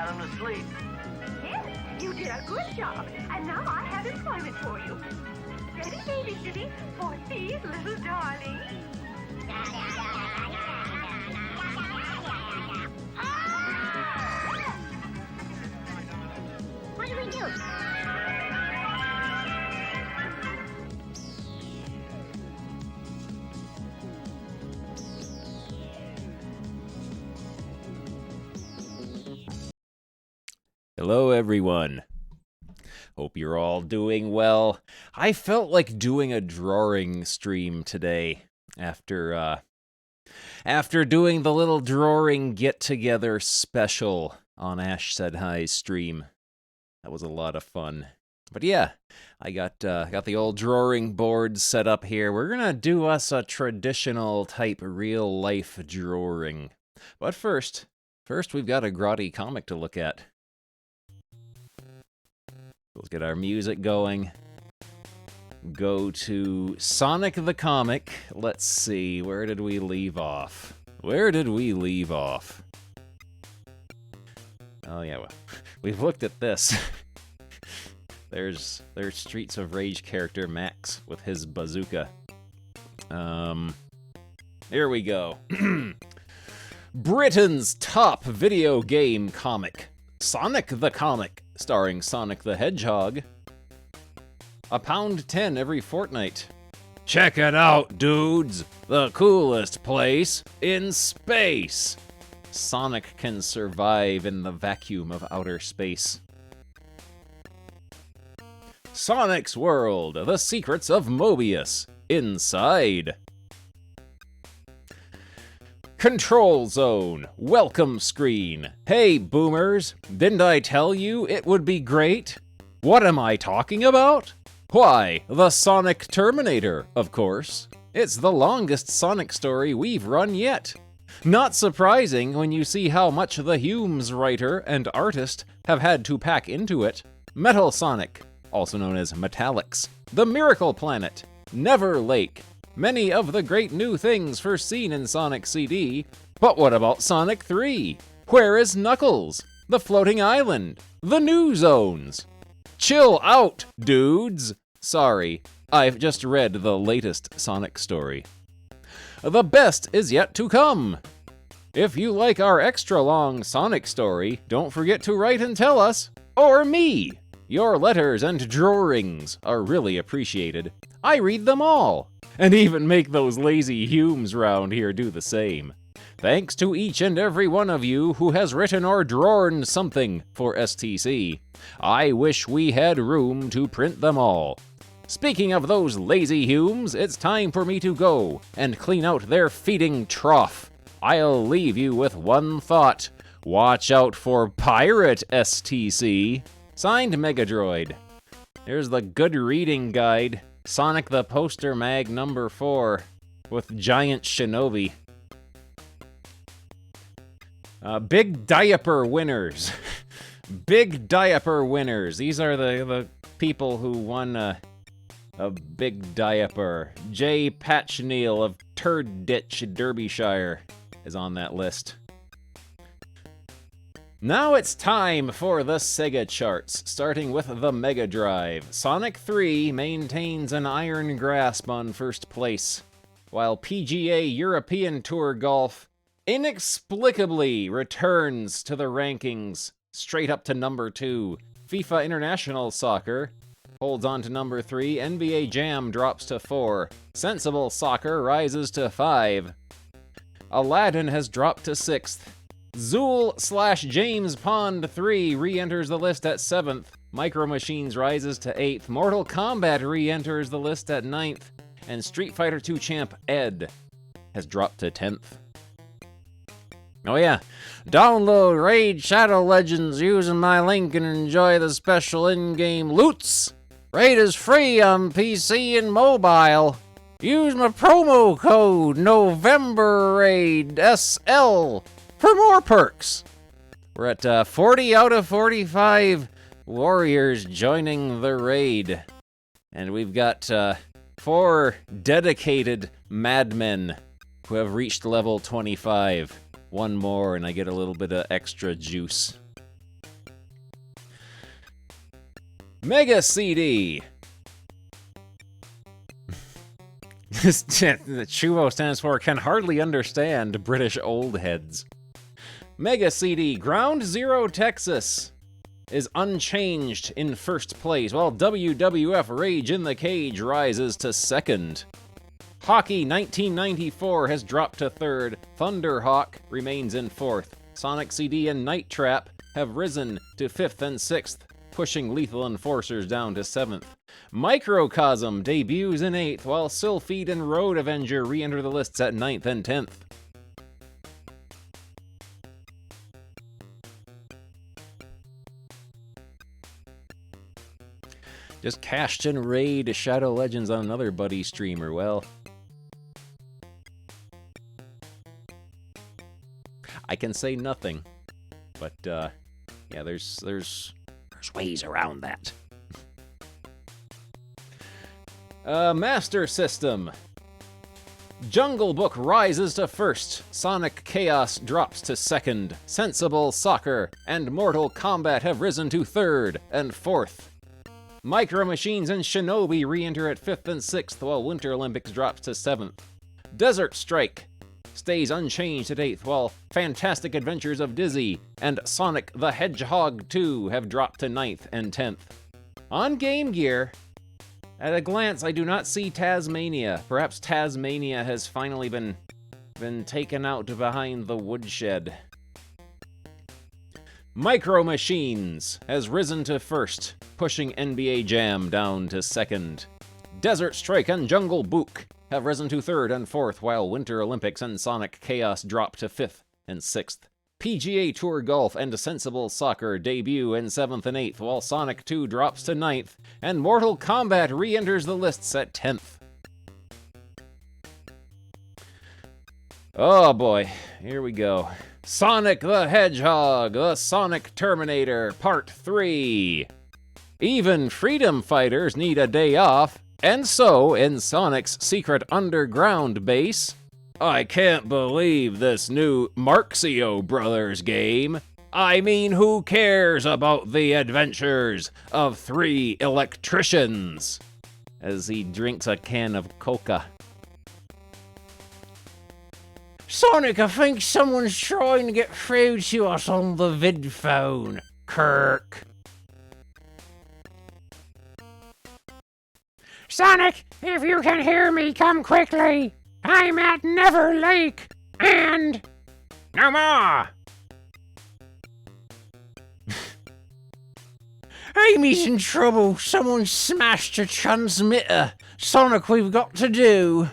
sound asleep. Yes, you did a good job, and now I have employment for you. Steady babysitting for these little darlings. What do we do? Hello, everyone. Hope you're all doing well. I felt like doing a drawing stream today after doing the little drawing get-together special on Ash Said Hi's stream. That was a lot of fun. But yeah, I got the old drawing board set up here. We're gonna do us a traditional type real-life drawing. But first we've got a grotty comic to look at. Let's get our music going. Go to Sonic the Comic. Let's see, where did we leave off? Oh yeah, well, we've looked at this. There's Streets of Rage character Max with his bazooka. Here we go. Britain's top video game comic, Sonic the Comic, starring Sonic the Hedgehog. £1.10 every fortnight. Check it out, dudes! The coolest place in space! Sonic can survive in the vacuum of outer space. Sonic's World, The Secrets of Mobius. Inside. Control Zone, welcome screen. Hey, boomers, didn't I tell you it would be great? What am I talking about? Why, the Sonic Terminator, of course. It's the longest Sonic story we've run yet. Not surprising when you see how much the Humes writer and artist have had to pack into it. Metal Sonic, also known as Metallics, the Miracle Planet, Never Lake, many of the great new things first seen in Sonic CD. But what about Sonic 3? Where is Knuckles? The Floating Island? The New Zones? Chill out, dudes! Sorry, I've just read the latest Sonic story. The best is yet to come! If you like our extra long Sonic story, don't forget to write and tell us, or me! Your letters and drawings are really appreciated. I read them all, and even make those lazy Humes round here do the same. Thanks to each and every one of you who has written or drawn something for STC. I wish we had room to print them all. Speaking of those lazy Humes, it's time for me to go and clean out their feeding trough. I'll leave you with one thought. Watch out for Pirate STC. Signed, Megadroid. Here's the good reading guide. Sonic the Poster Mag number 4 with Giant Shinobi. Big diaper winners. Big diaper winners. These are the people who won a big diaper. Jay Patchneel of Turd Ditch, Derbyshire is on that list. Now it's time for the Sega charts, starting with the Mega Drive. Sonic 3 maintains an iron grasp on first place, while PGA European Tour Golf inexplicably returns to the rankings, straight up to number 2. FIFA International Soccer holds on to number 3, NBA Jam drops to 4, Sensible Soccer rises to 5, Aladdin has dropped to 6th, Zool/James Pond 3 re-enters the list at 7th, Micro Machines rises to 8th, Mortal Kombat re-enters the list at 9th, and Street Fighter II champ Ed has dropped to 10th. Oh yeah, download Raid Shadow Legends using my link and enjoy the special in-game loots. Raid is free on PC and mobile. Use my promo code NovemberRaidSL for more perks. We're at 40 out of 45 warriors joining the raid. And we've got 4 dedicated madmen who have reached level 25. One more and I get a little bit of extra juice. Mega CD. The CHUO stands for Can Hardly Understand British Old Heads. Mega CD, Ground Zero Texas is unchanged in first place, while WWF Rage in the Cage rises to second. Hockey 1994 has dropped to third. Thunderhawk remains in fourth. Sonic CD and Night Trap have risen to fifth and sixth, pushing Lethal Enforcers down to seventh. Microcosm debuts in 8th, while Sylphid and Road Avenger re-enter the lists at 9th and 10th. Just cashed in Raid Shadow Legends on another buddy streamer. Well, I can say nothing, but yeah, there's ways around that. Master System. Jungle Book rises to first. Sonic Chaos drops to second. Sensible Soccer and Mortal Kombat have risen to third and fourth. Micro Machines and Shinobi re-enter at fifth and sixth, while Winter Olympics drops to seventh. Desert Strike stays unchanged at eighth, while Fantastic Adventures of Dizzy and Sonic the Hedgehog 2 have dropped to ninth and 10th. On Game Gear, at a glance, I do not see Tasmania. Perhaps Tasmania has finally been taken out behind the woodshed. Micro Machines has risen to first, pushing NBA Jam down to second. Desert Strike and Jungle Book have risen to third and fourth, while Winter Olympics and Sonic Chaos drop to fifth and sixth. PGA Tour Golf and Sensible Soccer debut in 7th and 8th, while Sonic 2 drops to 9th, and Mortal Kombat re-enters the lists at 10th. Oh boy, here we go. Sonic the Hedgehog, the Sonic Terminator, Part 3. Even freedom fighters need a day off, and so, in Sonic's secret underground base, I can't believe this new Marxio Brothers game. I mean, who cares about the adventures of 3 electricians? As he drinks a can of coca. Sonic, I think someone's trying to get through to us on the vid phone. Kirk. Sonic, if you can hear me, come quickly. I'm at Never Lake, and no more. Amy's in trouble. Someone smashed her transmitter. Sonic, we've got to do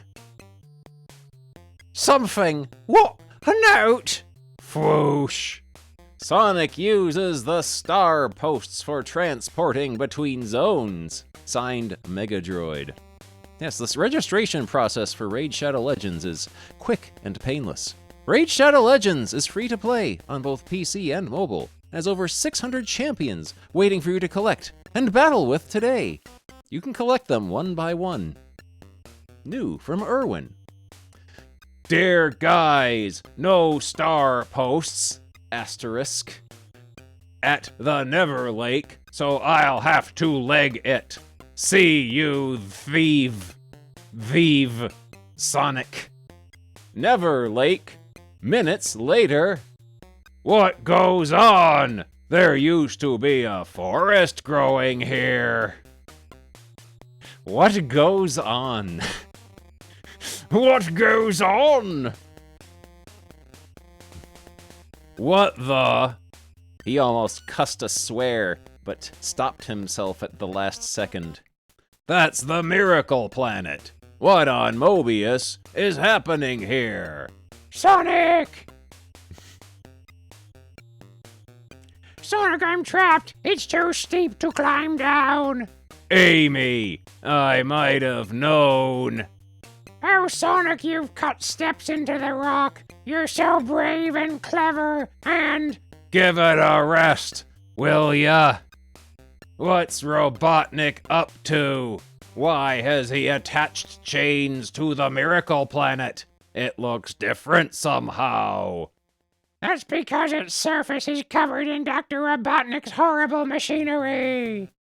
something. What? A note? Whoosh. Sonic uses the star posts for transporting between zones. Signed, Megadroid. Yes, this registration process for Raid Shadow Legends is quick and painless. Raid Shadow Legends is free to play on both PC and mobile, and has over 600 champions waiting for you to collect and battle with today. You can collect them one by one. New from Irwin. Dear guys, no star posts, asterisk, at the Never Lake, so I'll have to leg it. See you, thieve, Sonic. Never Lake. Minutes later. What goes on? There used to be a forest growing here. What goes on? What goes on? What the? He almost cussed a swear, but stopped himself at the last second. That's the Miracle Planet. What on Mobius is happening here? Sonic! Sonic, I'm trapped. It's too steep to climb down. Amy, I might have known. Oh, Sonic, you've cut steps into the rock. You're so brave and clever, and... Give it a rest, will ya? What's Robotnik up to? Why has he attached chains to the Miracle Planet? It looks different somehow. That's because its surface is covered in Dr. Robotnik's horrible machinery.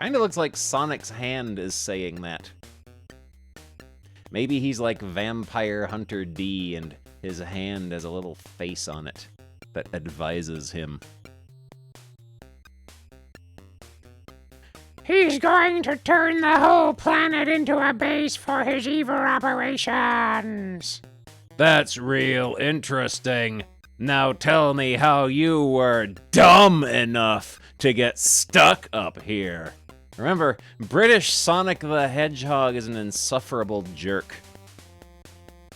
Kinda looks like Sonic's hand is saying that. Maybe he's like Vampire Hunter D and his hand has a little face on it that advises him. He's going to turn the whole planet into a base for his evil operations. That's real interesting. Now tell me how you were dumb enough to get stuck up here. Remember, British Sonic the Hedgehog is an insufferable jerk.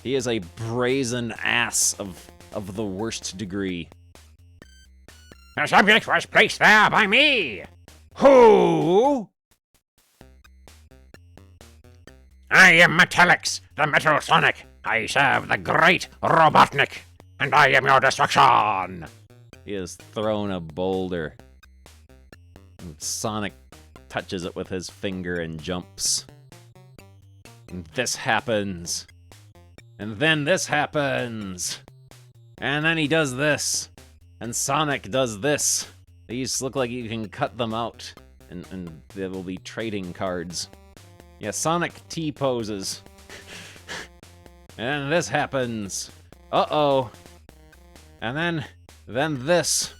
He is a brazen ass of the worst degree. The subject was placed there by me. Who? I am Metallix, the Metal Sonic. I serve the great Robotnik, and I am your destruction. He has thrown a boulder. Sonic touches it with his finger and jumps. And this happens. And then this happens. And then he does this. And Sonic does this. These look like you can cut them out. And there will be trading cards. Yeah, Sonic T-poses. And this happens. Uh-oh. And then this.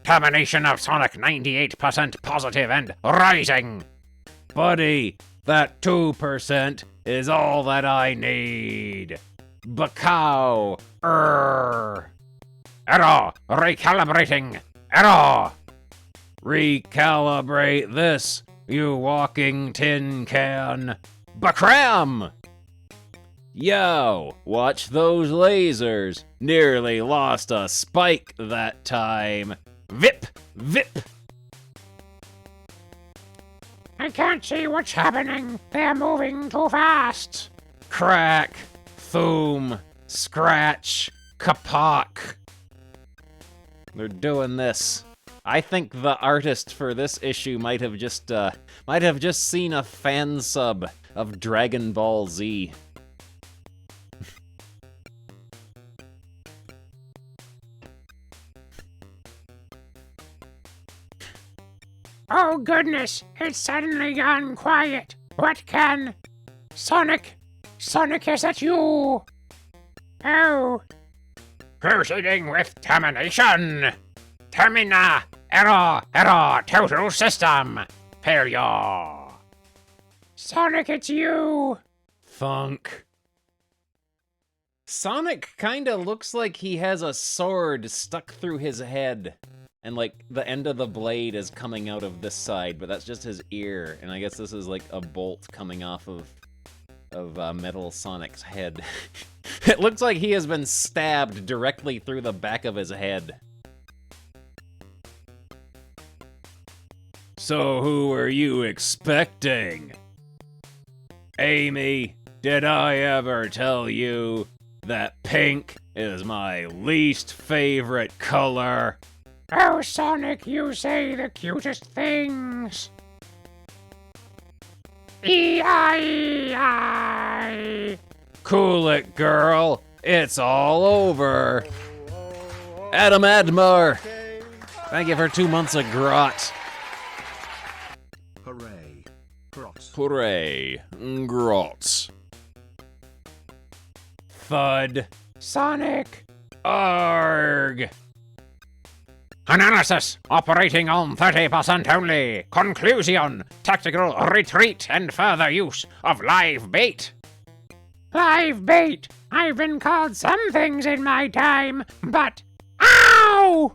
Termination of Sonic 98% positive and rising. Buddy, that 2% is all that I need. Bacow. Error, recalibrating. Error. Recalibrate this, you walking tin can. Bacram! Yo, watch those lasers. Nearly lost a spike that time. Vip! Vip! I can't see what's happening. They're moving too fast. Crack! Thoom! Scratch! Kapak! They're doing this. I think the artist for this issue might have just seen a fan sub of Dragon Ball Z. Oh goodness, it's suddenly gone quiet. What can... Sonic, is that you? Oh. Proceeding with termination. Termina, error, total system. Failure. Sonic, it's you. Thunk. Sonic kinda looks like he has a sword stuck through his head. And, like, the end of the blade is coming out of this side, but that's just his ear. And I guess this is, like, a bolt coming off of Metal Sonic's head. It looks like he has been stabbed directly through the back of his head. So who were you expecting? Amy, did I ever tell you that pink is my least favorite color? Oh, Sonic, you say the cutest things. E-I-E-I. Cool it, girl. It's all over. Adam Admar. Thank you for 2 months of grot. Hooray. Grot. Hooray. Grot. Thud. Sonic. Arg. Analysis operating on 30% only. Conclusion, tactical retreat and further use of live bait. Live bait? I've been called some things in my time, but... Ow!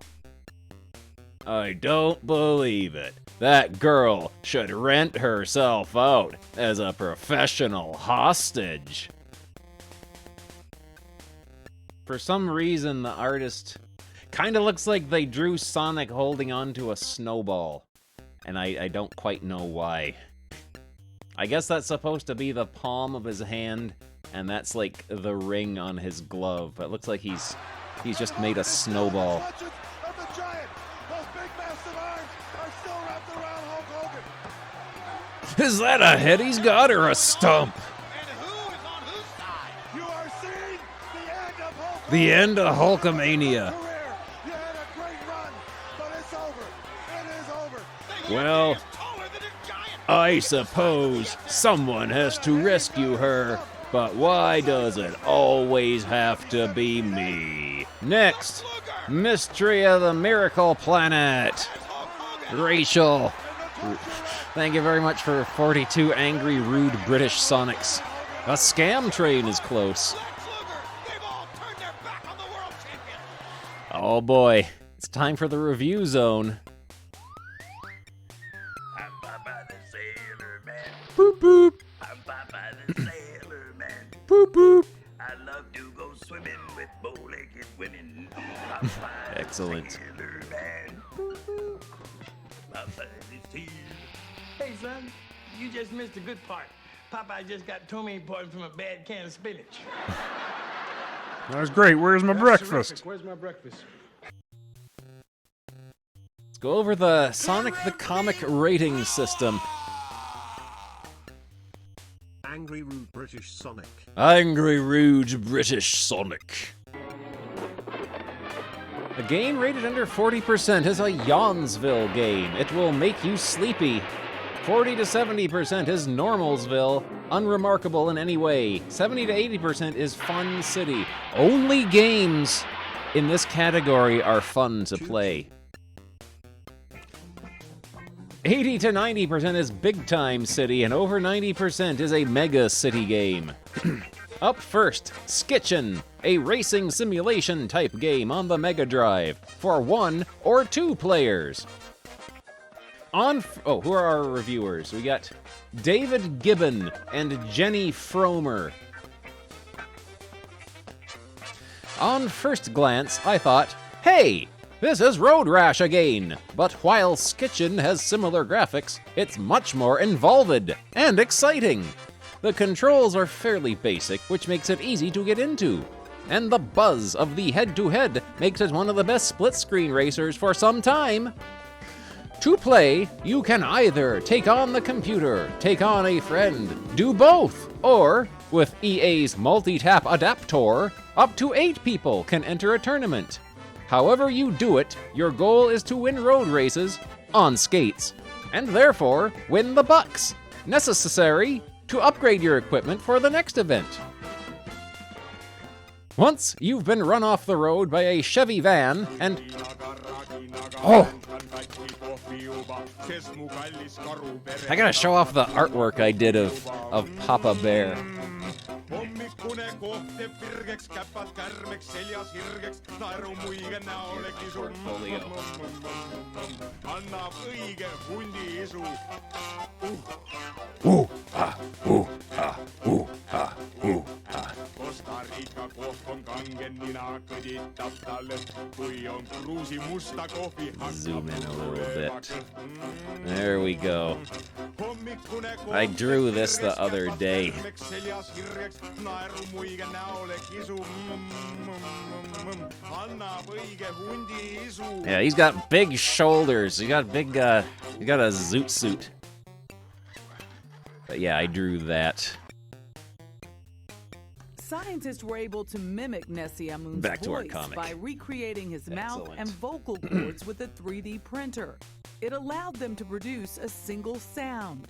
I don't believe it. That girl should rent herself out as a professional hostage. For some reason, the artist kinda looks like they drew Sonic holding onto a snowball. And I don't quite know why. I guess that's supposed to be the palm of his hand, and that's like the ring on his glove. It looks like he's just made a snowball. Is that a head he's got or a stump? The end of Hulkamania. Well, I suppose someone has to rescue her, but why does it always have to be me? Next, Mystery of the Miracle Planet. Rachel. Thank you very much for 42 angry, rude British Sonics. A scam train is close. Oh boy, it's time for the review zone. I'm Papa the Sailor Man. Boop boop. I'm Papa the Sailor Man. Boop boop. I love to go swimming with bow-legged women. Papa Excellent. The Sailor Man. Papa the Sailor. Hey, son, you just missed a good part. Popeye just got tummy poison from a bad can of spinach. That was great. Where's my breakfast? Where's my breakfast? Let's go over the Sonic the Comic rating system. Angry rude British Sonic. Angry, rude British Sonic. A game rated under 40% is a Yawnsville game. It will make you sleepy. 40 to 70% is Normalsville, unremarkable in any way. 70 to 80% is Fun City. Only games in this category are fun to play. 80 to 90% is Big Time City, and over 90% is a Mega City game. Up first, Skitchin', a racing simulation type game on the Mega Drive for 1 or 2 players. Who are our reviewers? We got David Gibbon and Jenny Fromer. On first glance, I thought, hey, this is Road Rash again. But while Skitchin' has similar graphics, it's much more involved and exciting. The controls are fairly basic, which makes it easy to get into. And the buzz of the head-to-head makes it one of the best split-screen racers for some time. To play, you can either take on the computer, take on a friend, do both, or, with EA's multi-tap adaptor, up to 8 people can enter a tournament. However you do it, your goal is to win road races on skates, and therefore win the bucks, necessary to upgrade your equipment for the next event. Once you've been run off the road by a Chevy van and... Oh! I gotta show off the artwork I did of Papa Bear. Portfolio. Ooh, ah, ooh, ah, ooh, ah, ooh, ah. Zoom in a little bit. There we go. I drew this the other day. Yeah, he's got big shoulders. He got a zoot suit. But yeah, I drew that. Scientists were able to mimic Nessie Amun's Back to our voice comic. by recreating his mouth Excellent. and vocal cords with a 3D printer. It allowed them to produce a single sound.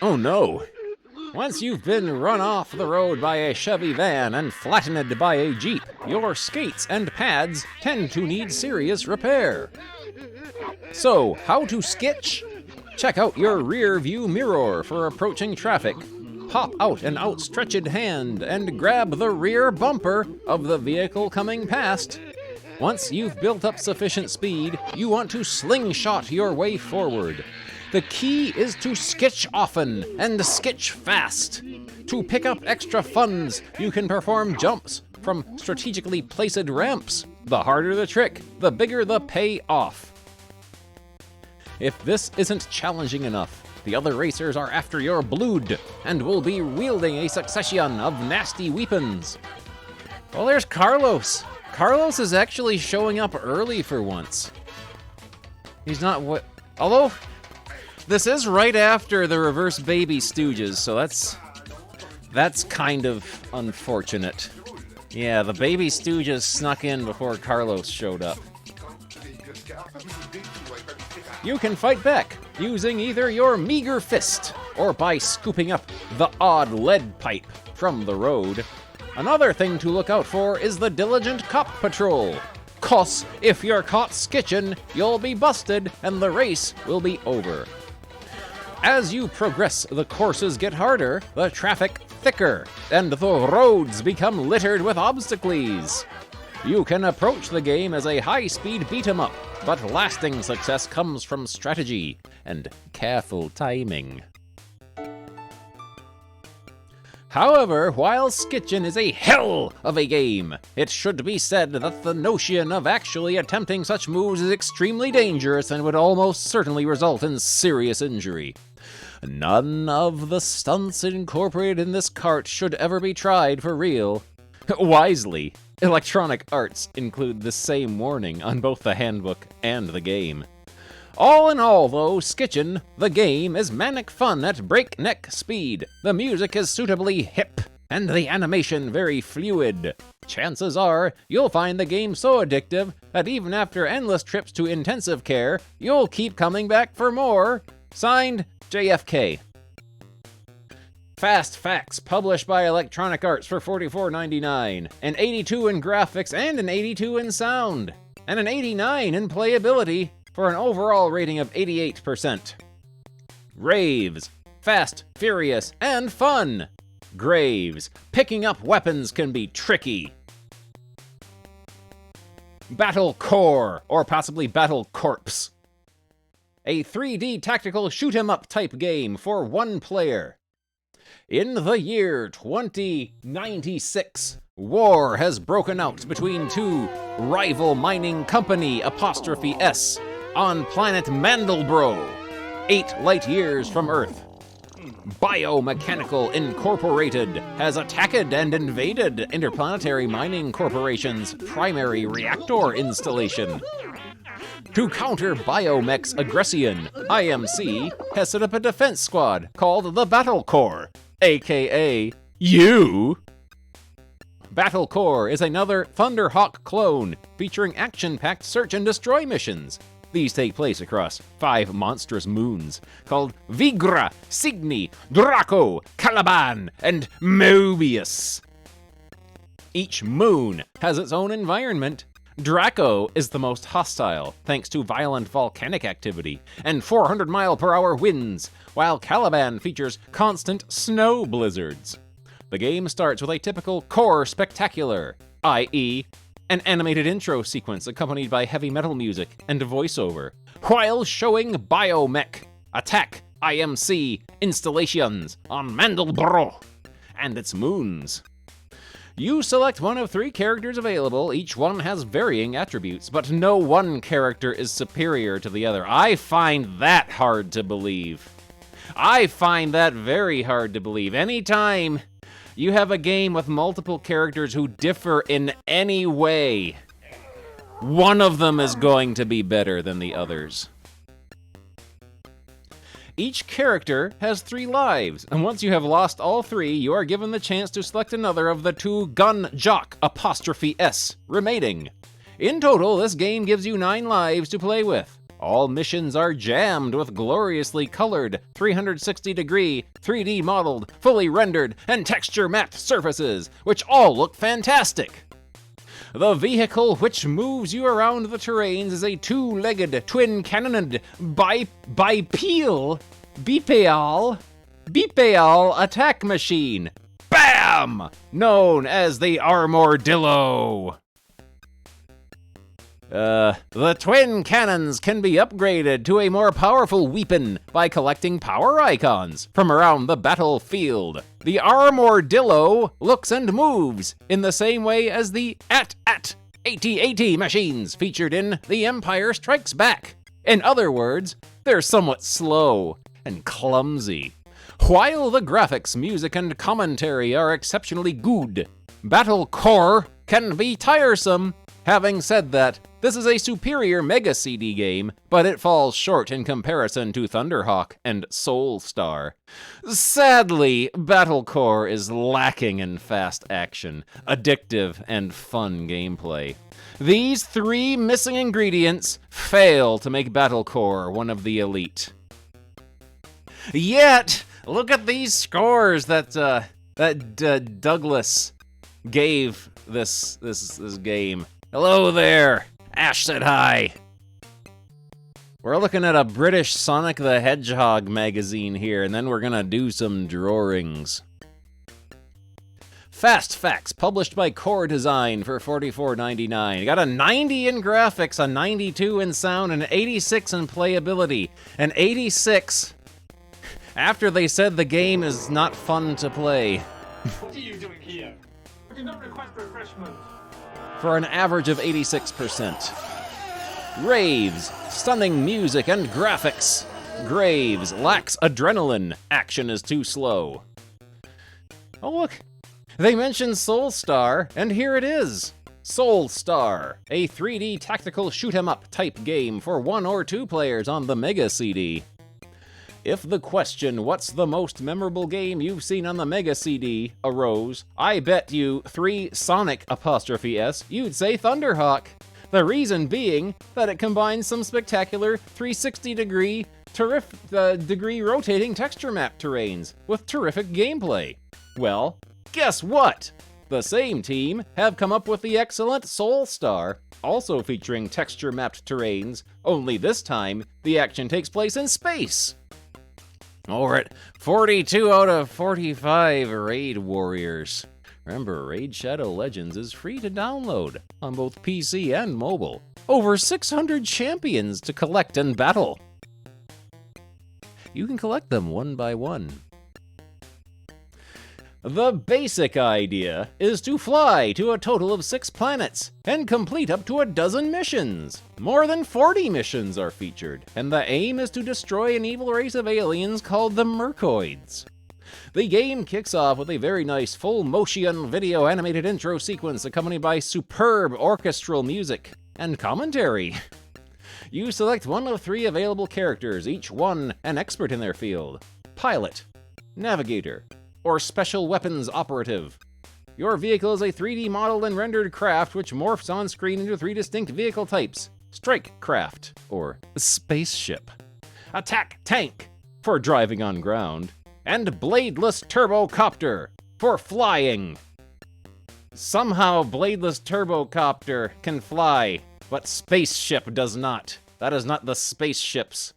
Oh no! Once you've been run off the road by a Chevy van and flattened by a Jeep, your skates and pads tend to need serious repair. So, how to skitch? Check out your rear view mirror for approaching traffic. Pop out an outstretched hand and grab the rear bumper of the vehicle coming past. Once you've built up sufficient speed, you want to slingshot your way forward. The key is to skitch often and skitch fast. To pick up extra funds, you can perform jumps from strategically placed ramps. The harder the trick, the bigger the payoff. If this isn't challenging enough, the other racers are after your blood and will be wielding a succession of nasty weapons. Well, there's Carlos. Carlos is actually showing up early for once. He's not what... Although... This is right after the Reverse Baby Stooges, so that's kind of unfortunate. Yeah, the baby stooges snuck in before Carlos showed up. You can fight back using either your meager fist or by scooping up the odd lead pipe from the road. Another thing to look out for is the diligent cop patrol. 'Cause if you're caught skitchin', you'll be busted and the race will be over. As you progress, the courses get harder, the traffic thicker, and the roads become littered with obstacles. You can approach the game as a high-speed beat-em-up, but lasting success comes from strategy and careful timing. However, while Skitchin is a hell of a game, it should be said that the notion of actually attempting such moves is extremely dangerous and would almost certainly result in serious injury. None of the stunts incorporated in this cart should ever be tried for real. Wisely, Electronic Arts include the same warning on both the handbook and the game. All in all, though, Skitchin, the game, is manic fun at breakneck speed. The music is suitably hip, and the animation very fluid. Chances are, you'll find the game so addictive that even after endless trips to intensive care, you'll keep coming back for more. Signed, JFK. Fast Facts, published by Electronic Arts for $44.99. An 82 in graphics and an 82 in sound. And an 89 in playability, for an overall rating of 88%. Raves. Fast, furious, and fun. Graves. Picking up weapons can be tricky. Battle Core, or possibly Battle Corpse. A 3D tactical shoot-'em-up type game for one player. In the year 2096, war has broken out between two rival mining company ''S on planet Mandelbro, 8 light years from Earth. Biomechanical Incorporated has attacked and invaded Interplanetary Mining Corporation's primary reactor installation. To counter Biomech's aggression, IMC has set up a defense squad called the Battle Corps, aka you. Battle Corps is another Thunderhawk clone featuring action-packed search and destroy missions. These take place across 5 monstrous moons called Vigra, Cygni, Draco, Caliban, and Mobius. Each moon has its own environment. Draco is the most hostile, thanks to violent volcanic activity and 400-mile-per-hour winds, while Caliban features constant snow blizzards. The game starts with a typical core spectacular, i.e., an animated intro sequence accompanied by heavy metal music and voiceover, while showing Biomech attack IMC installations on Mandelbro and its moons. You select one of 3 characters available. Each one has varying attributes, but no one character is superior to the other. I find that hard to believe. I find that very hard to believe. Anytime you have a game with multiple characters who differ in any way, one of them is going to be better than the others. Each character has 3 lives, and once you have lost all 3, you are given the chance to select another of the 2 gun jock ''S remaining. In total, this game gives you 9 lives to play with. All missions are jammed with gloriously colored, 360-degree, 3D modeled, fully rendered, and texture-mapped surfaces, which all look fantastic. The vehicle which moves you around the terrains is a 2-legged, twin-cannoned, bipedal attack machine. BAM! Known as the Armordillo. The twin cannons can be upgraded to a more powerful weapon by collecting power icons from around the battlefield. The Armordillo looks and moves in the same way as the AT-AT machines featured in The Empire Strikes Back. In other words, they're somewhat slow and clumsy. While the graphics, music, and commentary are exceptionally good, Battle Core can be tiresome Having said that, this is a superior Mega CD game, but it falls short in comparison to Thunderhawk and Soul Star. Sadly, Battlecore is lacking in fast action, addictive, and fun gameplay. These three missing ingredients fail to make Battlecore one of the elite. Yet, look at these scores that Douglas gave this game. Hello there, Ash said hi. We're looking at a British Sonic the Hedgehog magazine here, and then we're gonna do some Drawerings. Fast Facts, published by Core Design for $44.99. Got a 90 in graphics, a 92 in sound, and an 86 in playability. An 86 after they said the game is not fun to play. What are you doing here? I did not request refreshment. For an average of 86%. Raves, stunning music and graphics. Graves lacks adrenaline, action is too slow. Oh look, they mentioned Soul Star, and here it is. Soul Star, a 3D tactical shoot-'em-up type game for 1 or 2 players on the Mega CD. If the question, what's the most memorable game you've seen on the Mega CD, arose, I bet you 3 Sonic''S, you'd say Thunderhawk. The reason being that it combines some spectacular 360-degree rotating texture map terrains with terrific gameplay. Well, guess what? The same team have come up with the excellent Soul Star, also featuring texture-mapped terrains, only this time the action takes place in space. We're at 42 out of 45 Raid Warriors. Remember, Raid Shadow Legends is free to download on both PC and mobile. Over 600 champions to collect and battle. You can collect them one by one. The basic idea is to fly to a total of 6 planets and complete up to a dozen missions. More than 40 missions are featured, and the aim is to destroy an evil race of aliens called the Mercoids. The game kicks off with a very nice full-motion video animated intro sequence accompanied by superb orchestral music and commentary. You select one of 3 available characters, each one an expert in their field. Pilot, Navigator, or Special Weapons Operative. Your vehicle is a 3D modeled and rendered craft which morphs on screen into 3 distinct vehicle types. Strike Craft, or Spaceship. Attack Tank, for driving on ground. And Bladeless Turbocopter, for flying. Somehow Bladeless Turbocopter can fly, but Spaceship does not. That is not the spaceship's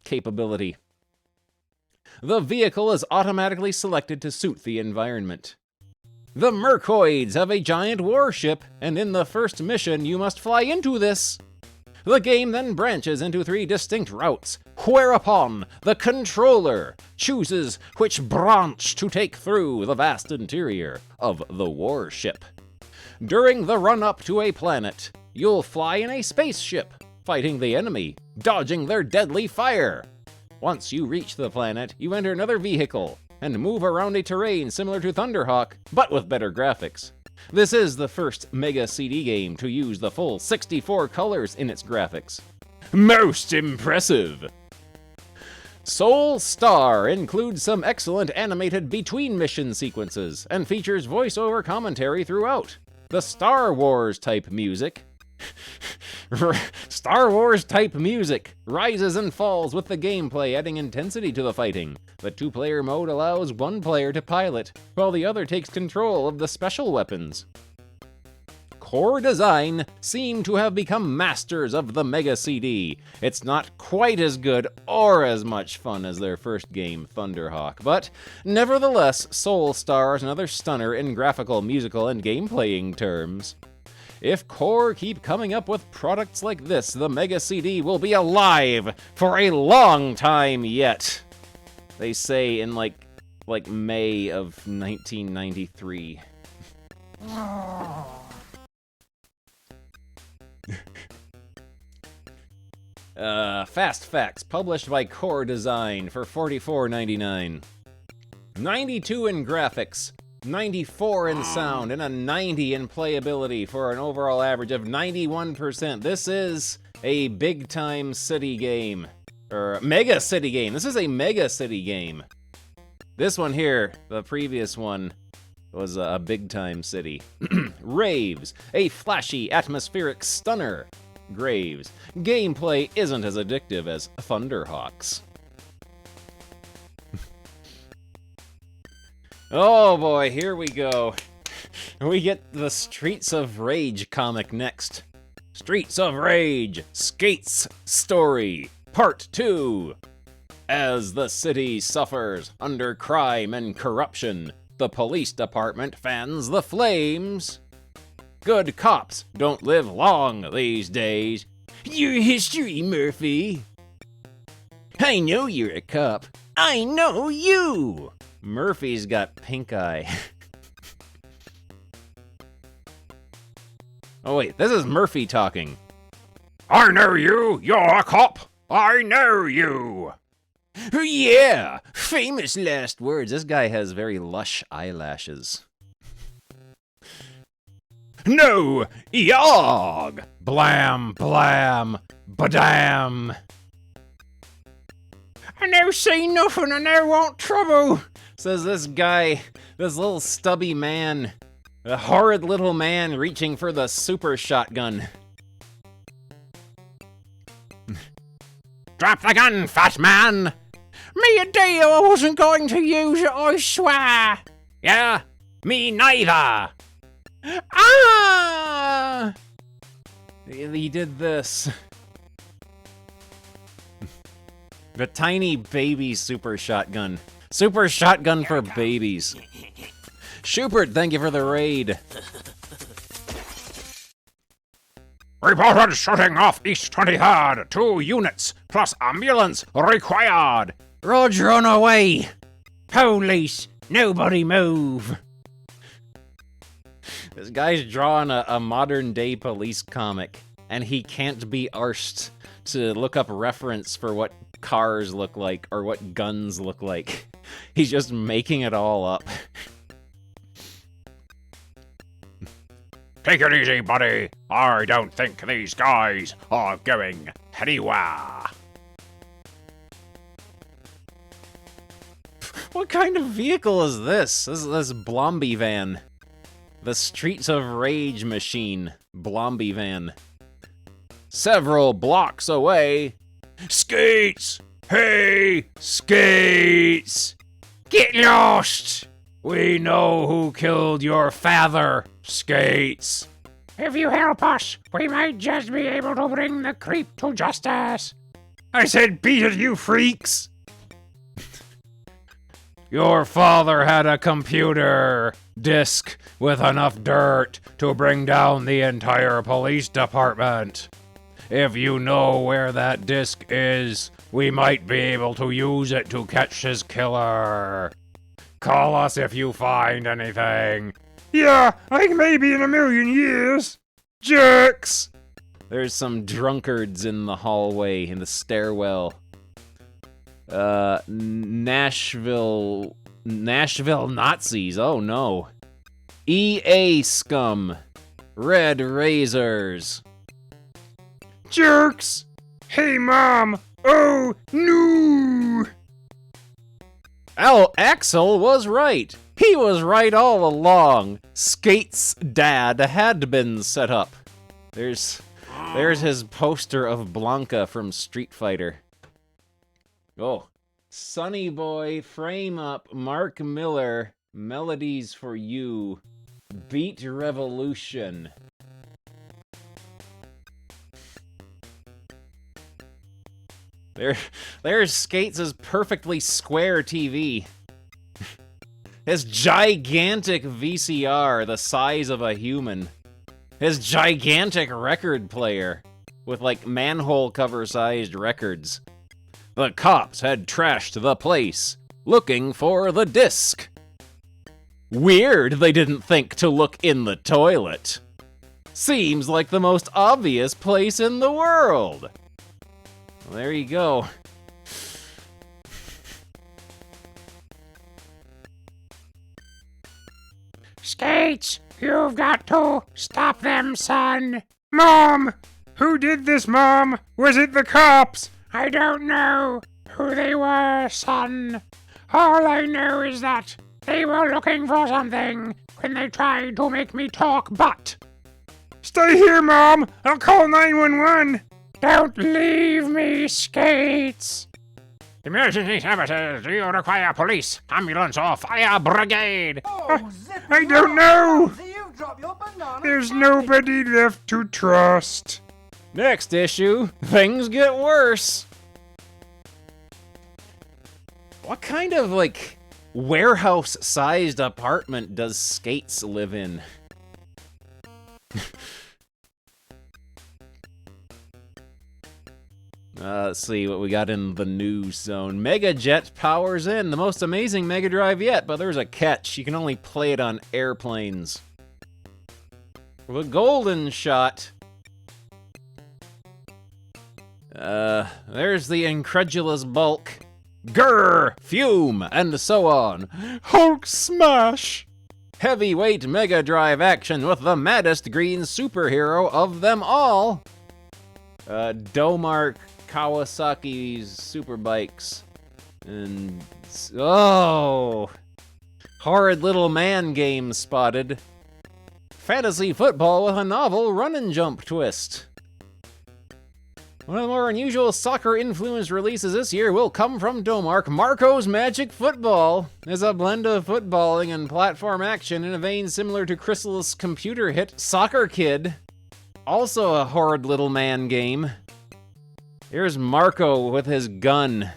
capability. The vehicle is automatically selected to suit the environment. The Mercoids have a giant warship, and in the first mission you must fly into this. The game then branches into 3 distinct routes, whereupon the controller chooses which branch to take through the vast interior of the warship. During the run-up to a planet, you'll fly in a spaceship, fighting the enemy, dodging their deadly fire. Once you reach the planet, you enter another vehicle and move around a terrain similar to Thunderhawk, but with better graphics. This is the first Mega CD game to use the full 64 colors in its graphics. Most impressive! Soul Star includes some excellent animated between-mission sequences and features voiceover commentary throughout. The Star Wars type music rises and falls with the gameplay, adding intensity to the fighting. The 2-player mode allows 1 player to pilot, while the other takes control of the special weapons. Core Design seem to have become masters of the Mega CD. It's not quite as good or as much fun as their first game, Thunderhawk, but nevertheless, Soul Star is another stunner in graphical, musical, and gameplaying terms. If Core keep coming up with products like this, the Mega CD will be alive for a long time yet. They say in like May of 1993. Fast Facts, published by Core Design for $44.99. 92 in graphics, 94 in sound, and a 90 in playability for an overall average of 91%. This is a big-time city game. Or mega city game. This is a mega city game. This one here, the previous one, was a big-time city. Raves, a flashy, atmospheric stunner. Graves, gameplay isn't as addictive as Thunderhawks. Oh boy, here we go. We get the Streets of Rage comic next. Streets of Rage, Skates Story, Part 2. As the city suffers under crime and corruption, the police department fans the flames. Good cops don't live long these days. Your history, Murphy. I know you're a cop. I know you. Murphy's got pink eye. Oh wait, this is Murphy talking. I know you. You're a cop. I know you. Yeah, famous last words. This guy has very lush eyelashes. No, yog! Blam, blam, badam. I never see nothing. I never want trouble. Says this guy, this little stubby man, a horrid little man reaching for the super shotgun. Drop the gun, fat man. Me a deal, I wasn't going to use it, I swear. Yeah, me neither. Ah! He did this. The tiny baby super shotgun. Super shotgun for babies. Schubert, thank you for the raid. Reported shutting off East 23rd. 2 units plus ambulance required. Roger, on our way. Police, nobody move. This guy's drawing a modern day police comic, and he can't be arsed to look up reference for what cars look like or what guns look like. He's just making it all up. Take it easy, buddy. I don't think these guys are going anywhere. What kind of vehicle is this? This Blomby van. The Streets of Rage machine. Blomby van. Several blocks away. Skates! Hey, Skates! Get lost! We know who killed your father, Skates. If you help us, we might just be able to bring the creep to justice. I said beat it, you freaks! Your father had a computer disk with enough dirt to bring down the entire police department. If you know where that disk is, we might be able to use it to catch his killer. Call us if you find anything. Yeah, like maybe in a million years. Jerks! There's some drunkards in the hallway, in the stairwell. Nashville Nazis, oh no. EA scum. Red razors. Jerks! Hey, Mom! Oh, no! Axel was right. He was right all along. Skate's dad had been set up. There's his poster of Blanca from Street Fighter. Oh. Sonny Boy, Frame Up, Mark Miller, Melodies for You, Beat Revolution. There's Skates' perfectly square TV. His gigantic VCR, the size of a human. His gigantic record player, with like manhole cover-sized records. The cops had trashed the place, looking for the disc. Weird they didn't think to look in the toilet. Seems like the most obvious place in the world. Well, there you go. Skates, you've got to stop them, son. Mom! Who did this, Mom? Was it the cops? I don't know who they were, son. All I know is that they were looking for something when they tried to make me talk, but... Stay here, Mom! I'll call 911! Don't leave me, Skates! Emergency services, do you require police, ambulance, or fire brigade? I don't know! There's nobody left to trust. Next issue, things get worse. What kind of, like, warehouse-sized apartment does Skates live in? Let's see what we got in the news zone. Mega Jet powers in. The most amazing Mega Drive yet, but there's a catch. You can only play it on airplanes. The Golden Shot. There's the incredulous Bulk. Grr! Fume! And so on. Hulk Smash! Heavyweight Mega Drive action with the maddest green superhero of them all. Domark Kawasaki's Superbikes. And... oh! Horrid little man game spotted. Fantasy football with a novel run and jump twist. One of the more unusual soccer-influenced releases this year will come from Domark. Marco's Magic Football is a blend of footballing and platform action in a vein similar to Chrysalis' computer hit Soccer Kid. Also a horrid little man game. Here's Marco with his gun.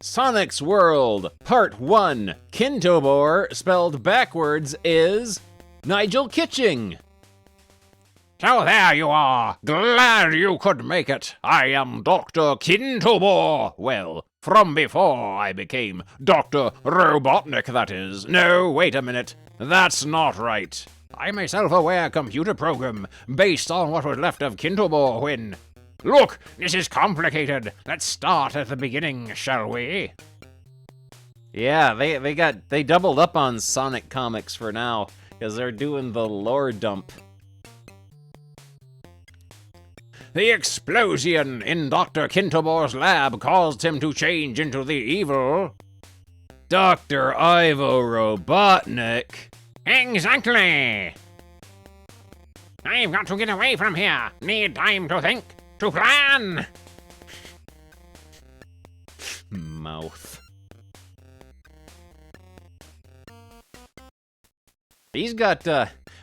Sonic's World, Part 1. Kintobor, spelled backwards, is Nigel Kitching. So there you are. Glad you could make it. I am Dr. Kintobor. Well, from before I became Dr. Robotnik, that is. No, wait a minute. That's not right. I'm a self-aware computer program based on what was left of Kintobor when... Look, this is complicated. Let's start at the beginning, shall we? Yeah, they doubled up on Sonic comics for now, because they're doing the lore dump. The explosion in Dr. Kintobor's lab caused him to change into the evil... Dr. Ivo Robotnik. Exactly! I've got to get away from here. Need time to think, to plan. Mouth. He's got,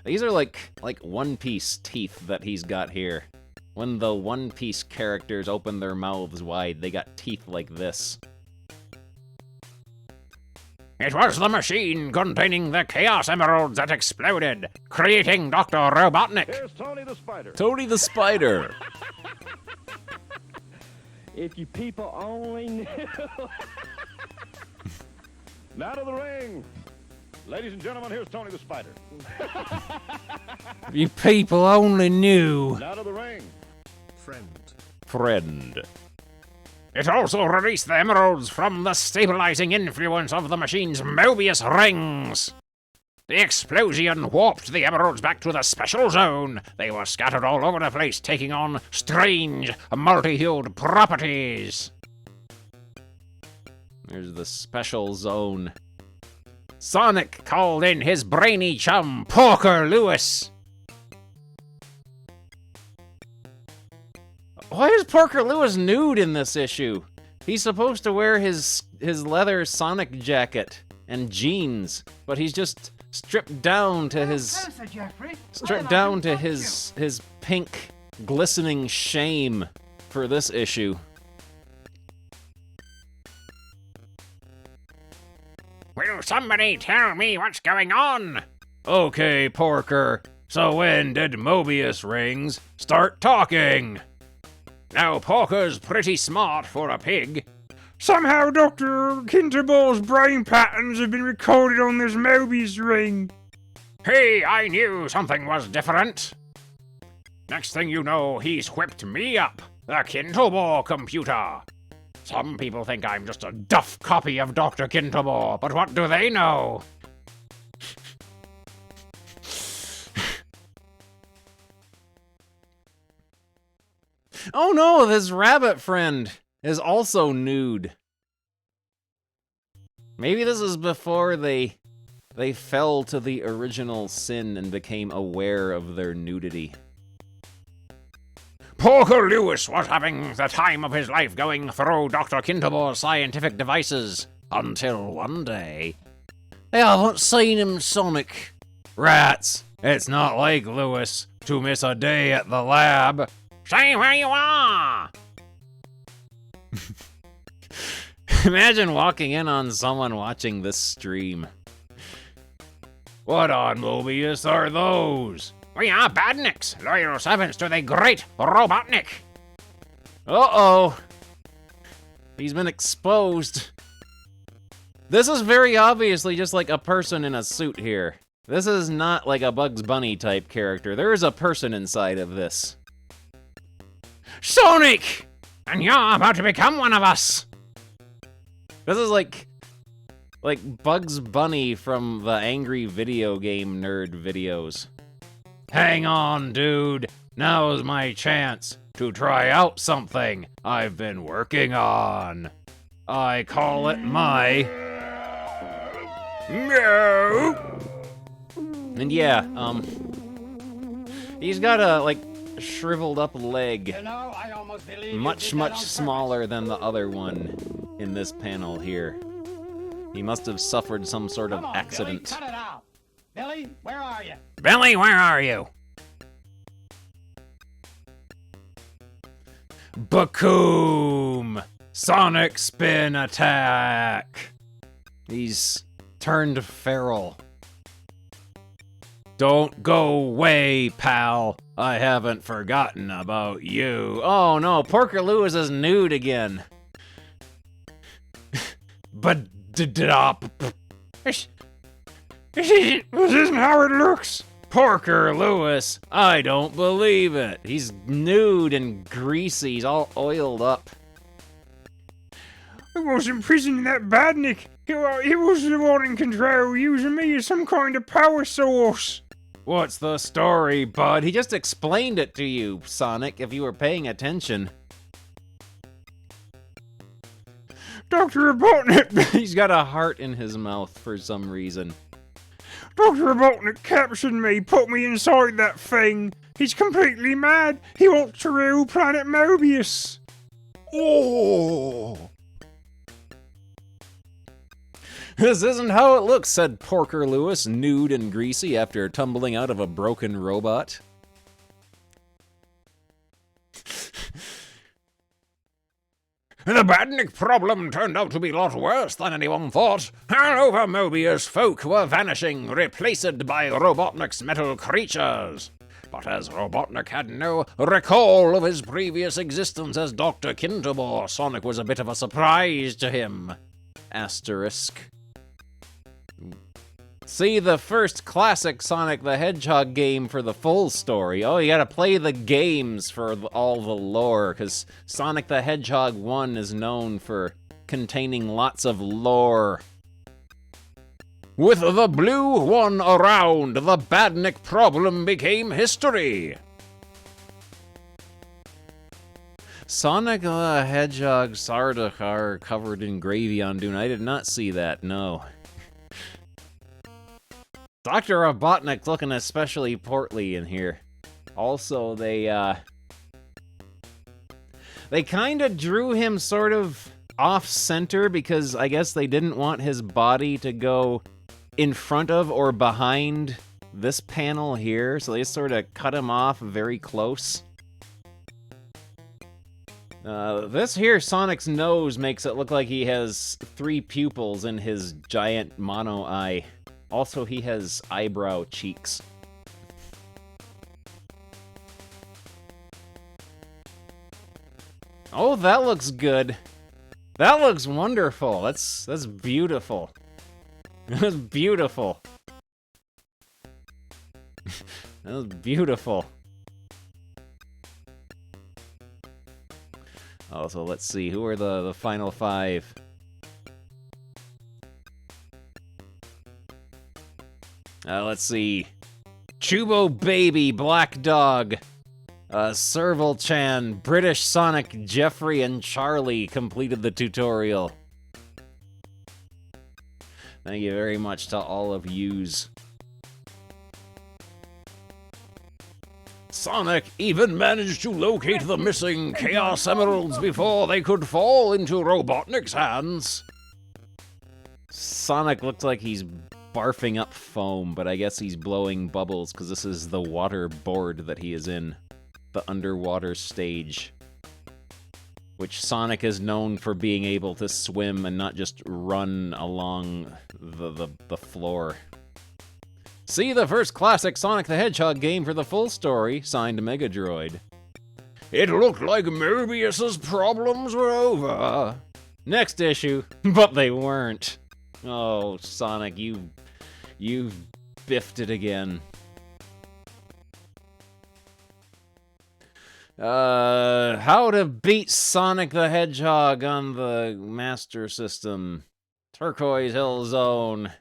these are like One Piece teeth that he's got here. When the One Piece characters open their mouths wide, they got teeth like this. It was the machine containing the Chaos Emeralds that exploded, creating Dr. Robotnik. Here's Tony the Spider. Tony the Spider. If you people only knew. Now to the ring. Ladies and gentlemen, here's Tony the Spider. You people only knew. Now to the ring. Friend. It also released the emeralds from the stabilizing influence of the machine's Mobius rings. The explosion warped the emeralds back to the special zone. They were scattered all over the place, taking on strange, multi-hued properties. There's the special zone. Sonic called in his brainy chum, Porker Lewis. Why is Porker Lewis nude in this issue? He's supposed to wear his leather Sonic jacket and jeans, but he's just stripped down to his his pink glistening shame for this issue. Will somebody tell me what's going on? Okay, Porker. So when did Mobius rings start talking? Now, Porker's pretty smart for a pig. Somehow Dr. Kinterbor's brain patterns have been recorded on this Mobius ring. Hey, I knew something was different. Next thing you know, he's whipped me up, the Kintobor computer. Some people think I'm just a duff copy of Dr. Kintamore, but what do they know? Oh no, this rabbit friend is also nude. Maybe this is before they fell to the original sin and became aware of their nudity. Porker Lewis was having the time of his life going through Dr. Kintamore's scientific devices until one day... I haven't seen him, Sonic. Rats, it's not like Lewis to miss a day at the lab. Stay where you are! Imagine walking in on someone watching this stream. What on Mobius are those? We are badniks, loyal servants to the great Robotnik. Uh-oh. He's been exposed. This is very obviously just like a person in a suit here. This is not like a Bugs Bunny type character. There is a person inside of this. Sonic! And you're about to become one of us! This is like Bugs Bunny from the angry video game nerd videos. Hang on, dude. Now's my chance to try out something I've been working on. I call it my... No! And yeah, he's got a, like, shriveled up leg. You know, I almost believe Much smaller than the other one in this panel here. He must have suffered some sort of accident. Billy, cut it out. Billy, where are you? Billy, where are you? Bakoom! Sonic spin attack! He's turned feral. Don't go away, pal. I haven't forgotten about you. Oh no, Porker Lewis is nude again. But This isn't how it looks. Porker Lewis, I don't believe it. He's nude and greasy. He's all oiled up. I was imprisoned in that badnik. He was the one in control, using me as some kind of power source. What's the story, bud? He just explained it to you, Sonic, if you were paying attention. Dr. Robotnik! He's got a heart in his mouth for some reason. Dr. Robotnik captured me, put me inside that thing. He's completely mad. He wants to rule planet Mobius. Oh! This isn't how it looks, said Porker Lewis, nude and greasy after tumbling out of a broken robot. The badnik problem turned out to be a lot worse than anyone thought. All over Mobius, folk were vanishing, replaced by Robotnik's metal creatures. But as Robotnik had no recall of his previous existence as Dr. Kintamore, Sonic was a bit of a surprise to him. Asterisk. See the first classic Sonic the Hedgehog game for the full story. Oh, you gotta play the games for all the lore, because Sonic the Hedgehog 1 is known for containing lots of lore. With the blue one around, the badnik problem became history. Sonic the Hedgehog Sardaukar covered in gravy on Dune. I did not see that, no. Dr. Robotnik looking especially portly in here. Also, they kind of drew him sort of off-center because I guess they didn't want his body to go in front of or behind this panel here, so they sort of cut him off very close. This here, Sonic's nose makes it look like he has 3 pupils in his giant mono eye. Also, he has eyebrow cheeks. Oh, that looks good. That looks wonderful. That's beautiful. That's beautiful. That was beautiful. Also, let's see, who are the final 5? Let's see. Chubo Baby, Black Dog, Serval Chan, British Sonic, Jeffrey, and Charlie completed the tutorial. Thank you very much to all of yous. Sonic even managed to locate the missing Chaos Emeralds before they could fall into Robotnik's hands. Sonic looks like he's barfing up foam, but I guess he's blowing bubbles because this is the water board that he is in. The underwater stage. Which Sonic is known for being able to swim and not just run along the floor. See the first classic Sonic the Hedgehog game for the full story, signed Mega Droid. It looked like Mobius's problems were over. Next issue, but they weren't. Oh, Sonic, you biffed it again. How to beat Sonic the Hedgehog on the Master System. Turquoise Hill Zone.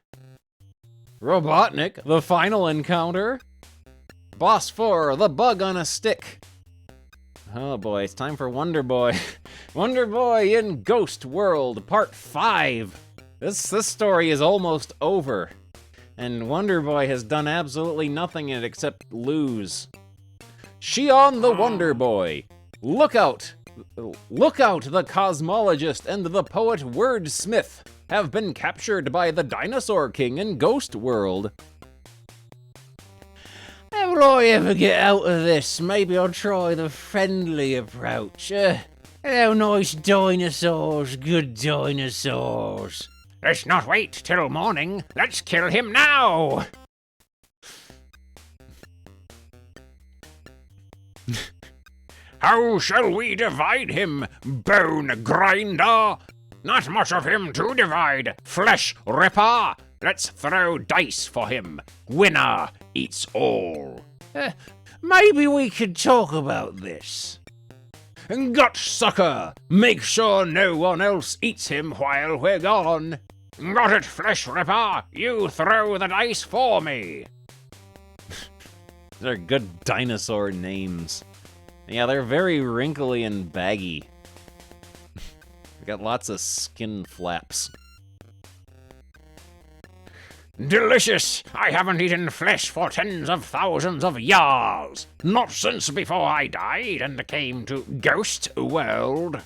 Robotnik, the final encounter. Boss 4, the bug on a stick. Oh boy, it's time for Wonder Boy. Wonder Boy in Ghost World, Part 5. This story is almost over. And Wonder Boy has done absolutely nothing in it except lose. Shion the Wonder Boy. Look out! Look out! The cosmologist and the poet Wordsmith have been captured by the Dinosaur King in Ghost World. How will I ever get out of this? Maybe I'll try the friendly approach. Hello, nice dinosaurs, good dinosaurs. Let's not wait till morning. Let's kill him now. How shall we divide him, bone grinder? Not much of him to divide, flesh ripper. Let's throw dice for him. Winner eats all. Maybe we could talk about this. Gut sucker, make sure no one else eats him while we're gone. Got it, flesh ripper. You throw the dice for me. They're good dinosaur names. Yeah, they're very wrinkly and baggy. They got lots of skin flaps. Delicious! I haven't eaten flesh for tens of thousands of years. Not since before I died and came to Ghost World.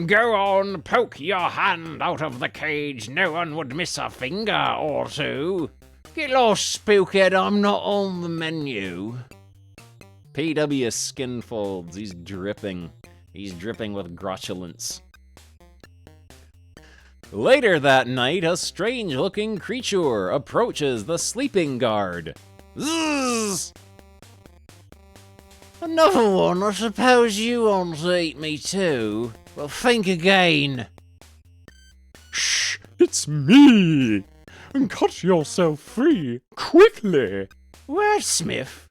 Go on, poke your hand out of the cage. No one would miss a finger or two. Get lost, Spookhead. I'm not on the menu. PW skin folds. He's dripping. He's dripping with gratulence. Later that night, a strange-looking creature approaches the sleeping guard. Zzz! Another one. I suppose you want to eat me too. Well, think again. Shh! It's me! And cut yourself free, quickly! Wordsmith?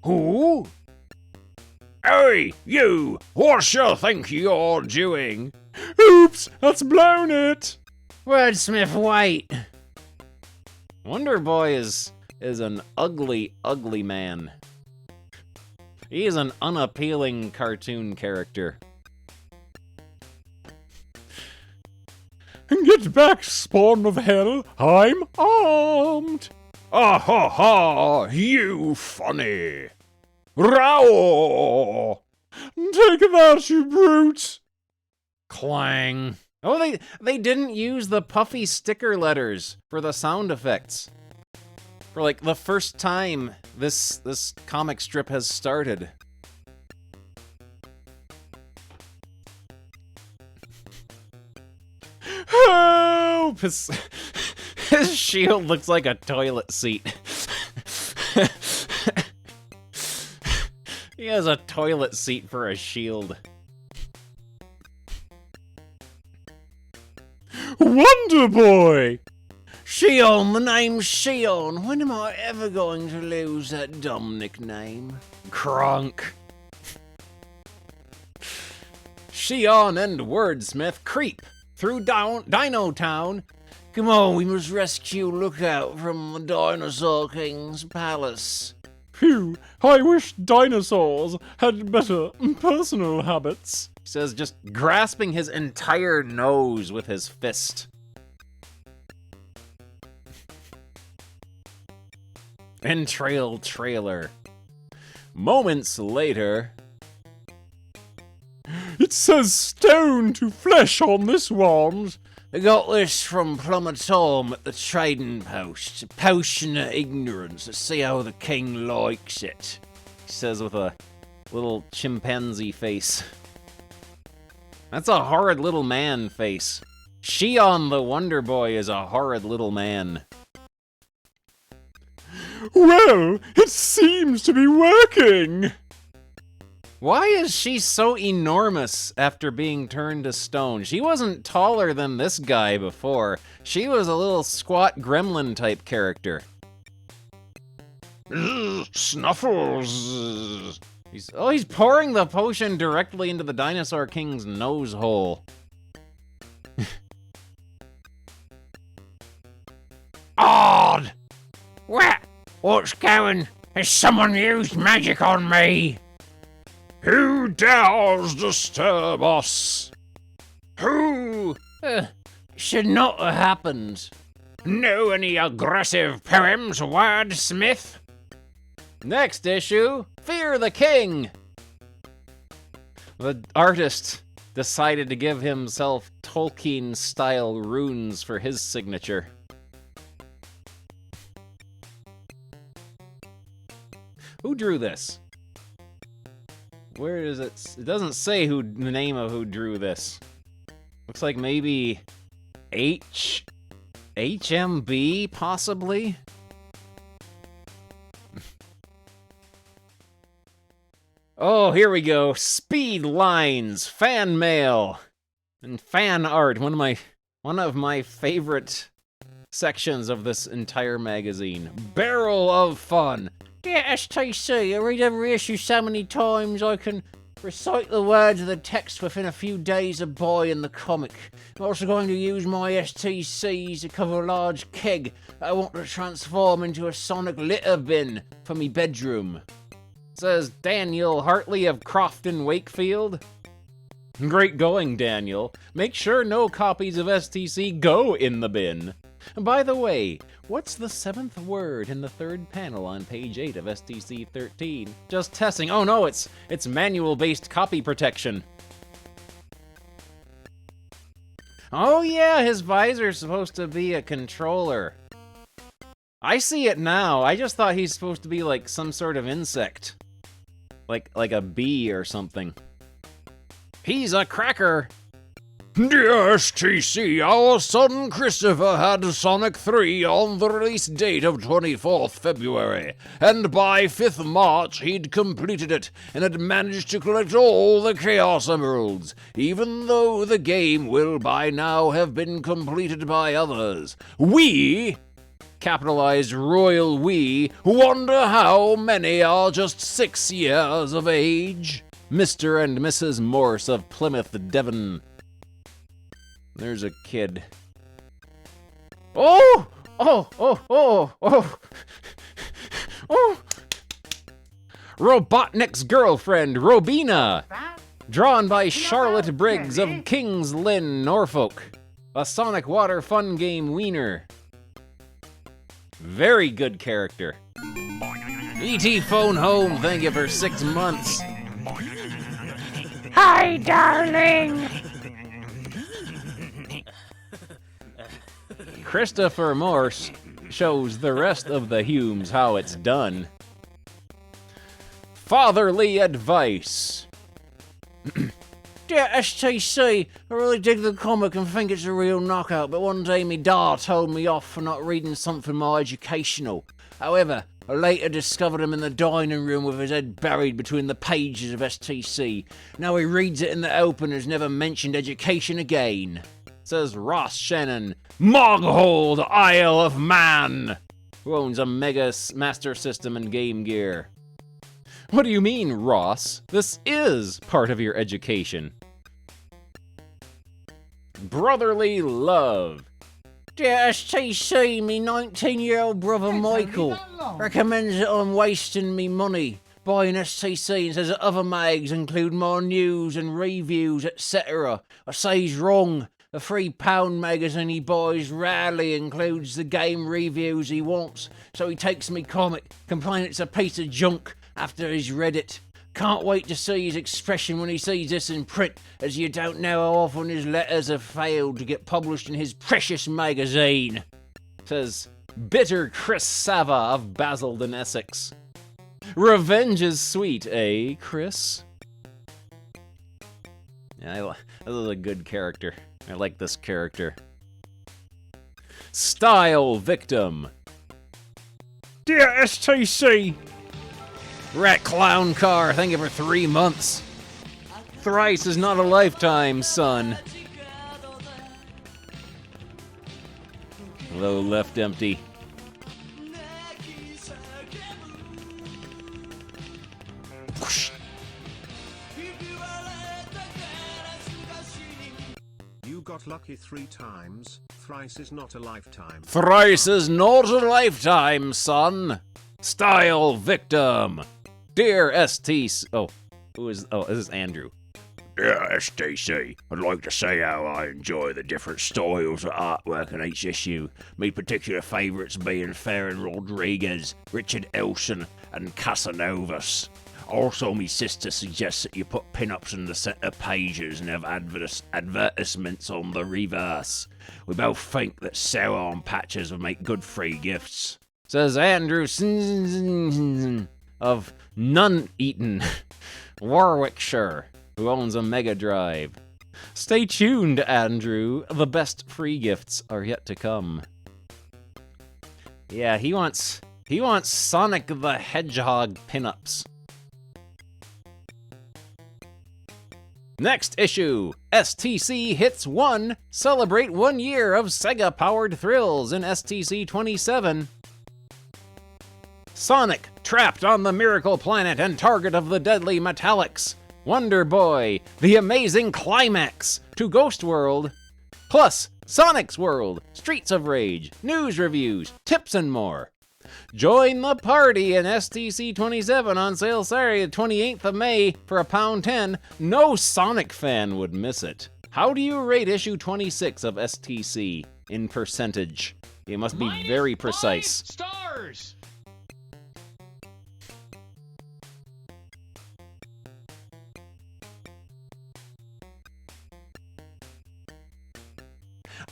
Who? Hey, you! What you think you're doing? Oops! That's blown it! Wordsmith, wait! Wonder Boy is an ugly, ugly man. He is an unappealing cartoon character. Get back, spawn of hell! I'm armed! Ah ha ha! You funny! Row! Take that, you brute! Clang. Oh, they didn't use the puffy sticker letters for the sound effects. For like the first time this comic strip has started. Help! His shield looks like a toilet seat. He has a toilet seat for a shield. Wonder Boy! Shion, the name's Shion. When am I ever going to lose that dumb nickname? Kronk. Shion and Wordsmith creep through Dino Town. Come on, we must rescue Lookout from the Dinosaur King's palace. Phew, I wish dinosaurs had better personal habits. He says, just grasping his entire nose with his fist. Entrail trailer. Moments later. It says stone to flesh on this wand. I got this from Plumber Tom at the trading post. A potion of ignorance. Let's see how the king likes it. He says with a little chimpanzee face. That's a horrid little man face. Shion the Wonder Boy is a horrid little man. Well, it seems to be working. Why is she so enormous after being turned to stone? She wasn't taller than this guy before. She was a little squat gremlin type character. Snuffles. He's pouring the potion directly into the Dinosaur King's nose hole. Odd! What's going? Has someone used magic on me? Who dares disturb us? Who? Should not have happened. Know any aggressive poems, wordsmith? Next issue, Fear the King. The artist decided to give himself Tolkien-style runes for his signature. Who drew this? Where is it? It doesn't say the name of who drew this. Looks like maybe HMB, possibly? Oh, here we go. Speed lines, fan mail, and fan art. One of my favorite sections of this entire magazine. Barrel of Fun. Dear STC, I read every issue so many times I can recite the words of the text within a few days of buying the comic. I'm also going to use my STCs to cover a large keg that I want to transform into a sonic litter bin for me bedroom. Says Daniel Hartley of Crofton Wakefield. Great going, Daniel. Make sure no copies of STC go in the bin. And by the way, what's the 7th word in the 3rd panel on page 8 of STC 13? Just testing. Oh no, it's manual-based copy protection. Oh yeah, his visor's supposed to be a controller. I see it now. I just thought he's supposed to be like some sort of insect. Like a bee or something. He's a cracker. Dear STC, our son Christopher had Sonic 3 on the release date of 24th February, and by 5th March he'd completed it and had managed to collect all the Chaos Emeralds, even though the game will by now have been completed by others. We, capitalized royal we, wonder how many are just 6 years of age. Mr. and Mrs. Morse of Plymouth, Devon. There's a kid. Oh! Robotnik's girlfriend, Robina. Drawn by Charlotte Briggs of Kings Lynn, Norfolk. A Sonic Water fun game wiener. Very good character. E.T. Phone Home, thank you for 6 months. Hi, darling! Christopher Morse shows the rest of the Humes how it's done. Fatherly advice. Dear STC, I really dig the comic and think it's a real knockout, but one day me da told me off for not reading something more educational. However, I later discovered him in the dining room with his head buried between the pages of STC. Now he reads it in the open and has never mentioned education again. Says Ross Shannon, Moghold Isle of Man, who owns a Mega Master System and Game Gear. What do you mean, Ross? This is part of your education. Brotherly Love. Dear STC, me 19-year-old brother Michael recommends that I'm wasting me money buying STC and says that other mags include more news and reviews, etc. I say he's wrong. The £3 magazine he buys rarely includes the game reviews he wants, so he takes me comic, complaining it's a piece of junk after he's read it. Can't wait to see his expression when he sees this in print, as you don't know how often his letters have failed to get published in his precious magazine. Says bitter Chris Sava of Basildon, Essex. Revenge is sweet, eh, Chris? Yeah, this is a good character. I like this character. Style Victim. Dear STC, Rat Clown Car, thank you for 3 months. Thrice is not a lifetime, son. Low left empty. You got lucky 3 times. Thrice is not a lifetime. Thrice is not a lifetime, son. Style Victim. Dear STC. This is Andrew. Dear STC, I'd like to say how I enjoy the different styles of artwork in each issue. Me particular favourites being Farron Rodriguez, Richard Elson, and Casanovas. Also, me sister suggests that you put pin-ups in the centre pages and have advertisements on the reverse. We both think that sell-on patches would make good free gifts. Says Andrew of Nuneaton, Warwickshire, who owns a Mega Drive. Stay tuned, Andrew. The best free gifts are yet to come. Yeah, he wants Sonic the Hedgehog pinups. Next issue, STC Hits 1, celebrate 1 year of Sega-powered thrills in STC 27. Sonic, trapped on the Miracle Planet and target of the deadly metallics. Wonder Boy, the amazing climax to Ghost World. Plus, Sonic's World, Streets of Rage, news reviews, tips and more. Join the party in STC 27 on sale Saturday the 28th of May for £1.10. No Sonic fan would miss it. How do you rate issue 26 of STC in percentage? You must be very precise. Stars!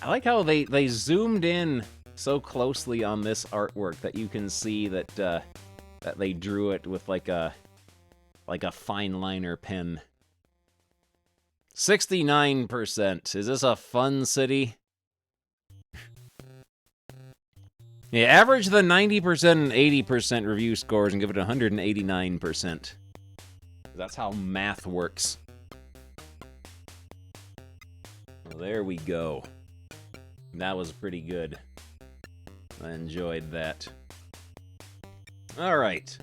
I like how they zoomed in so closely on this artwork that you can see that that they drew it with like a fine liner pen. 69%. Is this a fun city? Yeah, average the 90% and 80% review scores and give it 189%. That's how math works. Well, there we go. That was pretty good. I enjoyed that. Alright.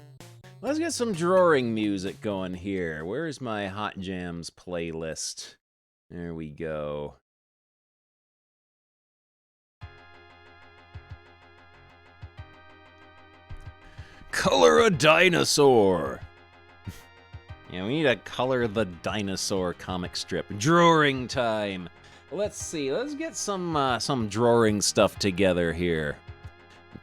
Let's get some drawing music going here. Where's my Hot Jams playlist? There we go. Color a dinosaur! Yeah, we need to color the dinosaur comic strip. Drawing time! Let's see, let's get some drawing stuff together here.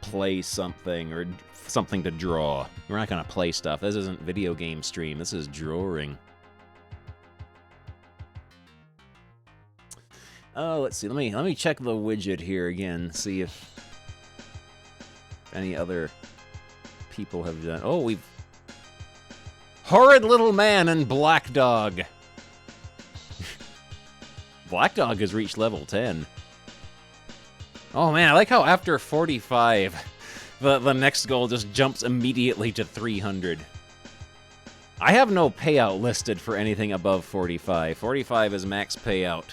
Play something, or something to draw. We're not gonna play stuff. This isn't video game stream, this is drawing. Oh, let's see, let me check the widget here again, see if any other people have done. Oh, we've Horrid Little Man and Black Dog. Black Dog has reached level 10. Oh man, I like how after 45, the next goal just jumps immediately to 300. I have no payout listed for anything above 45. 45 is max payout.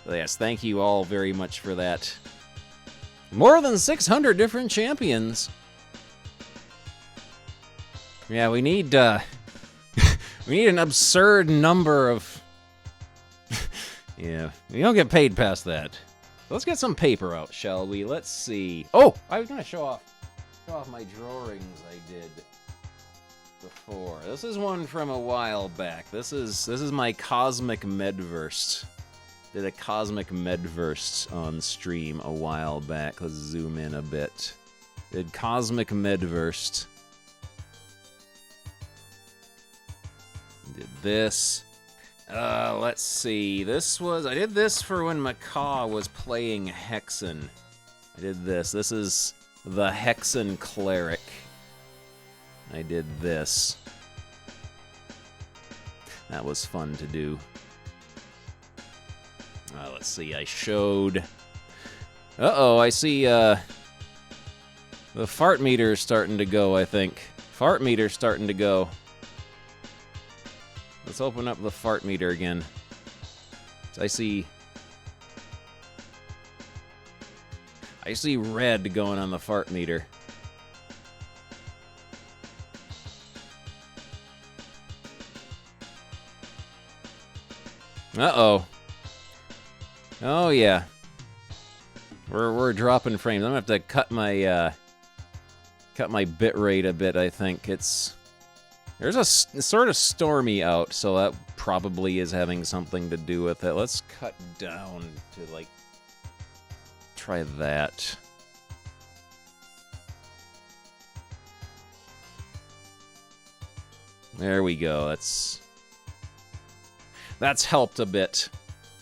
But yes, thank you all very much for that. More than 600 different champions. Yeah, we need we need an absurd number of Yeah, you don't get paid past that. Let's get some paper out, shall we? Let's see. Oh, I was gonna show off my drawings I did before. This is one from a while back. This is my Cosmic Medverse. Did a Cosmic Medverse on stream a while back. Let's zoom in a bit. Did Cosmic Medverse. Did this. Let's see. I did this for when Macaw was playing Hexen. I did this. This is the Hexen Cleric. I did this. That was fun to do. Let's see. I showed... Uh-oh, I see, the fart meter's starting to go, I think. Fart meter's starting to go. Let's open up the fart meter again. I see red going on the fart meter. Uh-oh. Oh yeah. We're dropping frames. I'm gonna have to cut my bit rate a bit, I think. There's a sort of stormy out, so that probably is having something to do with it. Let's cut down to, like, try that. There we go. That's helped a bit.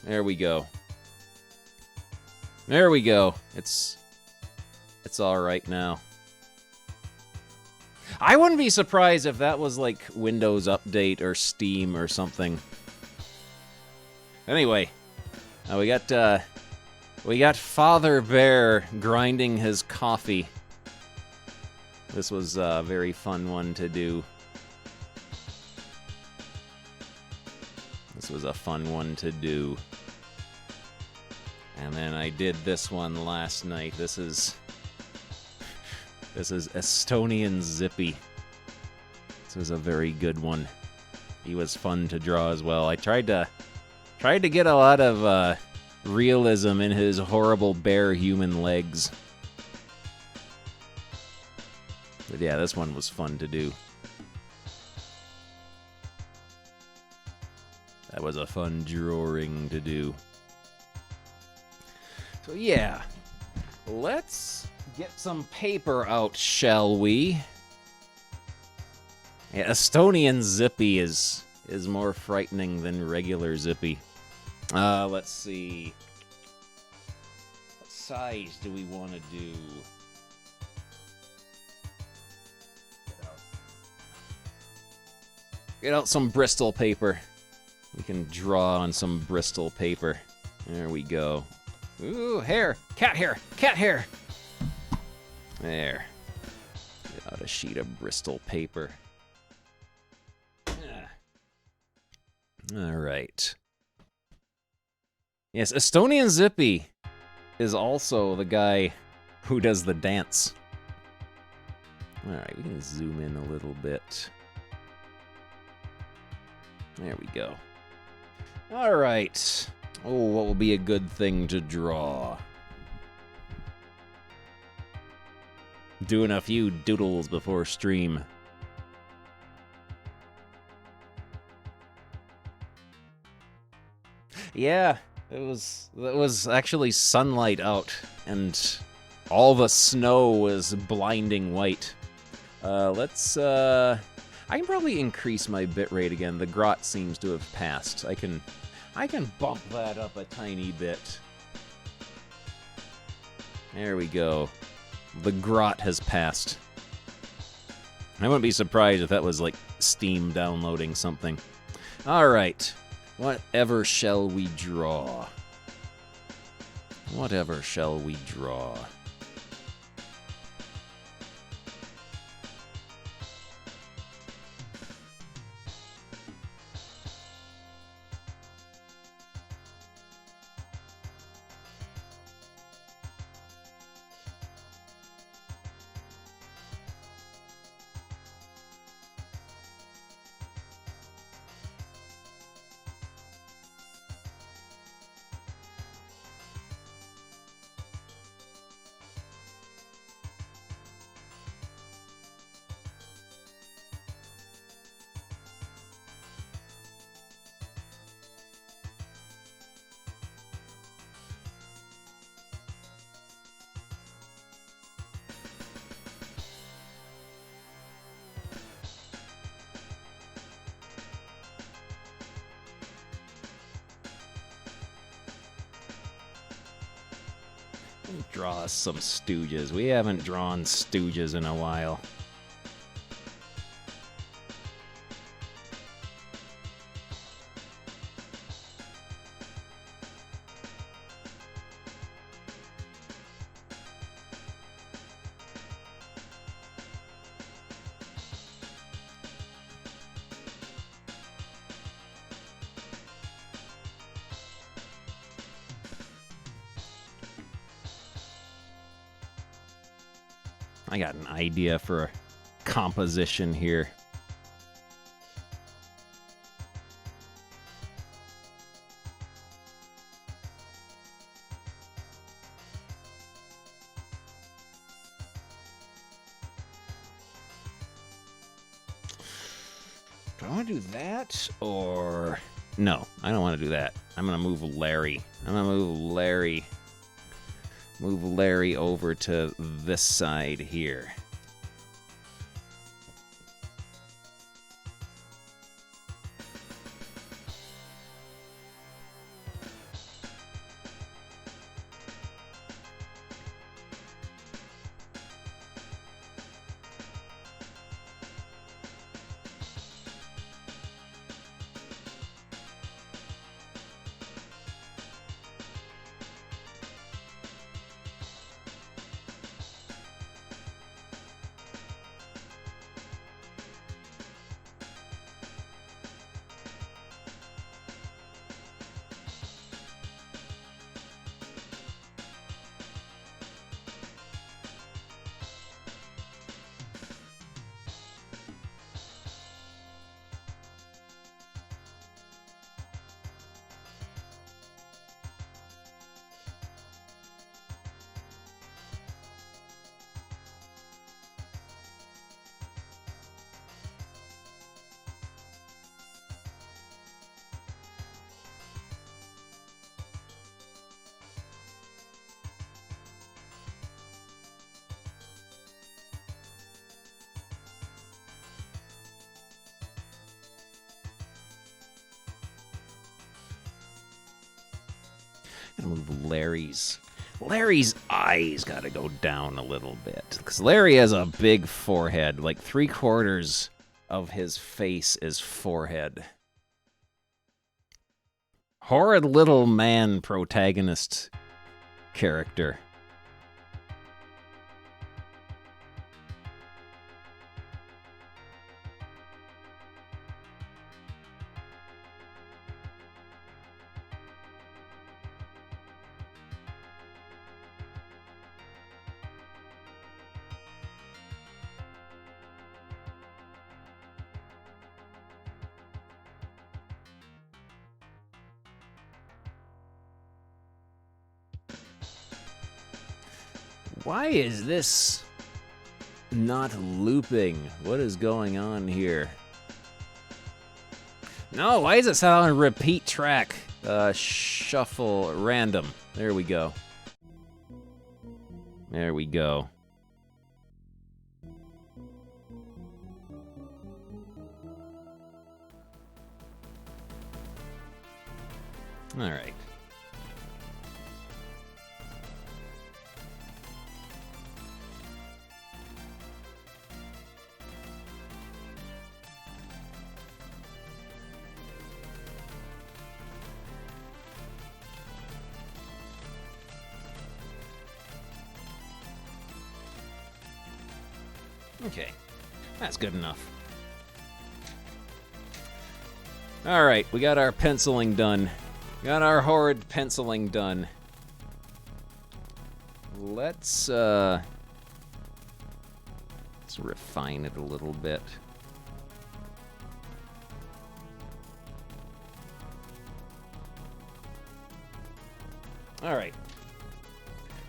There we go. There we go. It's all right now. I wouldn't be surprised if that was like Windows Update or Steam or something. Anyway, we got Father Bear grinding his coffee. This was a very fun one to do. This was a fun one to do. And then I did this one last night. This is Estonian Zippy. This was a very good one. He was fun to draw as well. I tried to get a lot of realism in his horrible bare human legs. But yeah, this one was fun to do. That was a fun drawing to do. So yeah, let's get some paper out, shall we? Yeah, Estonian Zippy is more frightening than regular Zippy. Let's see. What size do we want to do? Get out some Bristol paper. We can draw on some Bristol paper. There we go. Ooh, hair! Cat hair! Cat hair! There. Get out a sheet of Bristol paper. Alright. Yes, Estonian Zippy is also the guy who does the dance. Alright, we can zoom in a little bit. There we go. Alright. Oh, what will be a good thing to draw? Doing a few doodles before stream. Yeah, it was actually sunlight out, and all the snow was blinding white. I can probably increase my bitrate again. The grot seems to have passed. I can bump that up a tiny bit. There we go. The grot has passed. I wouldn't be surprised if that was like Steam downloading something. Alright. Whatever shall we draw? Whatever shall we draw? draw us some Stooges. We haven't drawn Stooges in a while. I got an idea for a composition here. Do I want to do that or... No, I don't want to do that. I'm going to move Larry. I'm going to move Larry over to this side here. Gonna move Larry's eyes gotta go down a little bit, because Larry has a big forehead. Like 3/4 of his face is forehead. Horrid little man protagonist character. Why is this not looping? What is going on here? No, why is it set on repeat track? Shuffle random. There we go. There we go. All right. Okay, that's good enough. All right, we got our penciling done. Got our horrid penciling done. Let's refine it a little bit. All right,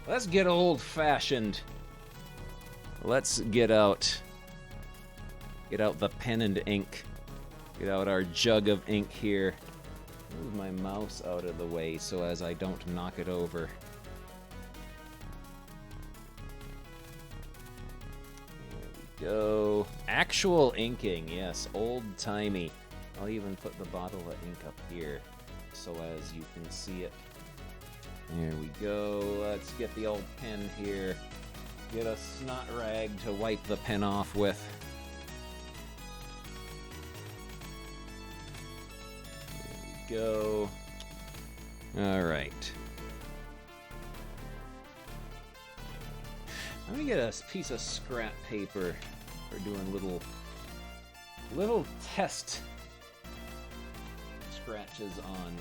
let's get old-fashioned. Let's get out the pen and ink. Get out our jug of ink here. Move my mouse out of the way so as I don't knock it over. There we go. Actual inking, yes, old-timey. I'll even put the bottle of ink up here so as you can see it. There we go. Let's get the old pen here. Get a snot rag to wipe the pen off with. There we go. All right. Let me get a piece of scrap paper for doing little test scratches on.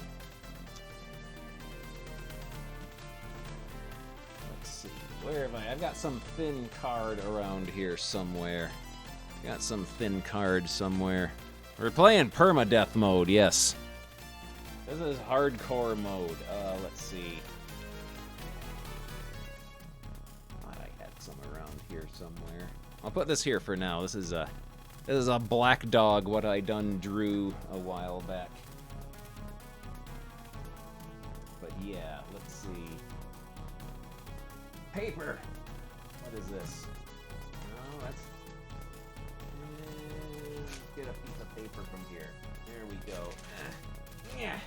Let's see. Where am I? I've got some thin card around here somewhere. Got some thin card somewhere. We're playing permadeath mode, yes. This is hardcore mode. Let's see. Some around here somewhere. I'll put this here for now. This is a black dog, what I done drew a while back. But yeah, let's see. Paper! What is this? No, that's... Let's get a piece of paper from here. There we go. Yeah.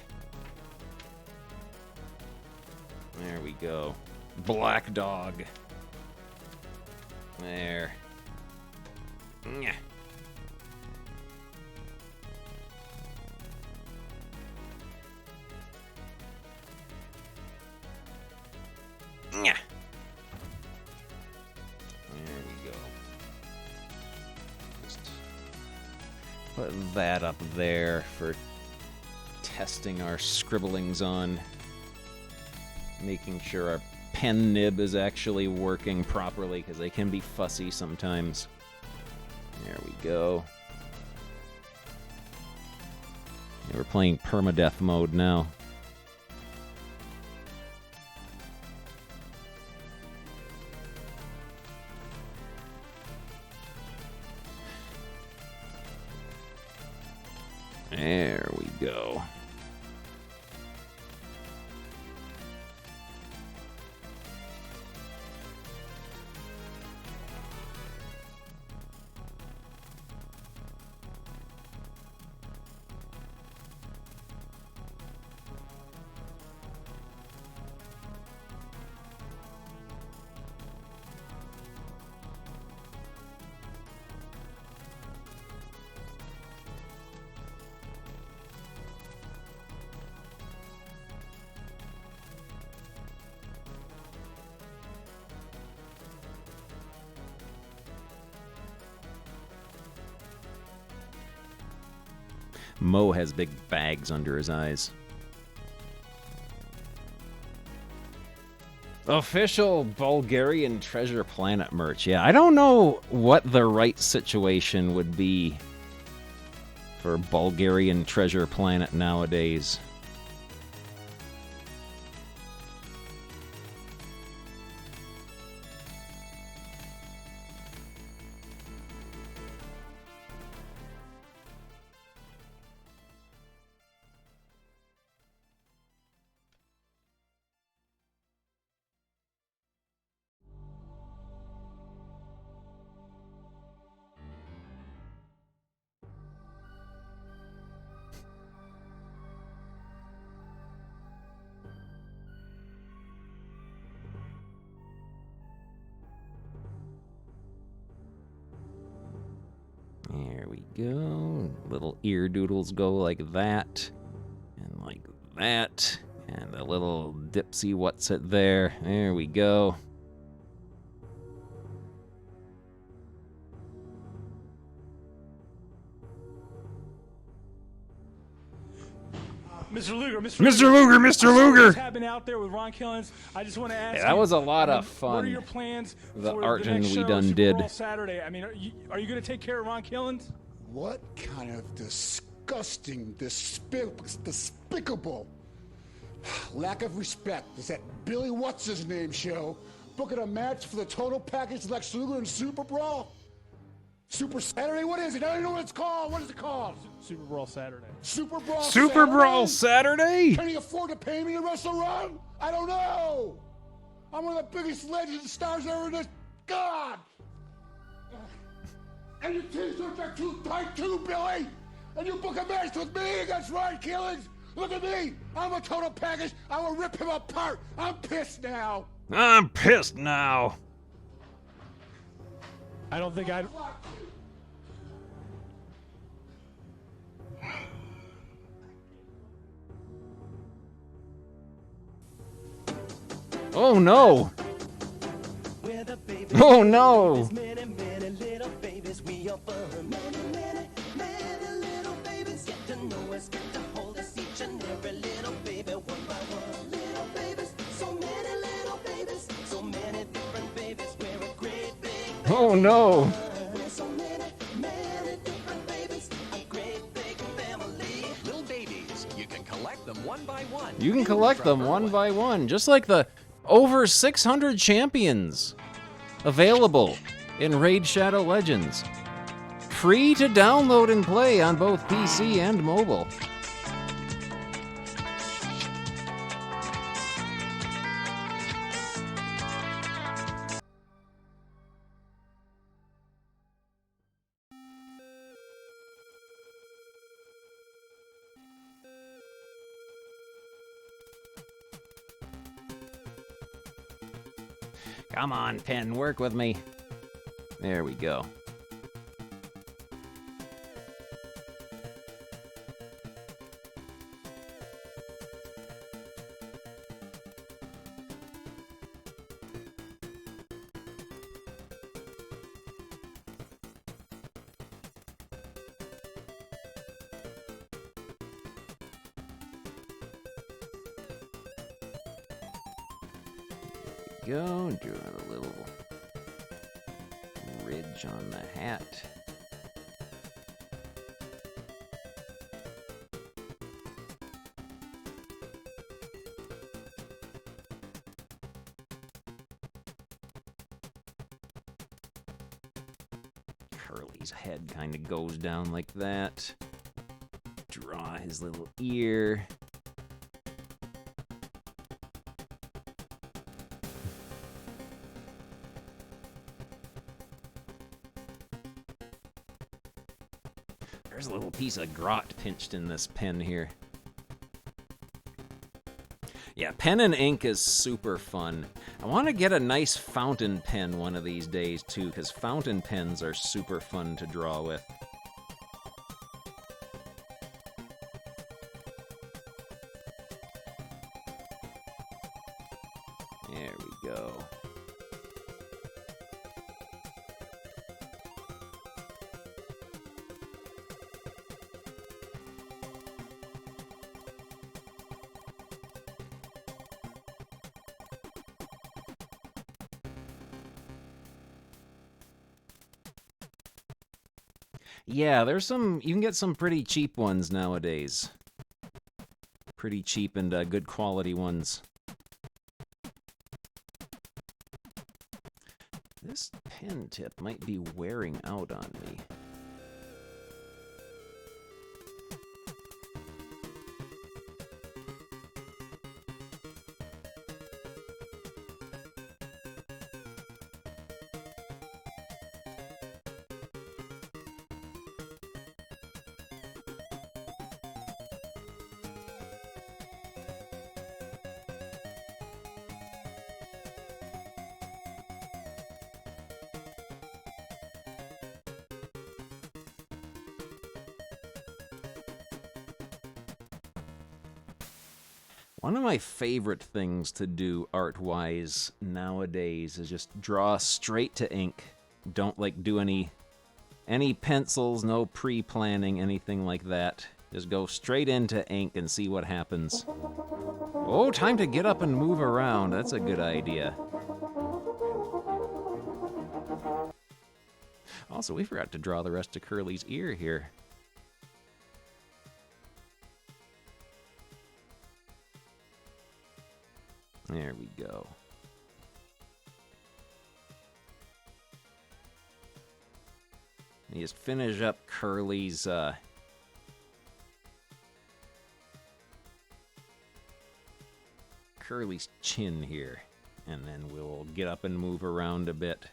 There we go. Black dog. There. Yeah. Yeah. There we go. Just put that up there for testing our scribblings on. Making sure our pen nib is actually working properly, because they can be fussy sometimes. There we go. Yeah, we're playing permadeath mode now. There we go. Mo has big bags under his eyes. Official Bulgarian Treasure Planet merch. Yeah, I don't know what the right situation would be for Bulgarian Treasure Planet nowadays. There we go. Little ear doodles go like that. And like that. And a little dipsy what's it there. There we go. Mr. Luger, Mr. Luger. What's happening out there with Ron Killens? I just want to ask. Yeah, that was a lot of fun. What are your plans The for art the next we show, done Super did. Bowl Saturday? I mean, are you going to take care of Ron Killens? What kind of disgusting, despicable lack of respect is that Billy What's-His-Name show booking a match for the total package like Luger and Super Brawl? Super Saturday? What is it? I don't even know what it's called. What is it called? Super Brawl Saturday. Super Brawl Super Brawl Saturday? Can he afford to pay me to wrestle Ron? I don't know. I'm one of the biggest legends and stars ever in this. God! And your t-shirts are too tight too, Billy! And you book a match with me against Ron Killens? Look at me! I'm a total package! I will rip him apart! I'm pissed now! I'm pissed now. I don't think I'd... Oh no! Oh no! Oh no! Little babies, you can collect them one by one. You can collect them one by one, just like the over 600 champions available in Raid Shadow Legends. Free to download and play on both PC and mobile. Come on, pen, work with me. There we go. Go, draw a little ridge on the hat. Curly's head kind of goes down like that. Draw his little ear. There's a little piece of grot pinched in this pen here. Yeah, pen and ink is super fun. I want to get a nice fountain pen one of these days too, because fountain pens are super fun to draw with. There we go. Yeah, there's some, you can get some pretty cheap ones nowadays. Pretty cheap and good quality ones. This pen tip might be wearing out on me. One of my favorite things to do art-wise nowadays is just draw straight to ink. Don't like do any pencils, no pre-planning, anything like that. Just go straight into ink and see what happens. Oh, time to get up and move around. That's a good idea. Also, we forgot to draw the rest of Curly's ear here. There we go. You just finish up Curly's chin here, and then we'll get up and move around a bit.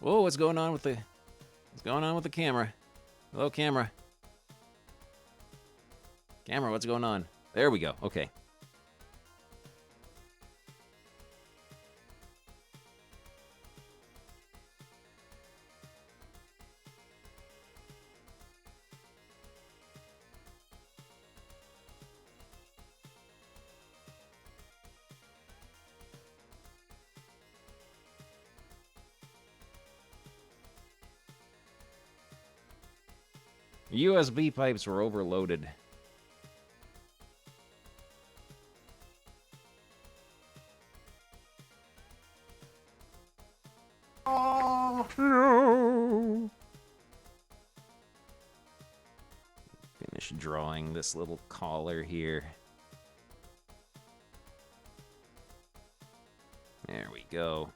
Oh, what's going on with the camera? Hello, camera. Camera, what's going on? There we go. Okay. USB pipes were overloaded. Oh, no. Finish drawing this little collar here. There we go.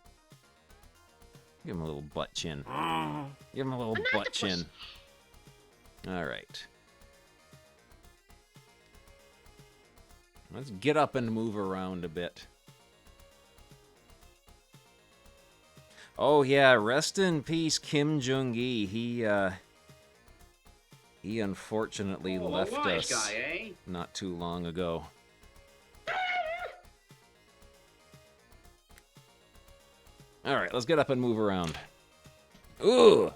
Give him a little butt chin. Give him a little butt chin. All right. Let's get up and move around a bit. Oh yeah, rest in peace, Kim Jong-gi. He unfortunately left us guy, eh? not too long ago. All right, let's get up and move around. Ooh.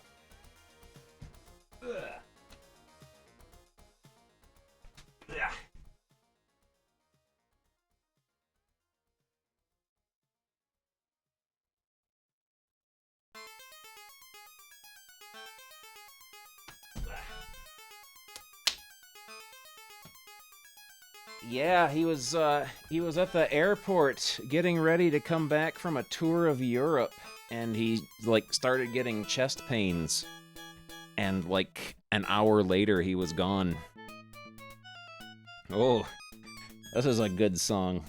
Yeah, he was at the airport getting ready to come back from a tour of Europe, and he started getting chest pains, and like an hour later he was gone. Oh, this is a good song.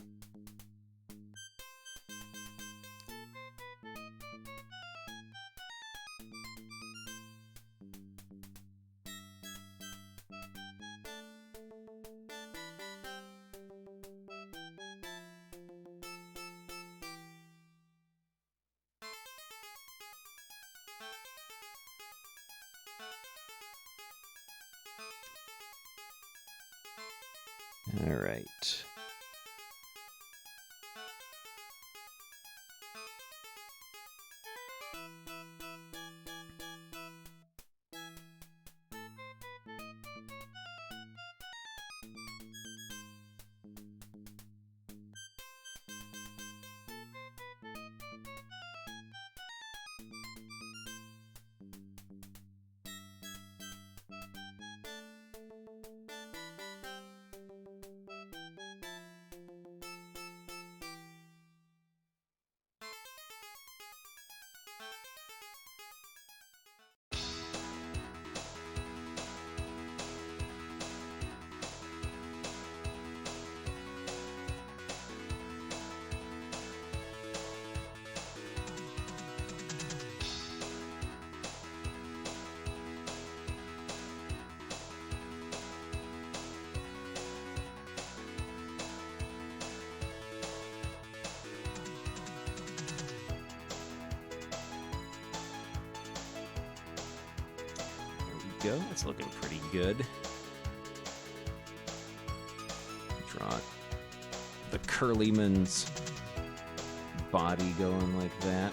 All right. Go. It's looking pretty good. Draw the Curlyman's body going like that.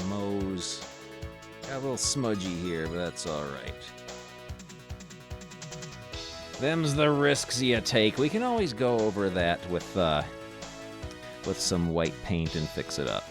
Moe's. Got a little smudgy here, but that's alright. Them's the risks you take. We can always go over that with some white paint and fix it up.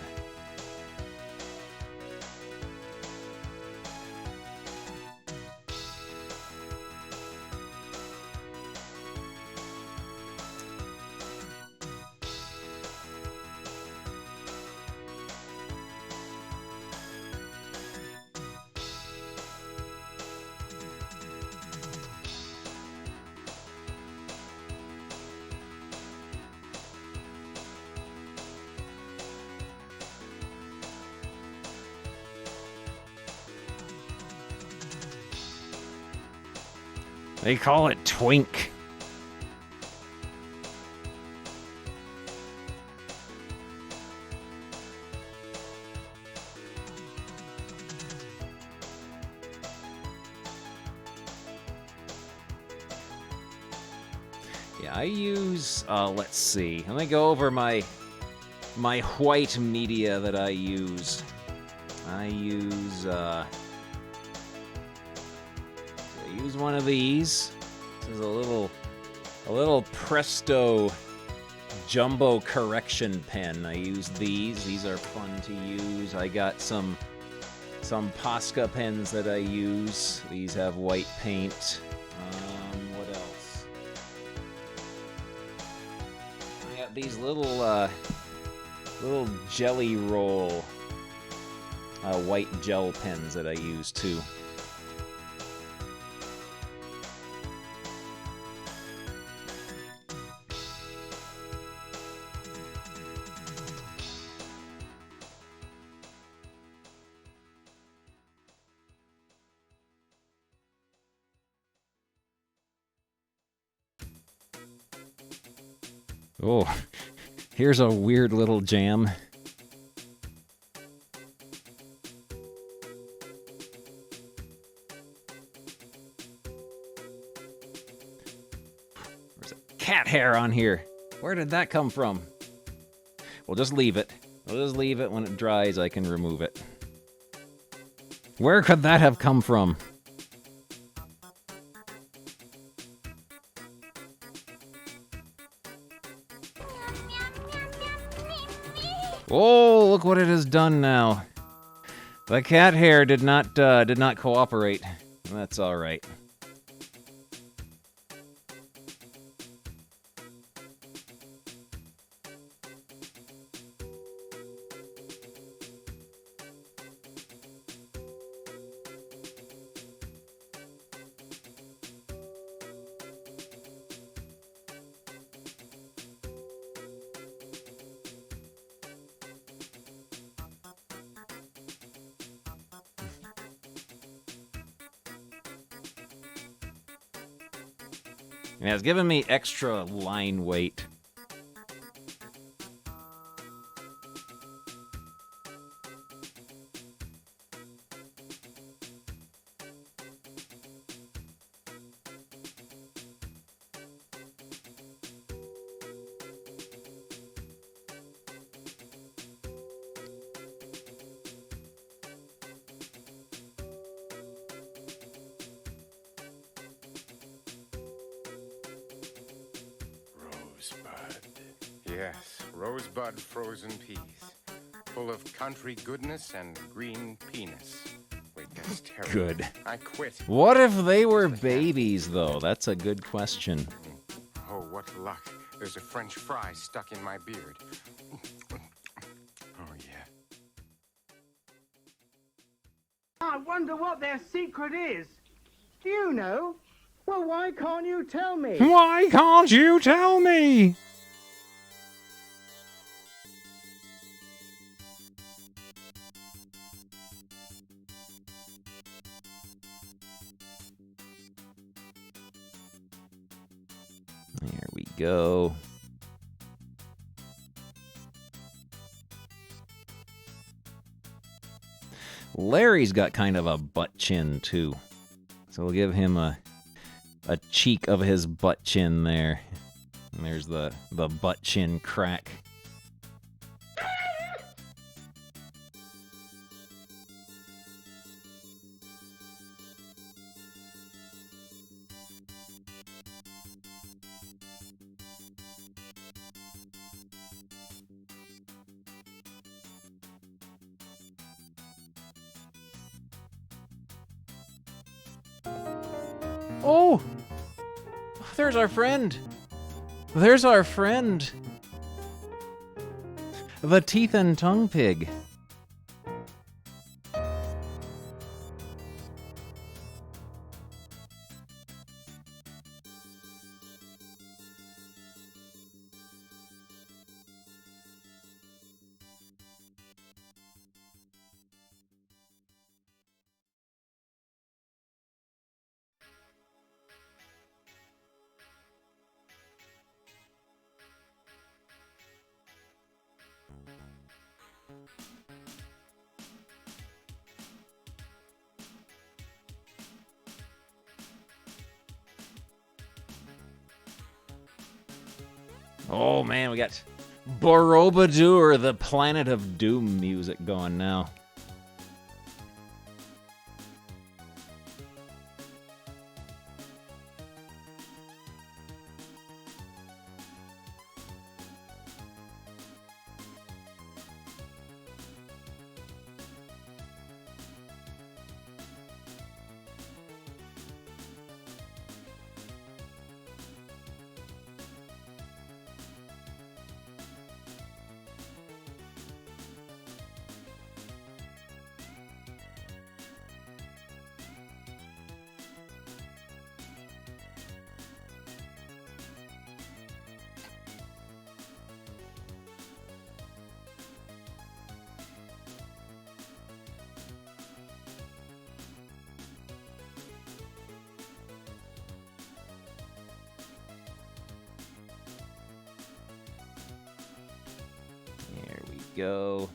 They call it twink. Yeah, I use, let's see. Let me go over my white media that I use. I use one of these. This is a little Presto jumbo correction pen. I use these. These are fun to use. I got some Posca pens that I use. These have white paint. What else? I got these little jelly roll white gel pens that I use too. Oh, here's a weird little jam. There's a cat hair on here. Where did that come from? We'll just leave it. We'll just leave it. When it dries, I can remove it. Where could that have come from? Oh, look what it has done now. The cat hair did not cooperate. That's all right. Yeah, it's giving me extra line weight. Yes, rosebud frozen peas. Full of country goodness and green penis. Wait, that's terrible. Good. I quit. What if they were babies, though? That's a good question. Oh, what luck. There's a French fry stuck in my beard. Oh, yeah. I wonder what their secret is. Do you know? Well, why can't you tell me? Why can't you tell me? There we go. Larry's got kind of a butt chin, too. So we'll give him a cheek of his butt chin there. And there's the butt chin crack. Oh! There's our friend. There's our friend. The teeth and tongue pig. Oh man, we got Borobudur, the Planet of Doom music going now. Go.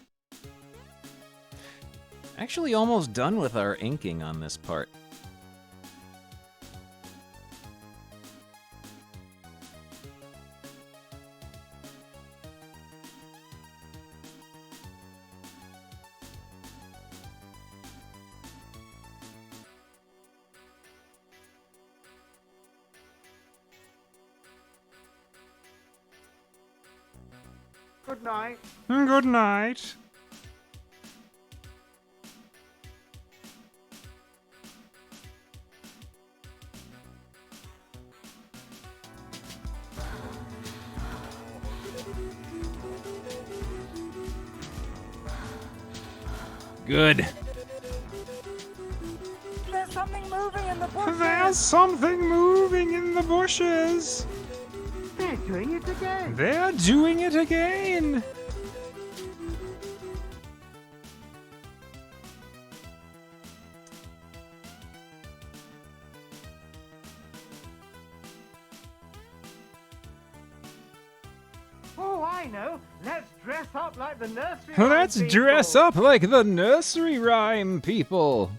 Actually almost done with our inking on this part. Good night. Good night. Good. There's something moving in the bushes. There's something moving in the bushes. They're doing it again. They're doing it again. Oh, I know. Let's dress up like the nursery. Let's rhyme dress people. up like the nursery rhyme people.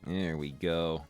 There we go.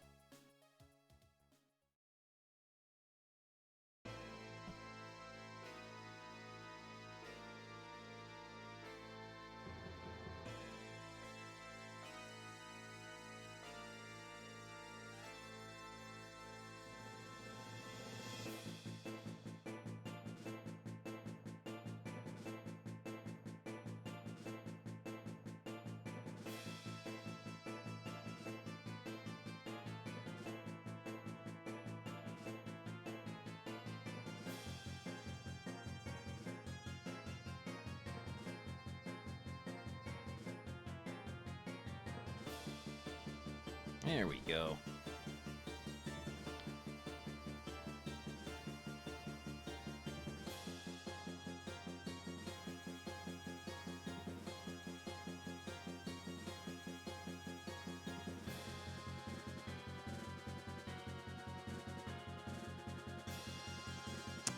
There we go.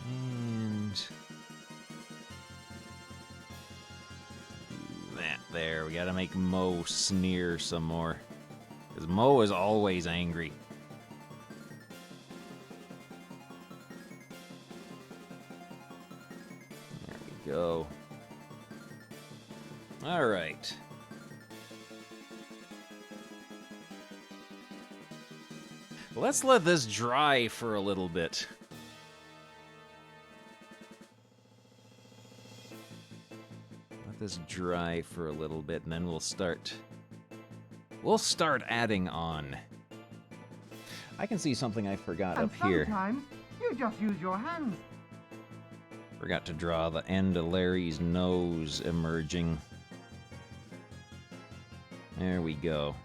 And that there, we gotta make Mo sneer some more. Because Mo is always angry. There we go. All right. Let's let this dry for a little bit. Let this dry for a little bit, and then we'll start adding on. I can see something I forgot And up here. sometimes you just use your hands. Forgot to draw the end of Larry's nose emerging. There we go.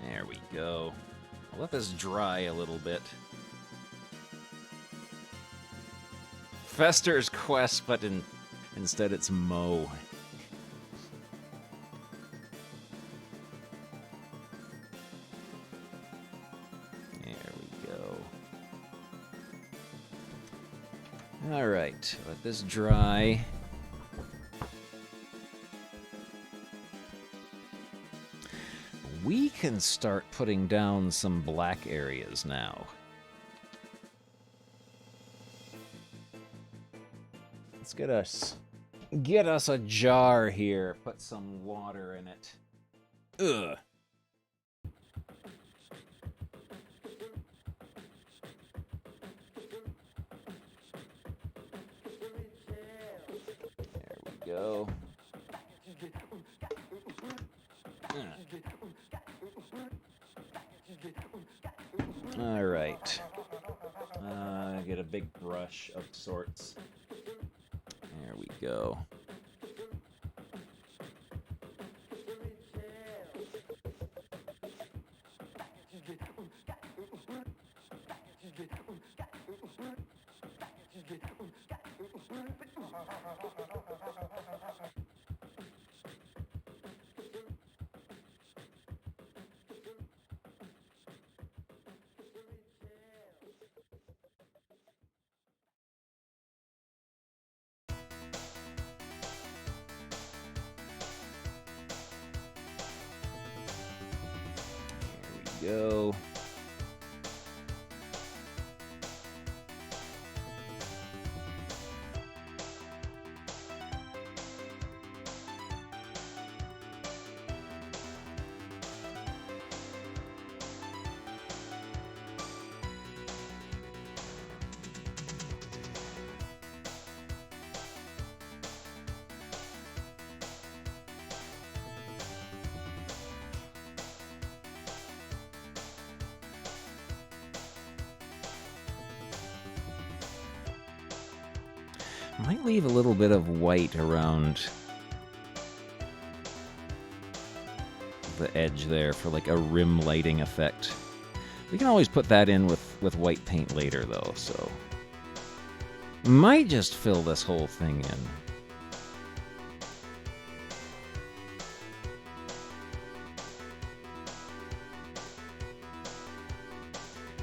There we go. I'll let this dry a little bit. Fester's Quest, but instead it's Mo. There we go. Alright, let this dry. We can start putting down some black areas now. Let's get us a jar here. Put some water in it. Ugh. There we go. All right. Get a big brush of sorts. There we go. Go. Might leave a little bit of white around the edge there for like a rim lighting effect. We can always put that in with white paint later though, so might just fill this whole thing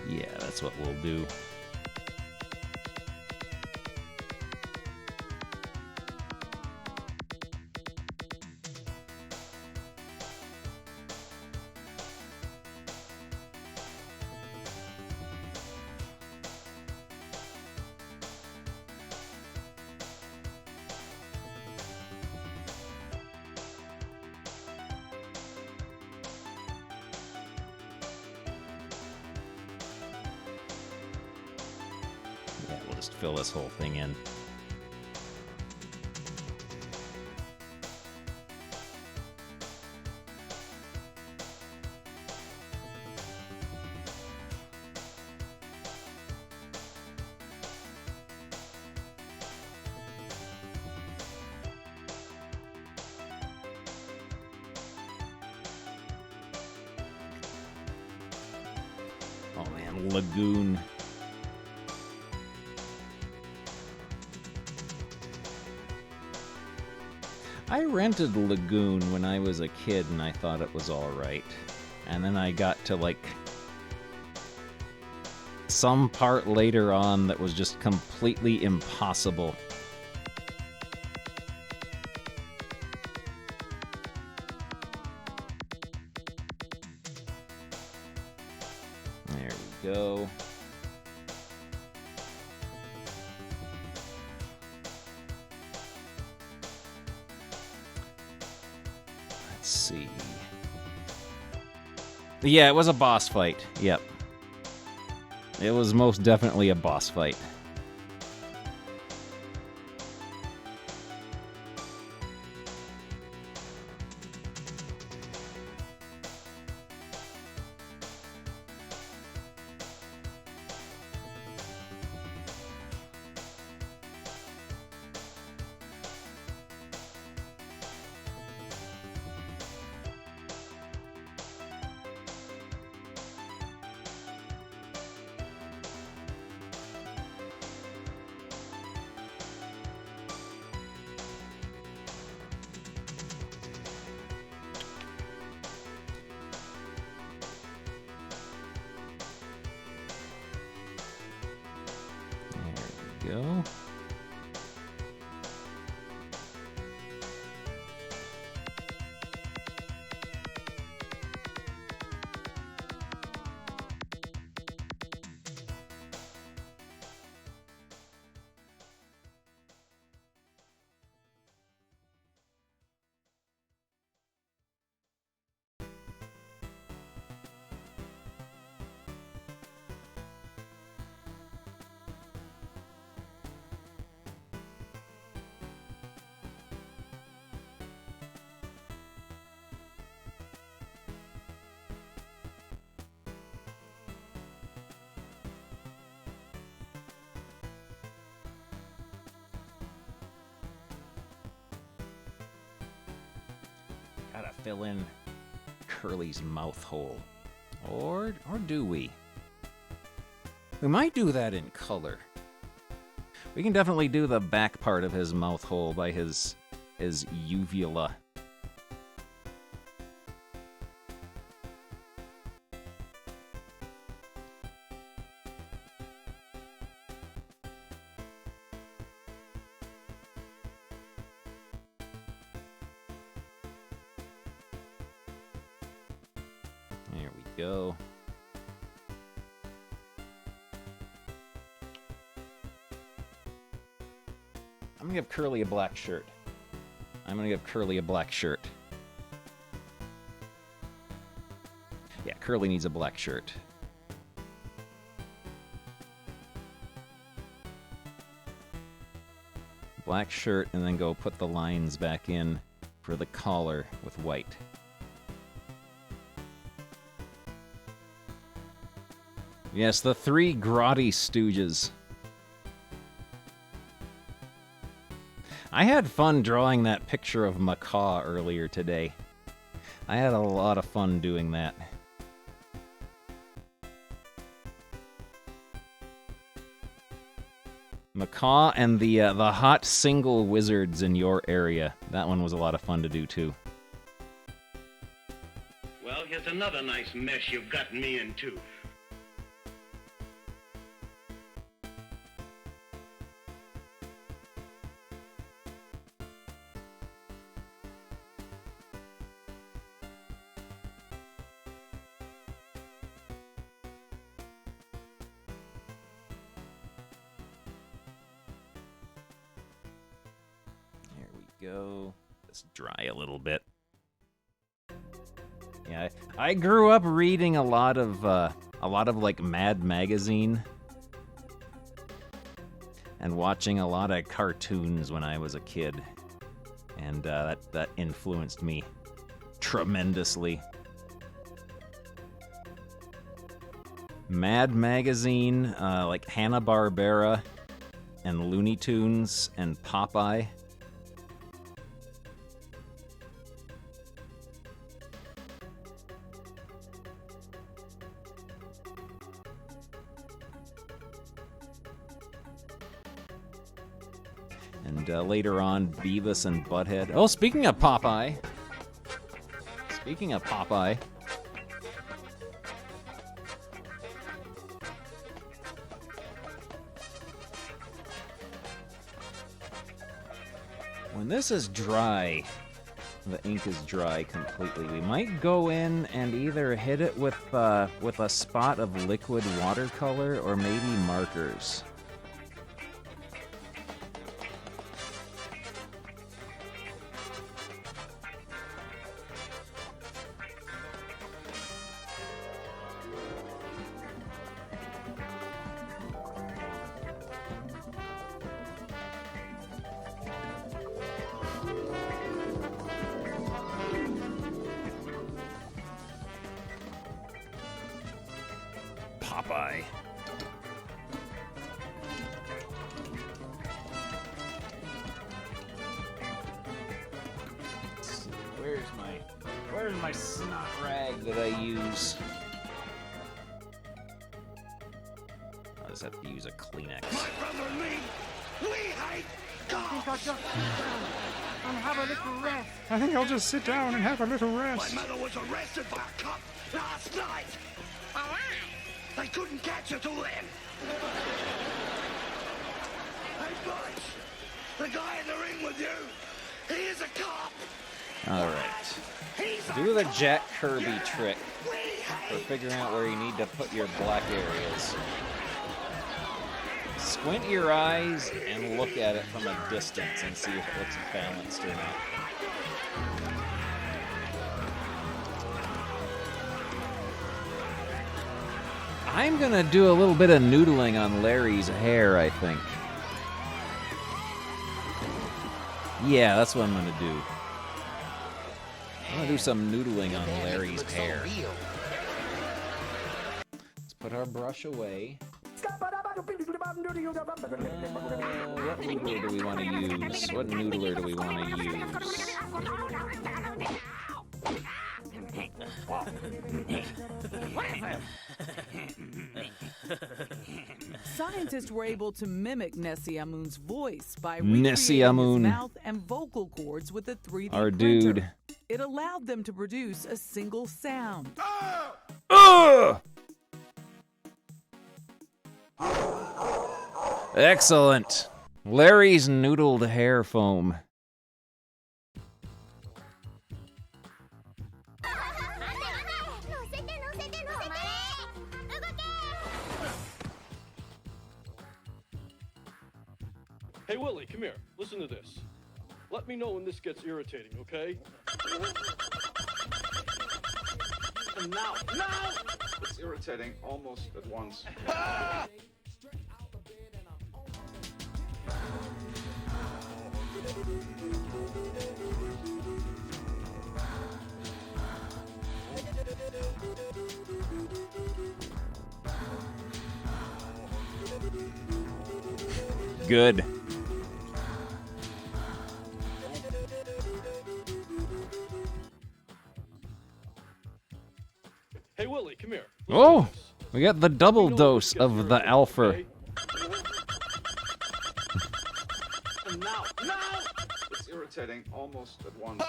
in. Yeah, that's what we'll do. Just fill this whole thing in. Oh man, Lagoon. I rented Lagoon when I was a kid and I thought it was alright. And then I got to like some part later on that was just completely impossible. There we go. see. Yeah, it was a boss fight. Yep. It was most definitely a boss fight. Go. Gotta fill in Curly's mouth hole. Or do we? We might do that in color. We can definitely do the back part of his mouth hole by his uvula. There we go. I'm gonna give Curly a black shirt. Yeah, Curly needs a black shirt. Black shirt, and then go put the lines back in for the collar with white. Yes, the three grotty stooges. I had fun drawing that picture of Macaw earlier today. I had a lot of fun doing that. Macaw and the hot single wizards in your area. That one was a lot of fun to do too. Well, here's another nice mess you've gotten me into. Go. Just dry a little bit. Yeah, I grew up reading a lot of like Mad Magazine and watching a lot of cartoons when I was a kid, and that influenced me tremendously. Mad Magazine, like Hanna-Barbera, and Looney Tunes, and Popeye. And later on, Beavis and Butthead. Oh, speaking of Popeye. When this is dry, the ink is dry completely, we might go in and either hit it with a spot of liquid watercolor or maybe markers. Where's my snot rag that I use? I'll just have to use a Kleenex. My brother and me, we hate I think I'll just sit down and have a little rest. I think I'll just sit down and have a little My rest. mother was arrested by a cop last night. They couldn't catch her till then. Hey, boys, the guy in the ring with you, he is a cop. Alright. Do the Jack Kirby trick for figuring out where you need to put your black areas. Squint your eyes and look at it from a distance and see if it looks balanced or not. I'm gonna do a little bit of noodling on Larry's hair, I think. Yeah, that's what I'm gonna do. I'm gonna do some noodling on Larry's hair. Let's put our brush away. What noodler do we want to use? What noodler do we want to use? Scientists were able to mimic Nessiamun's voice by Nessiamun. recreating his mouth and vocal cords with a 3D Our printer. dude. It allowed them to produce a single sound. Excellent. Larry's noodled hair foam. Hey, Willie, come here. Listen to this. Let me know when this gets irritating, okay? And now! It's irritating almost at once. Good. Hey, Willie, come here. Oh, we got the double dose of the alpha. And now! It's irritating almost at once.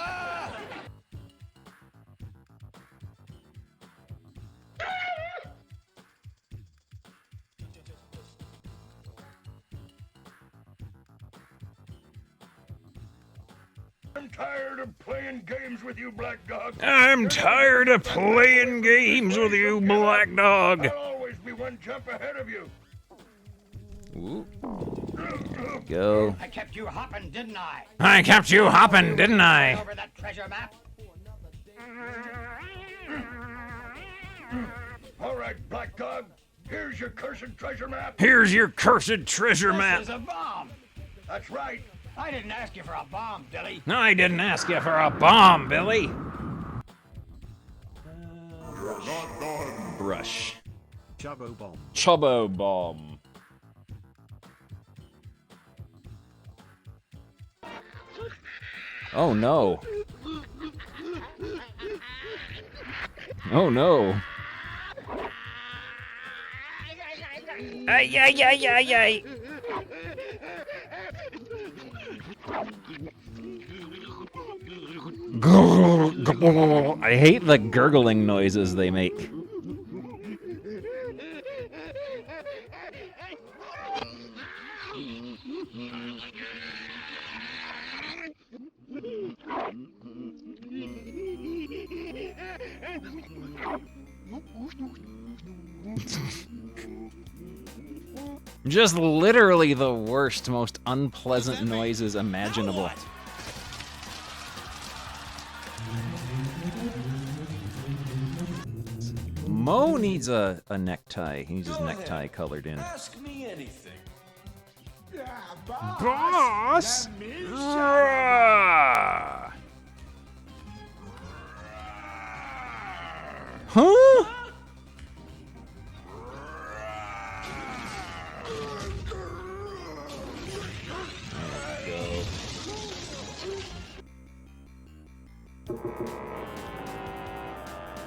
I'm tired of playing games with you, Black Dog. I'm tired of playing games with you, Black Dog. I'll always be one jump ahead of you. Ooh. Go. I kept you hopping, didn't I? I kept you hopping, didn't I? Over that treasure map? All right, Black Dog, here's your cursed treasure map. Here's your cursed treasure map. This is a bomb. That's right. I didn't ask you for a bomb, Billy. No, I didn't ask you for a bomb, Billy. Brush. Chubbo bomb. Chubbo bomb. Oh no. Oh no. Ay, ay, ay, ay, ay. I hate the gurgling noises they make. Just literally the worst, most unpleasant noises imaginable. Mo needs a necktie. He needs his necktie colored in. Ask me anything. Boss? Huh?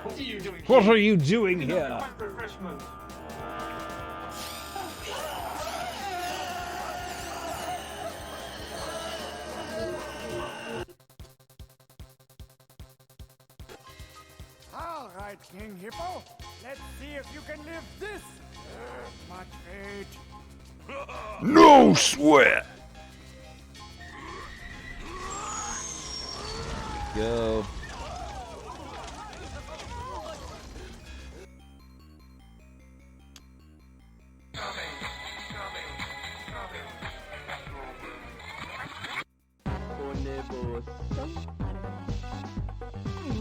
What are you doing here? What are you doing here? Quite refreshment. All right, King Hippo. Let's see if you can lift this much weight. No sweat! Go.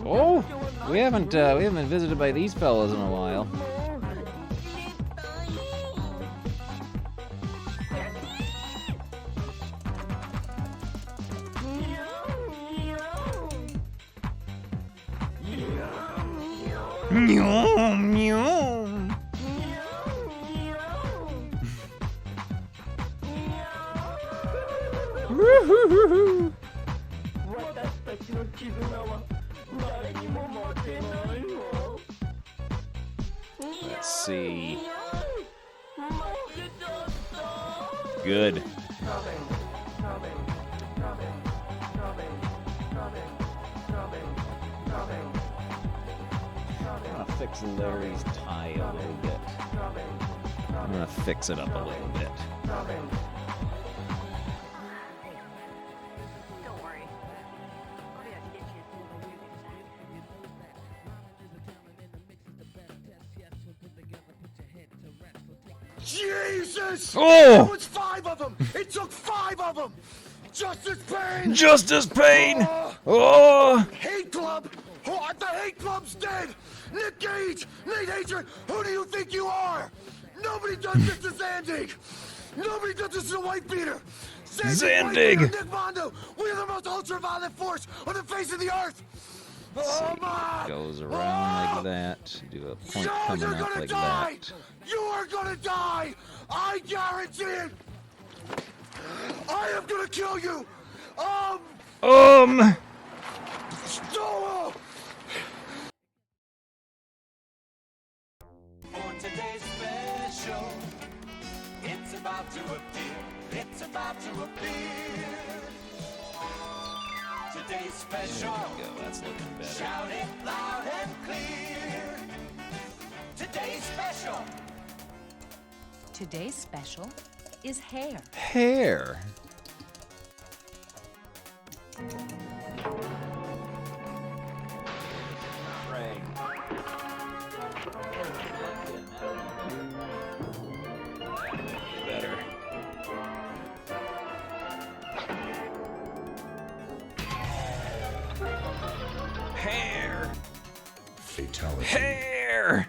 Oh, we haven't been visited by these fellas in a while. Let's see. Good. I'm gonna fix Larry's tie a little bit. I'm gonna fix it up a little bit. Don't worry. I'll be able to get you. Jesus! Oh! It was 5 of them! It took 5 of them! Justice Pain! Justice Pain! Oh! Hate Club! Oh, the Hate Club's dead! Nick Gage! Nate Hatred! Who do you think you are? Nobody does this to Zandig! Nobody does this to White Beater! Zandig! Nick Mondo! We are the most ultraviolet force on the face of the earth! Oh my! Goes around like that. Do a point coming up like that. You are gonna die! I guarantee it! I am gonna kill you! Stole! For today's special, it's about to appear. It's about to appear. Today's special. There we go. That's looking better. Shout it loud and clear. Today's special. Today's special is hair. Hair. Better. Hair. Fatality. Hair.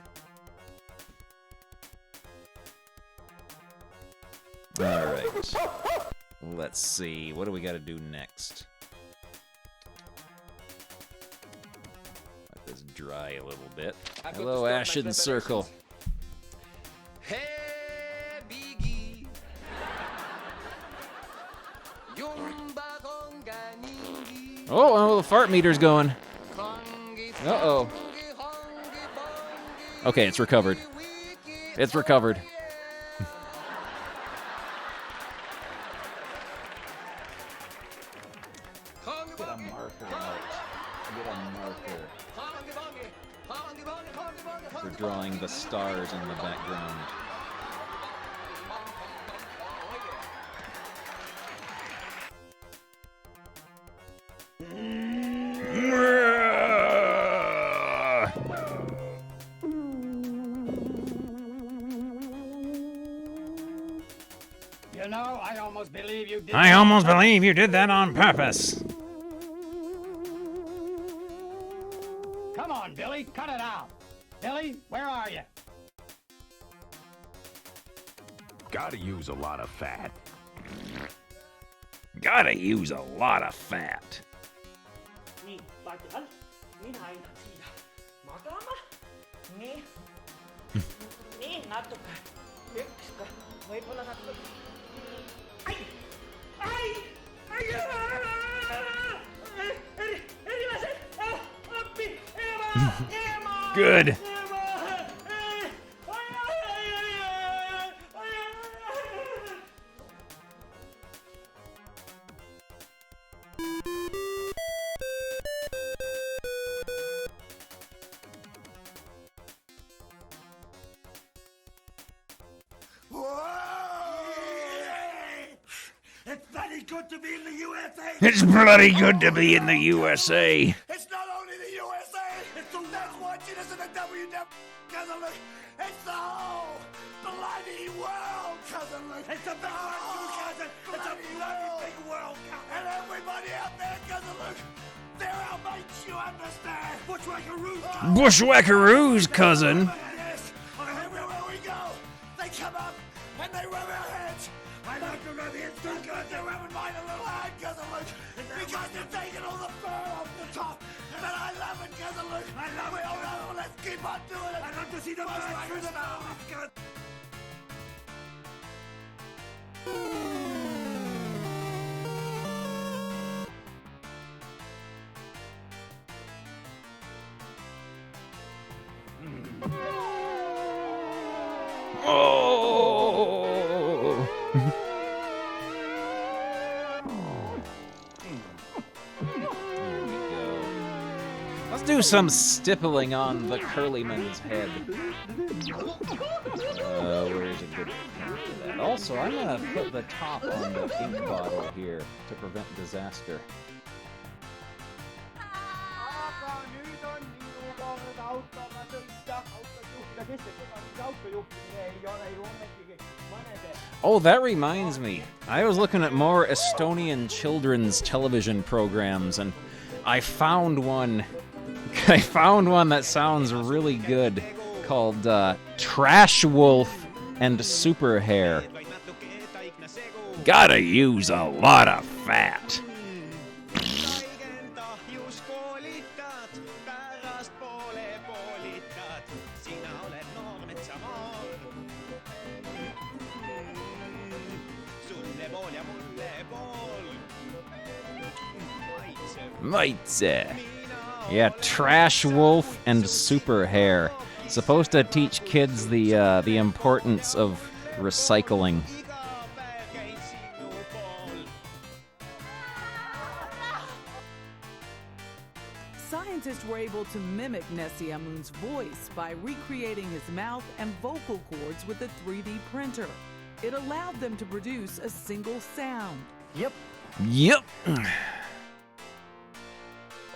All right. Let's see. What do we got to do next? Let this dry a little bit. Hello, Ashen Circle. Hey, Biggie. Oh, well, the fart meter's going. Uh-oh. Okay, it's recovered. It's recovered. Get a marker out. Get a marker. For drawing the stars in the background. You know, I almost believe you did. I almost believe you did that on purpose. Come on, Billy, cut it out. Billy, where are you? Gotta use a lot of fat. Gotta use a lot of fat. Nih, padahal ini hai tidak. Maka lama. Nih. Nih, nato ka. Fix ka. May pala nato. Ay! Ay! Ay! Eri masen! Appi! Ema! Ema! Good. It's bloody good to be in the USA. It's bloody good to be in the USA. It's not only the USA. It's the world watching us in the WW. Cousin Luke. It's the whole bloody world, Cousin Luke. It's a big world, cousin. It's a bloody big world, cousin. And everybody out there, Cousin Luke, they're our mates, you understand? Bushwhackaroos. Bushwhackaroos, cousin. Yes. Everywhere we go, they come up and they rub our heads. I like to rub heads too good. They're rubbing mine a little hard, Cousin Luke, because they're taking all the fur off the top. But I love it, Cousin Luke. I love it. We all love it. Let's keep on doing it. I love to see the birds through the mouth. Oh. Let's do some stippling on the Curlyman's head. Where's a good point for that? Also, I'm gonna put the top on the ink bottle here to prevent disaster. Oh, that reminds me. I was looking at more Estonian children's television programs, and I found one. I found one that sounds really good, called Trash Wolf and Super Hair. Gotta use a lot of fat. Maitse. Yeah, Trash Wolf and Super Hair. Supposed to teach kids the importance of recycling. Scientists were able to mimic Nessiamun's voice by recreating his mouth and vocal cords with a 3D printer. It allowed them to produce a single sound. Yep.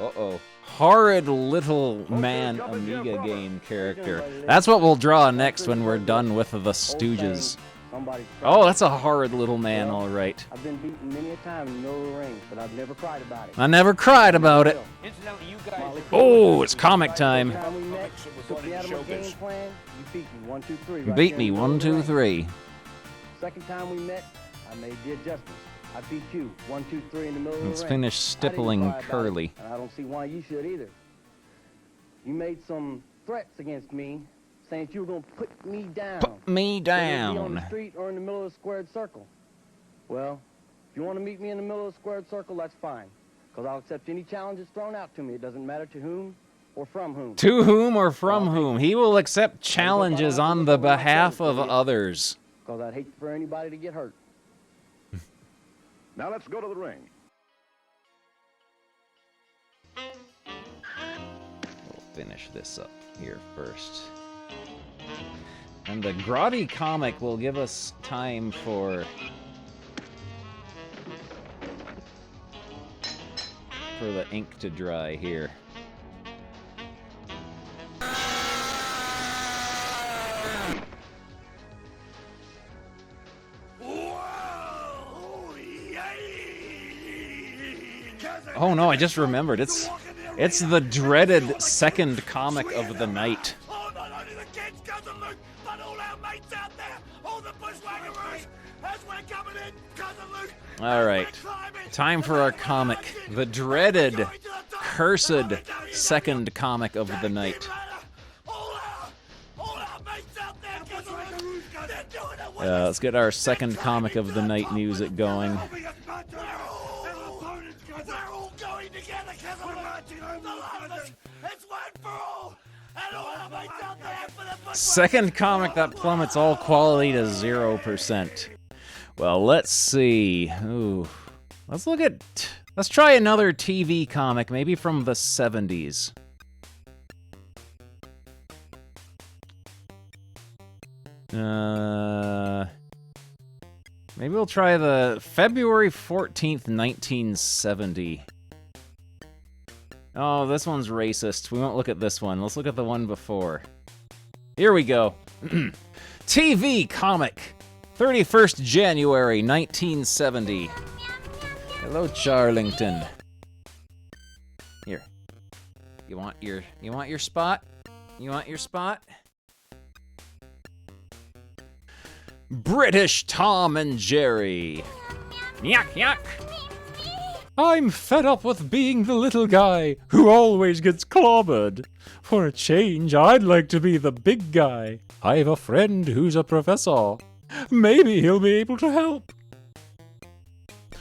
Uh-oh. Horrid little man Amiga game character. That's what we'll draw next when we're done with the Stooges. Oh, that's a horrid little man, all right. I've been beaten many a time in no rings, but I've never cried about it. I never cried about it. Oh, it's comic time. Beat me 1, 2, 3. Second time we met, I made the adjustments. I beat you 1, 2, 3 in the middle of the ring. Let's finish stippling Curly. I don't see why you should either. You made some threats against me, saying that you were going to put me down. Put me down. Whether it be on the street or in the middle of the squared circle. Well, if you want to meet me in the middle of the squared circle, that's fine. Because I'll accept any challenges thrown out to me. It doesn't matter to whom or from whom. To whom or from whom. He will accept challenges on the behalf of others. Because I'd hate for anybody to get hurt. Now let's go to the ring. We'll finish this up here first. And the Grotty comic will give us time for the ink to dry here. Oh no, I just remembered. It's the dreaded second comic of the night. Oh, not only the kids, Cousin Luke, but all our mates out there, all the bushwhackaroos, as we're coming in, Cousin Luke. All right, time for our comic, the dreaded, cursed second comic of the night. Let's get our second comic of the night music going. It's one for all, and all Second comic that plummets all quality to 0%. Well, let's see. Ooh. Let's try another TV comic, maybe from the 70s. Maybe we'll try the February 14th, 1970. Oh, this one's racist. We won't look at this one. Let's look at the one before. Here we go. TV comic. 31st January, 1970. Hello, Charlington. Here. You want your spot? You want your spot? British Tom and Jerry. Yuck, yuck. I'm fed up with being the little guy who always gets clobbered. For a change, I'd like to be the big guy. I have a friend who's a professor. Maybe he'll be able to help.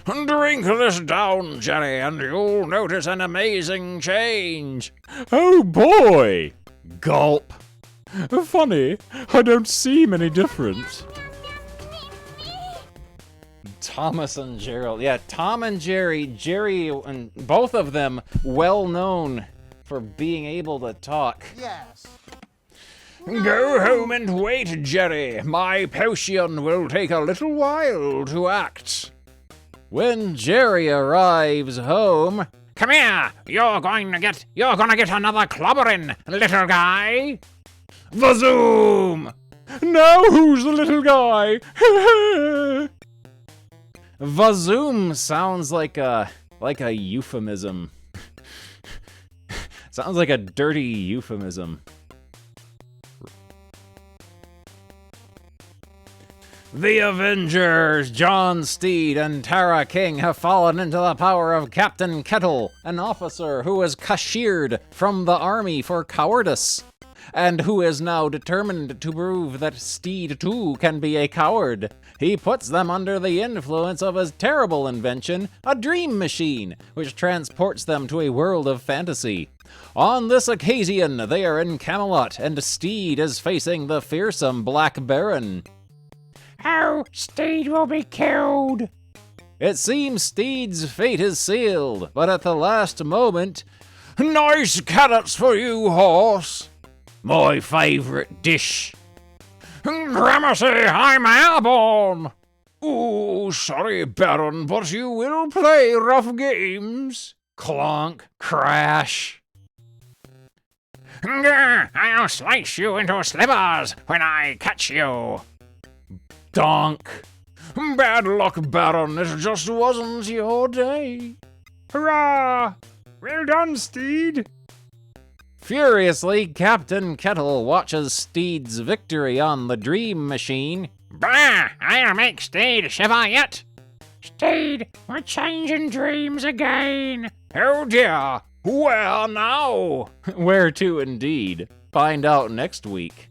Drink this down, Jerry, and you'll notice an amazing change. Oh boy! Gulp. Funny, I don't seem any different. Thomas and Gerald. Yeah, Tom and Jerry. Jerry and both of them well known for being able to talk. Yes. Go home and wait, Jerry. My potion will take a little while to act. When Jerry arrives home... Come here! You're gonna get another clobbering, little guy! Vazoom! Now who's the little guy? Vazoom sounds like a euphemism. Sounds like a dirty euphemism. The Avengers, John Steed and Tara King have fallen into the power of Captain Kettle, an officer who was cashiered from the army for cowardice, and who is now determined to prove that Steed too can be a coward. He puts them under the influence of his terrible invention, a dream machine, which transports them to a world of fantasy. On this occasion, they are in Camelot, and Steed is facing the fearsome Black Baron. Oh, Steed will be killed! It seems Steed's fate is sealed, but at the last moment... Nice carrots for you, horse! My favourite dish. Gramercy, I'm airborne! Ooh, sorry, Baron, but you will play rough games. Clonk, crash. I'll slice you into slivers when I catch you. Donk. Bad luck, Baron, it just wasn't your day. Hurrah! Well done, Steed. Furiously, Captain Kettle watches Steed's victory on the dream machine. Bah! I'll make Steed shiver yet. Steed, we're changing dreams again. Oh dear. Where now? Where to indeed. Find out next week.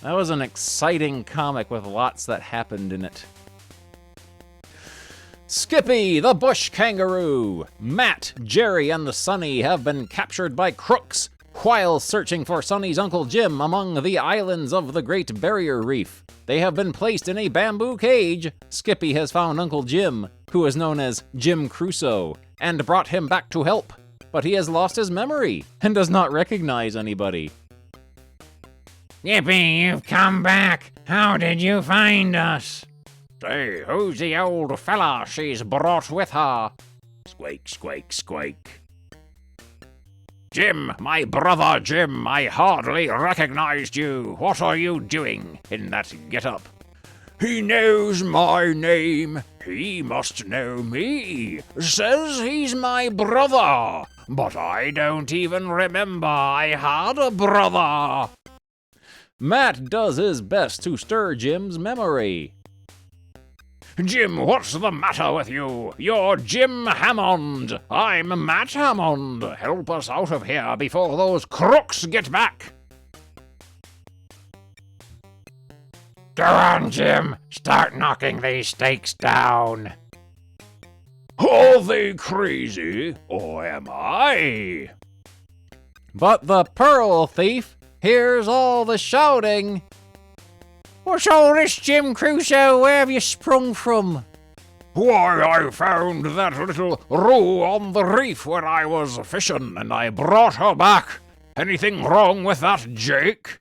That was an exciting comic with lots that happened in it. Skippy, the bush kangaroo. Matt, Jerry, and Sonny have been captured by crooks while searching for Sonny's Uncle Jim among the islands of the Great Barrier Reef. They have been placed in a bamboo cage. Skippy has found Uncle Jim, who is known as Jim Crusoe, and brought him back to help. But he has lost his memory and does not recognize anybody. Yippee, you've come back. How did you find us? Say, who's the old fella she's brought with her? Squeak, squeak, squeak. Jim, my brother Jim, I hardly recognized you. What are you doing in that get-up? He knows my name. He must know me. Says he's my brother. But I don't even remember I had a brother. Matt does his best to stir Jim's memory. Jim, what's the matter with you? You're Jim Hammond. I'm Matt Hammond. Help us out of here before those crooks get back. Go on, Jim. Start knocking these stakes down. Are they crazy, or am I? But the pearl thief, Here's all the shouting. What's all this, Jim Crusoe? Where have you sprung from? Why, I found that little roe on the reef where I was fishing, and I brought her back. Anything wrong with that, Jake?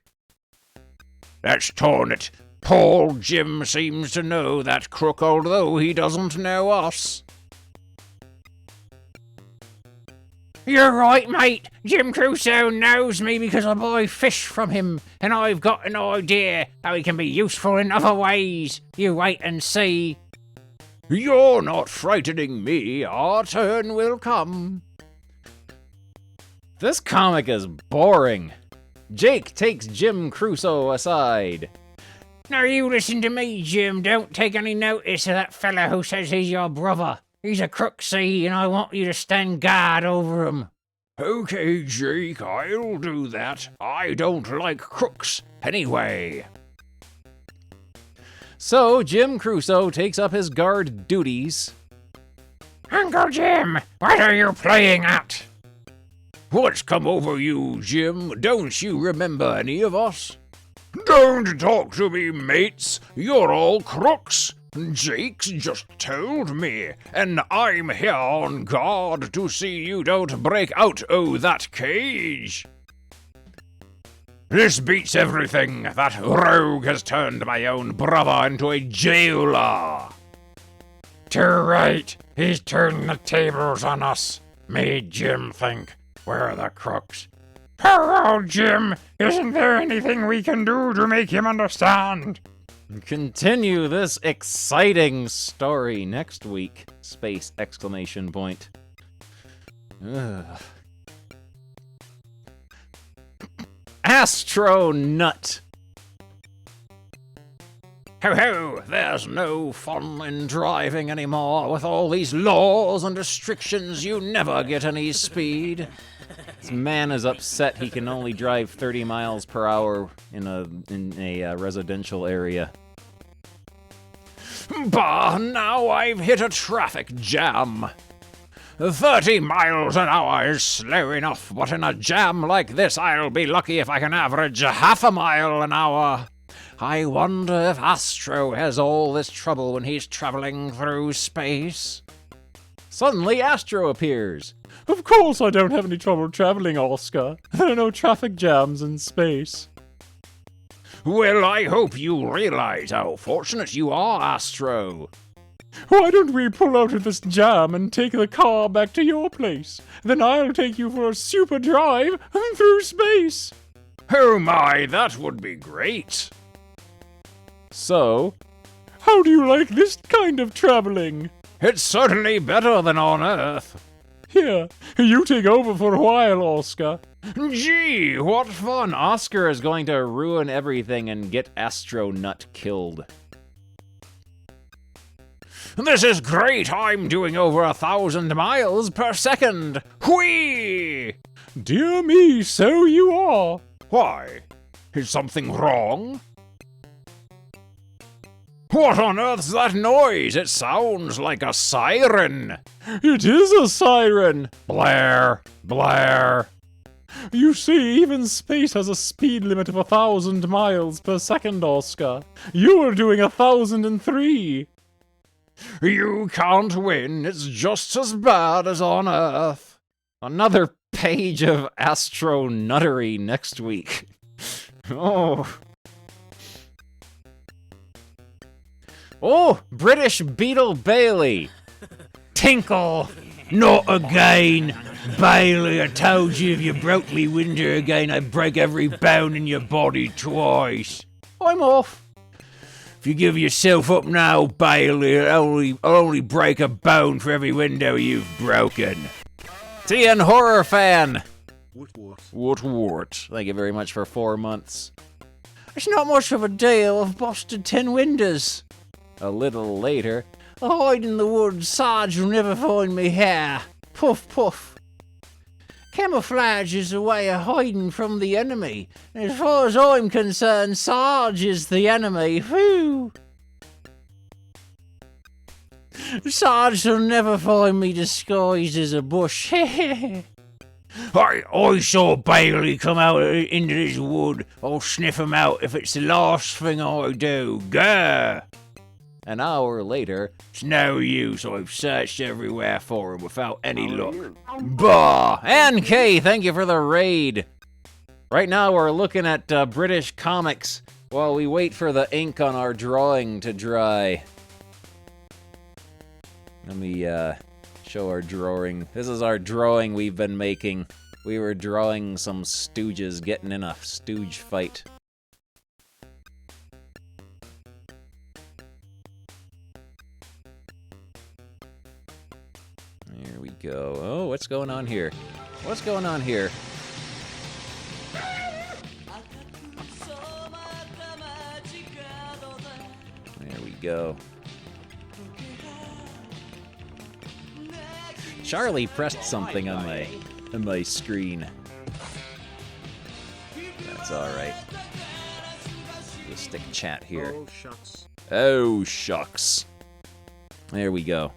Let's turn it. Poor Jim seems to know that crook, although he doesn't know us. You're right, mate. Jim Crusoe knows me because I buy fish from him, and I've got an idea how he can be useful in other ways. You wait and see. You're not frightening me. Our turn will come. This comic is boring. Jake takes Jim Crusoe aside. Now you listen to me, Jim. Don't take any notice of that fella who says he's your brother. He's a crook, see, and I want you to stand guard over him. Okay, Jake, I'll do that. I don't like crooks anyway. So Jim Crusoe takes up his guard duties. Uncle Jim, what are you playing at? What's come over you, Jim? Don't you remember any of us? Don't talk to me, mates. You're all crooks. Jake's just told me, and I'm here on guard to see you don't break out o' that cage. This beats everything. That rogue has turned my own brother into a jailer. Too right. He's turned the tables on us. Made Jim think we're the crooks. Poor old Jim. Isn't there anything we can do to make him understand? Continue this exciting story next week. Space exclamation point. Ugh. Astronut. Ho ho, there's no fun in driving anymore. With all these laws and restrictions, you never get any speed. This man is upset he can only drive 30 miles per hour in a residential area. Bah, now I've hit a traffic jam. 30 miles an hour is slow enough, but in a jam like this, I'll be lucky if I can average half a mile an hour. I wonder if Astro has all this trouble when he's traveling through space. Suddenly, Astro appears. Of course I don't have any trouble traveling, Oscar. There are no traffic jams in space. Well, I hope you realize how fortunate you are, Astro. Why don't we pull out of this jam and take the car back to your place? Then I'll take you for a super drive through space. Oh my, that would be great. So, how do you like this kind of traveling? It's certainly better than on Earth. Here, you take over for a while, Oscar. Gee, what fun. Oscar is going to ruin everything and get Astronut killed. This is great. I'm doing over 1,000 miles per second. Whee! Dear me, so you are. Why? Is something wrong? What on earth's that noise? It sounds like a siren. It is a siren. Blair, Blair. You see, even space has a speed limit of 1,000 miles per second, Oscar. You are doing 1,003. You can't win. It's just as bad as on Earth. Another page of astronuttery next week. Oh. Oh, British Beetle Bailey. Tinkle. Not again. Bailey, I told you if you broke me window again, I'd break every bone in your body twice. I'm off. If you give yourself up now, Bailey, I'll only break a bone for every window you've broken. TN Horror Fan. What? Thank you very much for 4 months. It's not much of a deal. I've busted 10 windows. A little later. I hide in the woods. Sarge will never find me here. Puff, puff. Camouflage is a way of hiding from the enemy. And as far as I'm concerned, Sarge is the enemy. Whew. Sarge will never find me disguised as a bush. I saw Bailey come out into this wood. I'll sniff him out if it's the last thing I do. Grr! An hour later, it's no use. I've searched everywhere for him without any luck. bah! And Kay, thank you for the raid. Right now we're looking at British comics while we wait for the ink on our drawing to dry. Let me show our drawing. This is our drawing we've been making. We were drawing some stooges getting in a stooge fight. There we go. Oh, what's going on here? What's going on here? There we go. Charlie pressed something on my screen. That's all right. We'll stick chat here. Oh shucks. Oh shucks. There we go.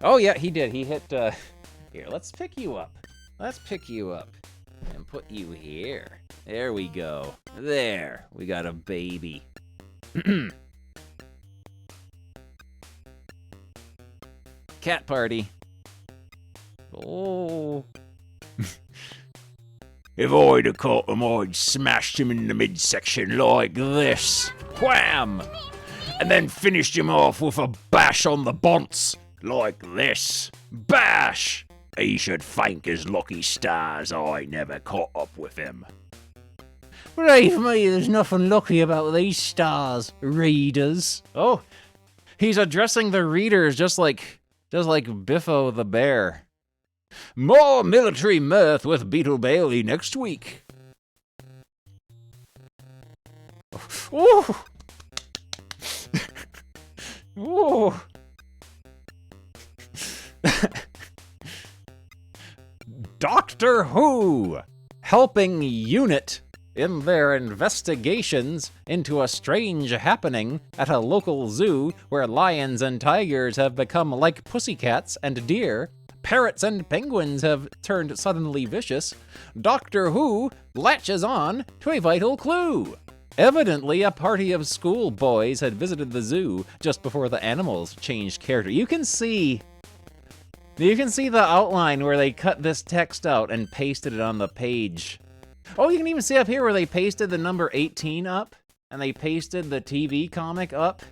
Oh yeah, he did. He hit. Here, let's pick you up. Let's pick you up and put you here. There we go. There, we got a baby. Cat party. Oh. If I'd have caught him, I'd smashed him in the midsection like this. Wham! And then finished him off with a bash on the bonce like this. Bash! He should thank his lucky stars I never caught up with him. Believe me, there's nothing lucky about these stars, readers. Oh, he's addressing the readers just like Biffo the bear. More military mirth with Beetle Bailey next week. Ooh. Ooh. Doctor Who helping UNIT in their investigations into a strange happening at a local zoo where lions and tigers have become like pussycats and deer. Parrots and penguins have turned suddenly vicious. Doctor Who latches on to a vital clue. Evidently, a party of schoolboys had visited the zoo just before the animals changed character. You can see the outline where they cut this text out and pasted it on the page. Oh, you can even see up here where they pasted the number 18 up and they pasted the TV comic up.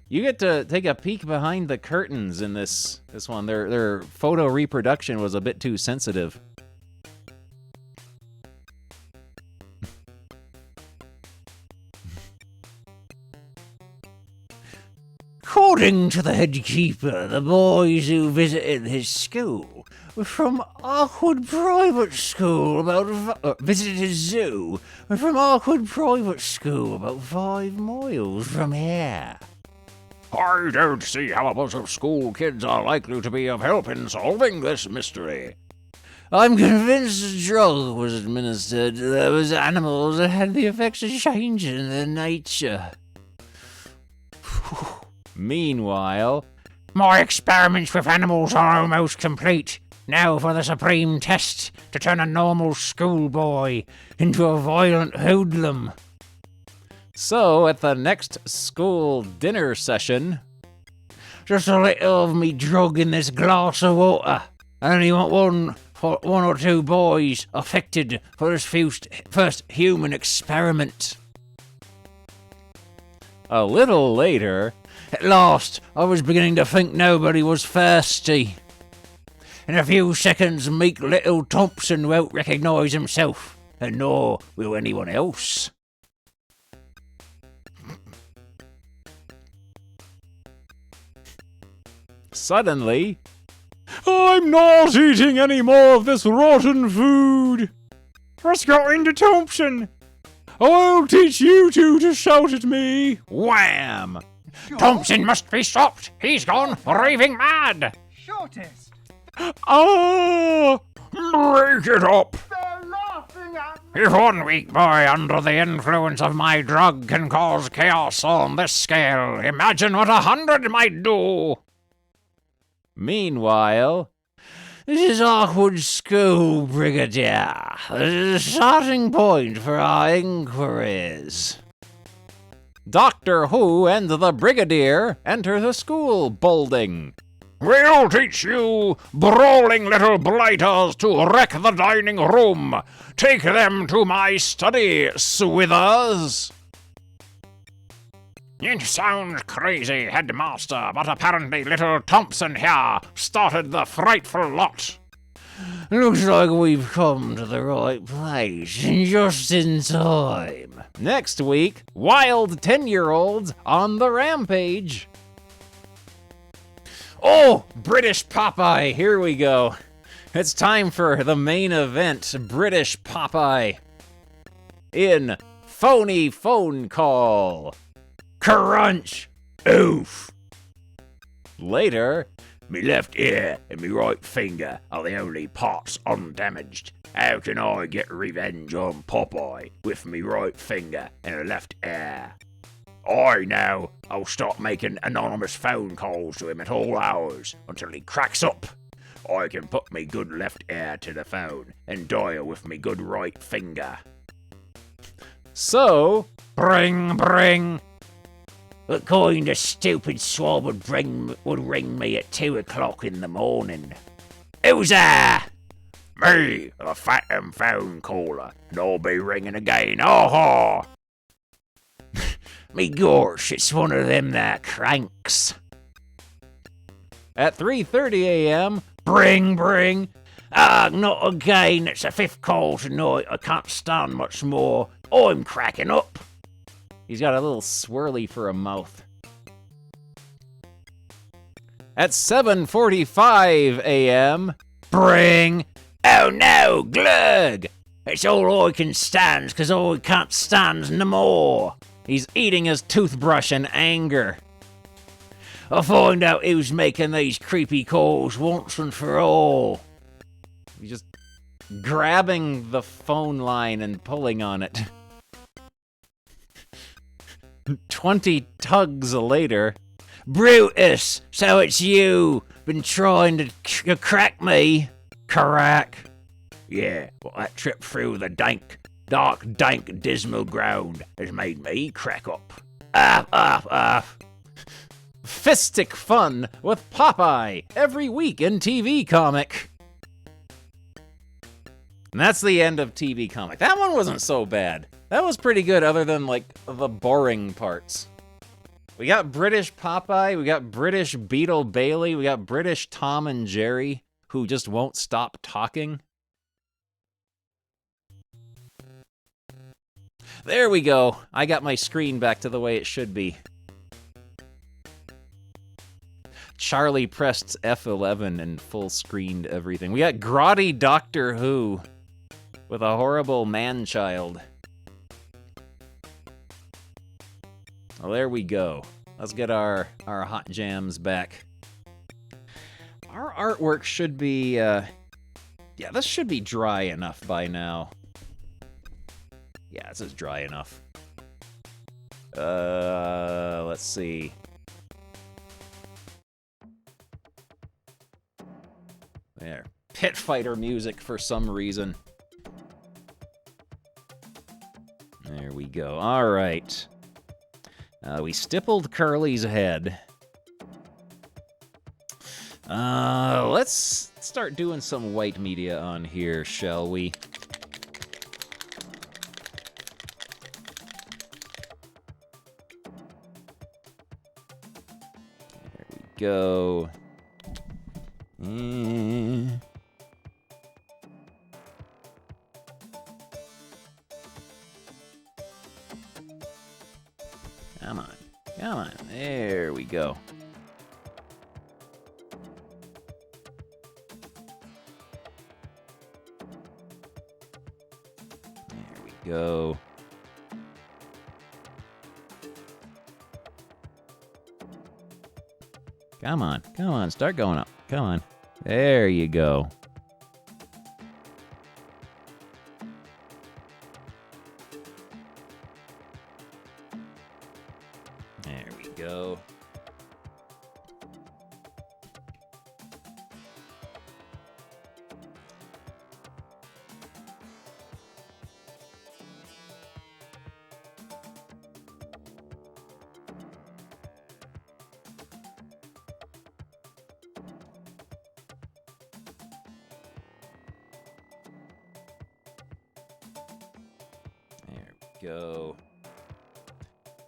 You get to take a peek behind the curtains in this one. Their photo reproduction was a bit too sensitive. According to the head keeper, the boys who visited his school were from Arkwood Private School, visited his zoo, were from Arkwood Private School, about 5 miles from here. I don't see how a bunch of school kids are likely to be of help in solving this mystery. I'm convinced a drug was administered to those animals that had the effects of changing their nature. Meanwhile, my experiments with animals are almost complete. Now for the supreme test to turn a normal schoolboy into a violent hoodlum. So, at the next school dinner session... Just a little of me drug in this glass of water. I only want one or two boys affected for this first human experiment. A little later... At last, I was beginning to think nobody was thirsty. In a few seconds, meek little Thompson won't recognise himself, and nor will anyone else. Suddenly, I'm not eating any more of this rotten food. What's got into Thompson? I'll teach you two to shout at me. Wham! Thompson must be stopped. He's gone raving mad. Shortest. Ah! Break it up. They're laughing at me. If one weak boy under the influence of my drug can cause chaos on this scale, imagine what 100 might do. Meanwhile, This is awkward school, Brigadier. This is a starting point for our inquiries. Doctor Who and the Brigadier enter the school building. We'll teach you, brawling little blighters, to wreck the dining room. Take them to my study, Swithers. It sounds crazy, Headmaster, but apparently little Thompson here started the frightful lot. Looks like we've come to the right place, just in time. Next week, wild 10-year-olds on the rampage. Oh, British Popeye, here we go. It's time for the main event, British Popeye. In Phony Phone Call. Crunch. Oof. Later, Me left ear and me right finger are the only parts undamaged. How can I get revenge on Popeye with me right finger and a left ear? I'll start making anonymous phone calls to him at all hours until he cracks up. I can put me good left ear to the phone and dial with me good right finger. So, bring. What kind of stupid swab would ring me at 2 o'clock in the morning? Who's there? Me, the phantom phone caller, and I'll be ringing again. Oh! Me gosh, it's one of them there cranks. At 3:30 a.m., bring. Ah, not again. It's the 5th call tonight. I can't stand much more. I'm cracking up. He's got a little swirly for a mouth. At 7:45 a.m., bring. Oh no, glug. It's all I can stand, 'cause I can't stand no more. He's eating his toothbrush in anger. I'll find out who's making these creepy calls once and for all. He's just grabbing the phone line and pulling on it. 20 tugs later. Brutus, so it's you. Been trying to crack me. Crack. Yeah, well, that trip through the dark, dismal ground has made me crack up. Fistic fun with Popeye every week in TV Comic. And that's the end of TV Comic. That one wasn't so bad. That was pretty good other than, like, the boring parts. We got British Popeye, we got British Beetle Bailey, we got British Tom and Jerry, who just won't stop talking. There we go. I got my screen back to the way it should be. Charlie pressed F11 and full screened everything. We got grotty Doctor Who with a horrible man-child. Well, there we go. Let's get our hot jams back. Our artwork should be, yeah, this should be dry enough by now. Yeah, this is dry enough. Let's see. There. Pit fighter music for some reason. There we go. All right. We stippled Curly's head. Let's start doing some white media on here, shall we? There we go. Come on. There we go. There we go. Come on, start going up. Come on. There you go. There we go. go.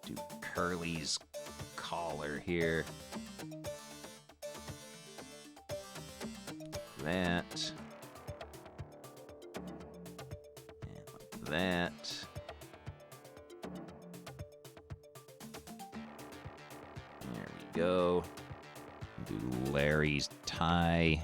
Do Curly's collar here. That. And that. There we go. Do Larry's tie.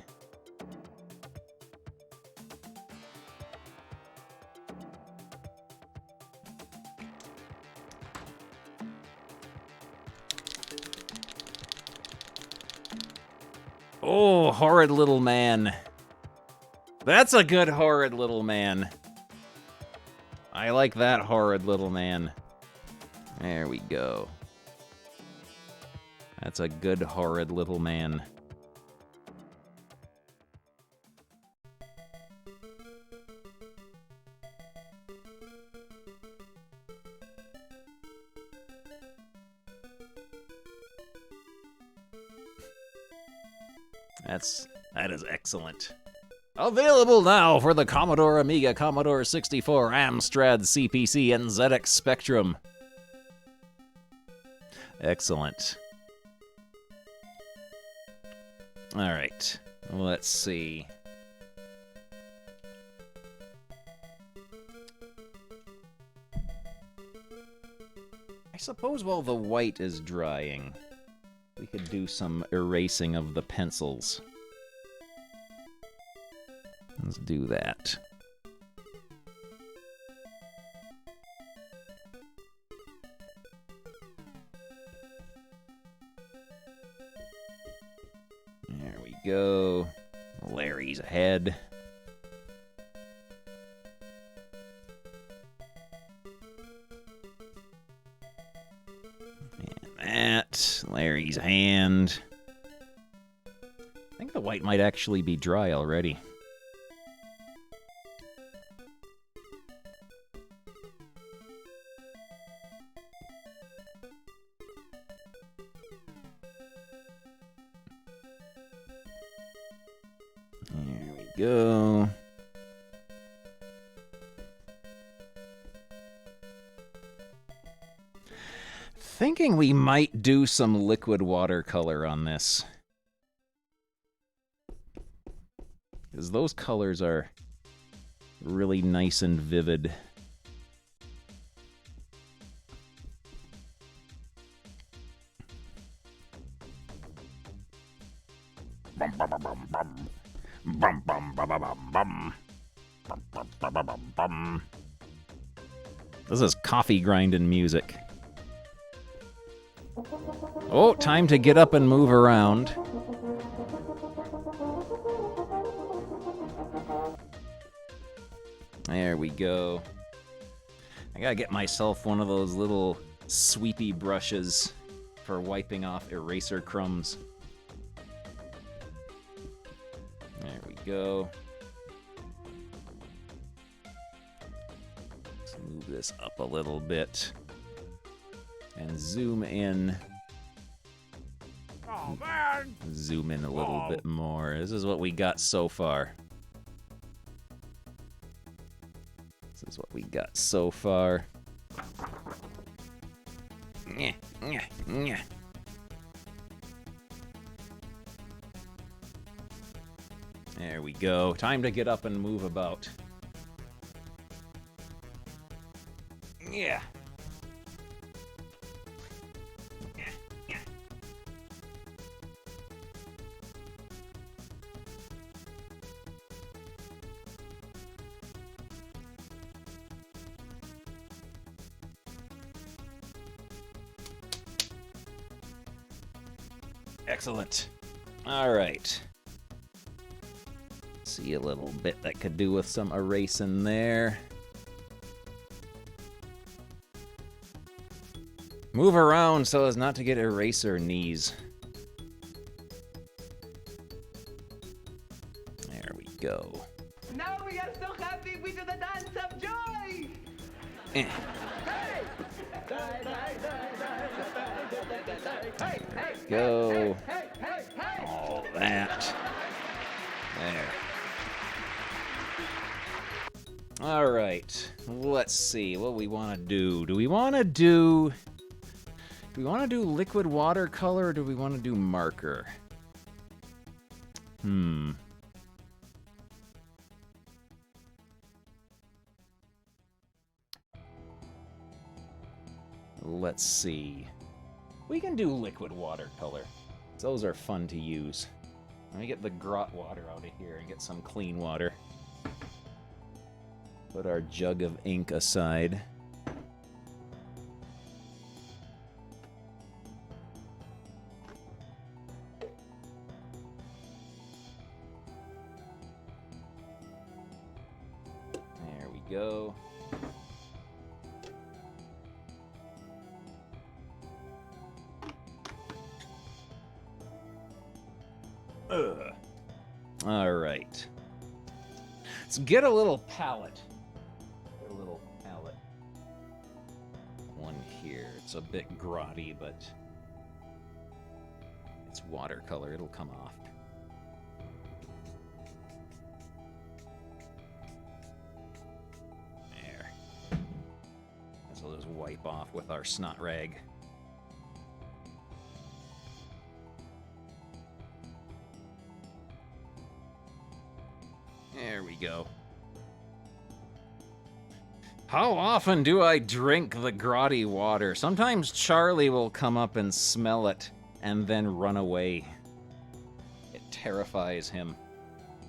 Oh, horrid little man. That's a good horrid little man. I like that horrid little man. There we go. That's a good horrid little man. That is excellent. Available now for the Commodore Amiga, Commodore 64, Amstrad CPC, and ZX Spectrum. Excellent. All right, let's see. I suppose while the white is drying, we could do some erasing of the pencils. Let's do that. There we go. Larry's head. And that. Larry's hand. I think the white might actually be dry already. There we go. Thinking we might do some liquid watercolor on this. Because those colors are really nice and vivid. Bum bum bum bum bum. Bum bum bum bum bum. Bum bum bum bum bum. This is coffee grinding music. Oh, time to get up and move around. There we go. I gotta get myself one of those little sweepy brushes for wiping off eraser crumbs. There we go. Let's move this up a little bit and zoom in. Oh, man! Zoom in a little bit more. This is what we got so far. This is what we got so far. Nyeh, nyeh, nyeh. There we go. Time to get up and move about. Yeah. Excellent. All right. See a little bit that could do with some erasing there. Move around so as not to get eraser knees. There we go. Now we are so happy we do the dance of joy. Eh. Hey! Go. Hey! All that. There. Alright, let's see what we want to do. Do we want to do liquid watercolor or do we want to do marker? Let's see. We can do liquid watercolor. Those are fun to use. Let me get the grot water out of here and get some clean water. Put our jug of ink aside. There we go. All right. Let's get a little palette. Get a little palette. One here. It's a bit grotty, but it's watercolor. It'll come off. There. This will just wipe off with our snot rag. There we go. How often do I drink the grotty water? Sometimes Charlie will come up and smell it and then run away. It terrifies him.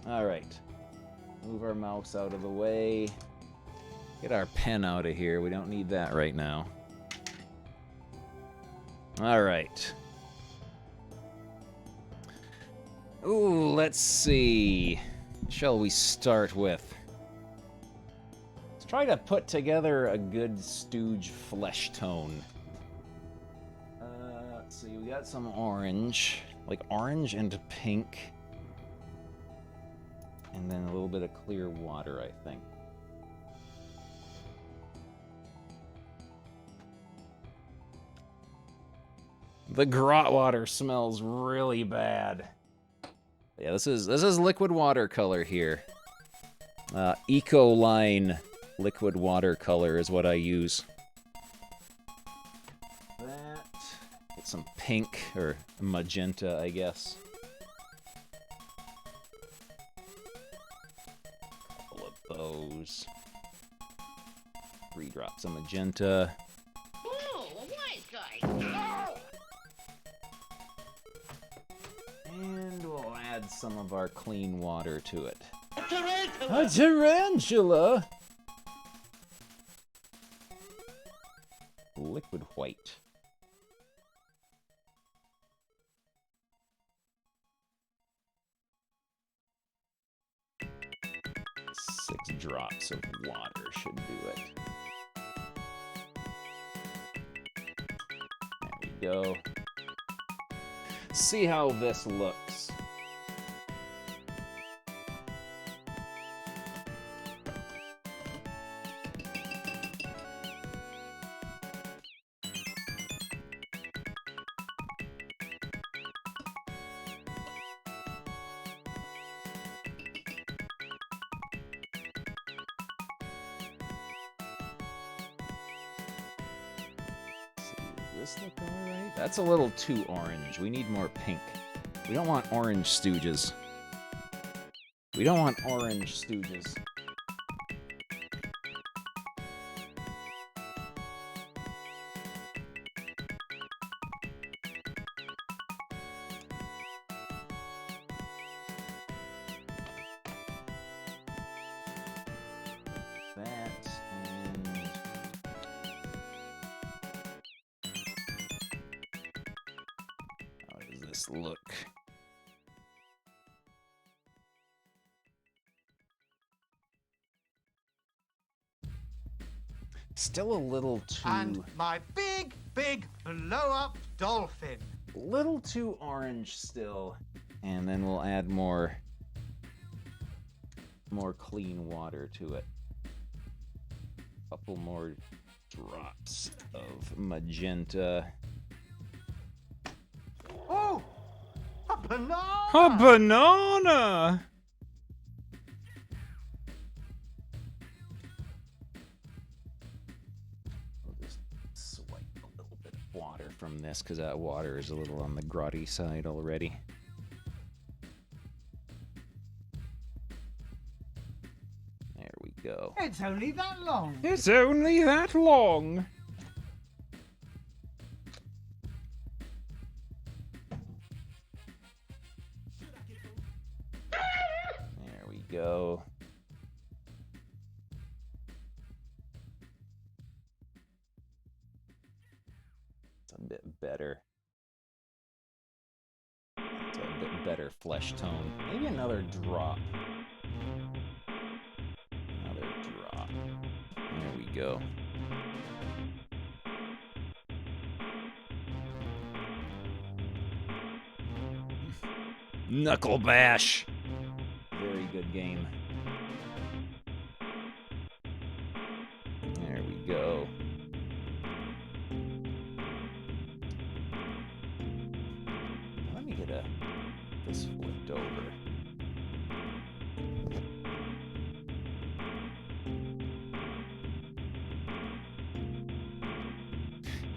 Alright. Move our mouse out of the way. Get our pen out of here. We don't need that right now. Alright. Ooh, let's see. Shall we start with? Let's try to put together a good stooge flesh tone. Let's see, we got some orange, like orange and pink. And then a little bit of clear water, I think. The grot water smells really bad. Yeah, this is liquid watercolor here. Ecoline liquid watercolor is what I use. That. Get some pink or magenta, I guess. Couple of those. 3 drops of magenta. Oh, a wise guy. And we'll add some of our clean water to it. A tarantula! A tarantula! Liquid white. Six drops of water should do it. There we go. See how this looks. Does this look alright? That's a little too orange. We need more pink. We don't want orange stooges. We don't want orange stooges. That and how does this look? Still a little too... And my big, big blow-up dolphin. Little too orange still. And then we'll add more clean water to it. Couple more drops of magenta. Oh! A banana! A banana! wipe a little bit of water from this, because that water is a little on the grotty side already. There we go. It's only that long. It's only that long. There we go. It's a bit better. It's a bit better flesh tone. Maybe another drop. Another drop. There we go. Knuckle bash. Very good game. There we go. Let me get this flipped over.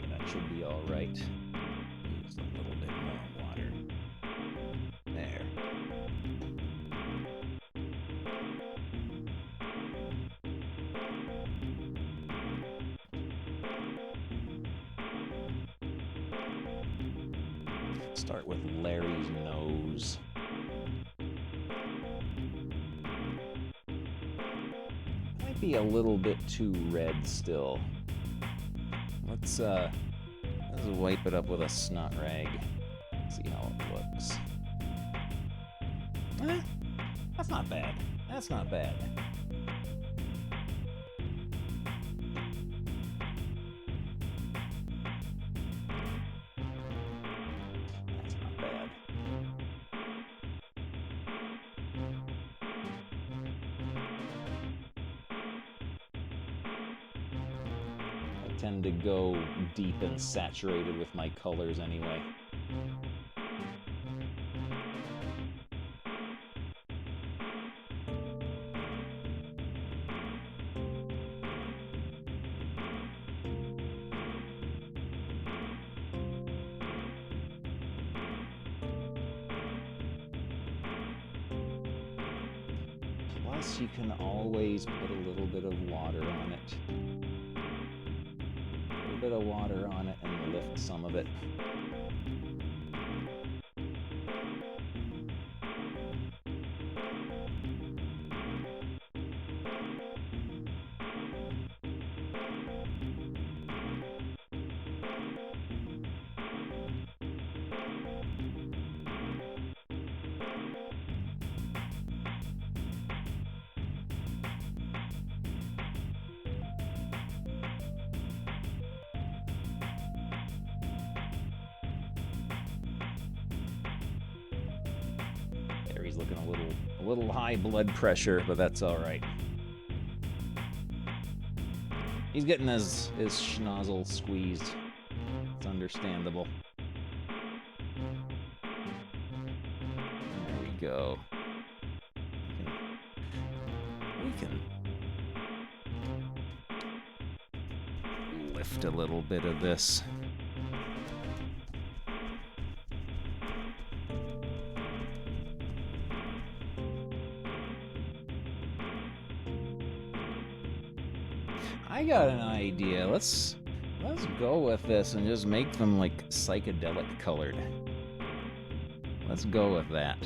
Yeah, that should be all right. Use a little bit more water. There. Start with Larry's nose. Might be a little bit too red still. Let's wipe it up with a snot rag. See how it looks. That's not bad. That's not bad. That's not bad. I tend to go deep and saturated with my colors anyway. Plus, you can always put a little bit of water on it. A little bit of water on it and lift some of it. He's looking a little high blood pressure, but that's all right. He's getting his schnozzle squeezed. It's understandable. There we go. We can lift a little bit of this. I got an idea. Let's go with this and just make them like psychedelic colored. Let's go with that.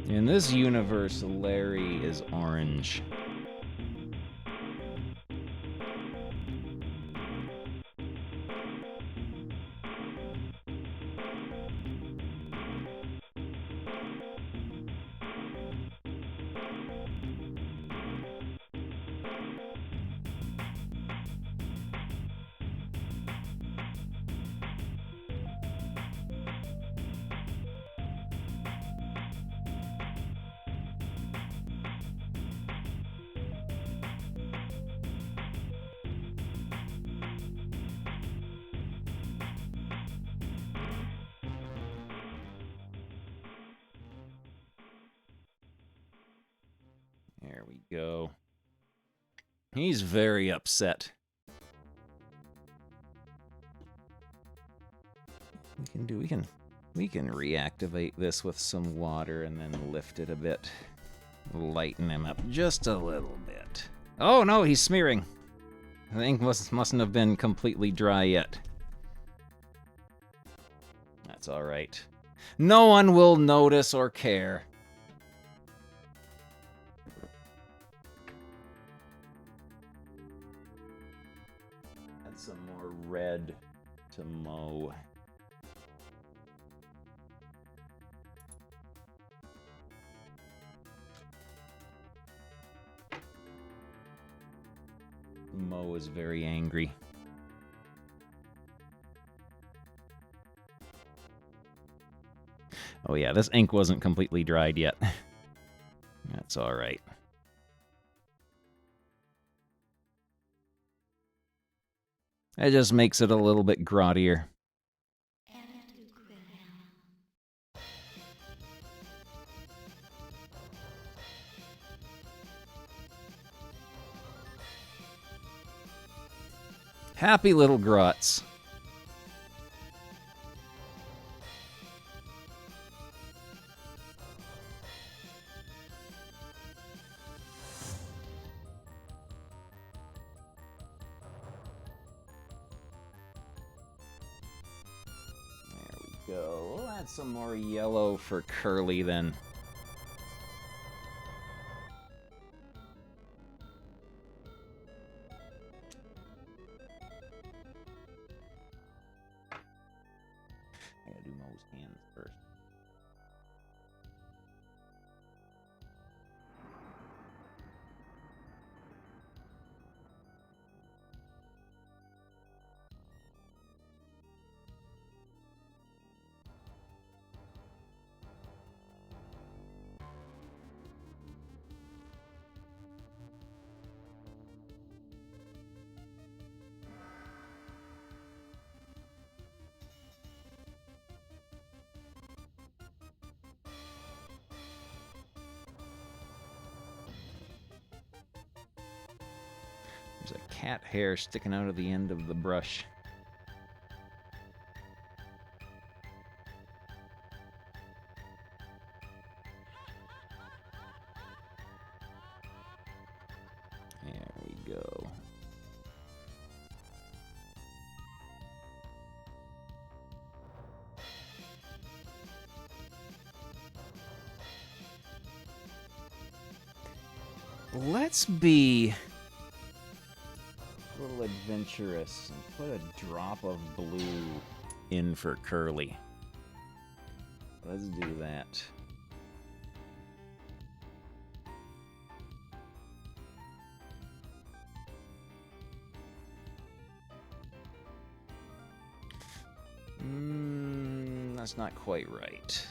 In this universe, Larry is orange. we go. He's very upset. We can reactivate this with some water and then lift it a bit. Lighten him up just a little bit. Oh no, he's smearing. The ink mustn't have been completely dry yet. That's all right. No one will notice or care. Add some more red to mow. Mo is very angry. Oh yeah, this ink wasn't completely dried yet. That's all right. It just makes it a little bit grottier. Happy little grots. There we go. We'll add some more yellow for Curly then. There's a cat hair sticking out of the end of the brush. There we go. Let's be a little adventurous and put a drop of blue in for Curly. Let's do that. That's not quite right.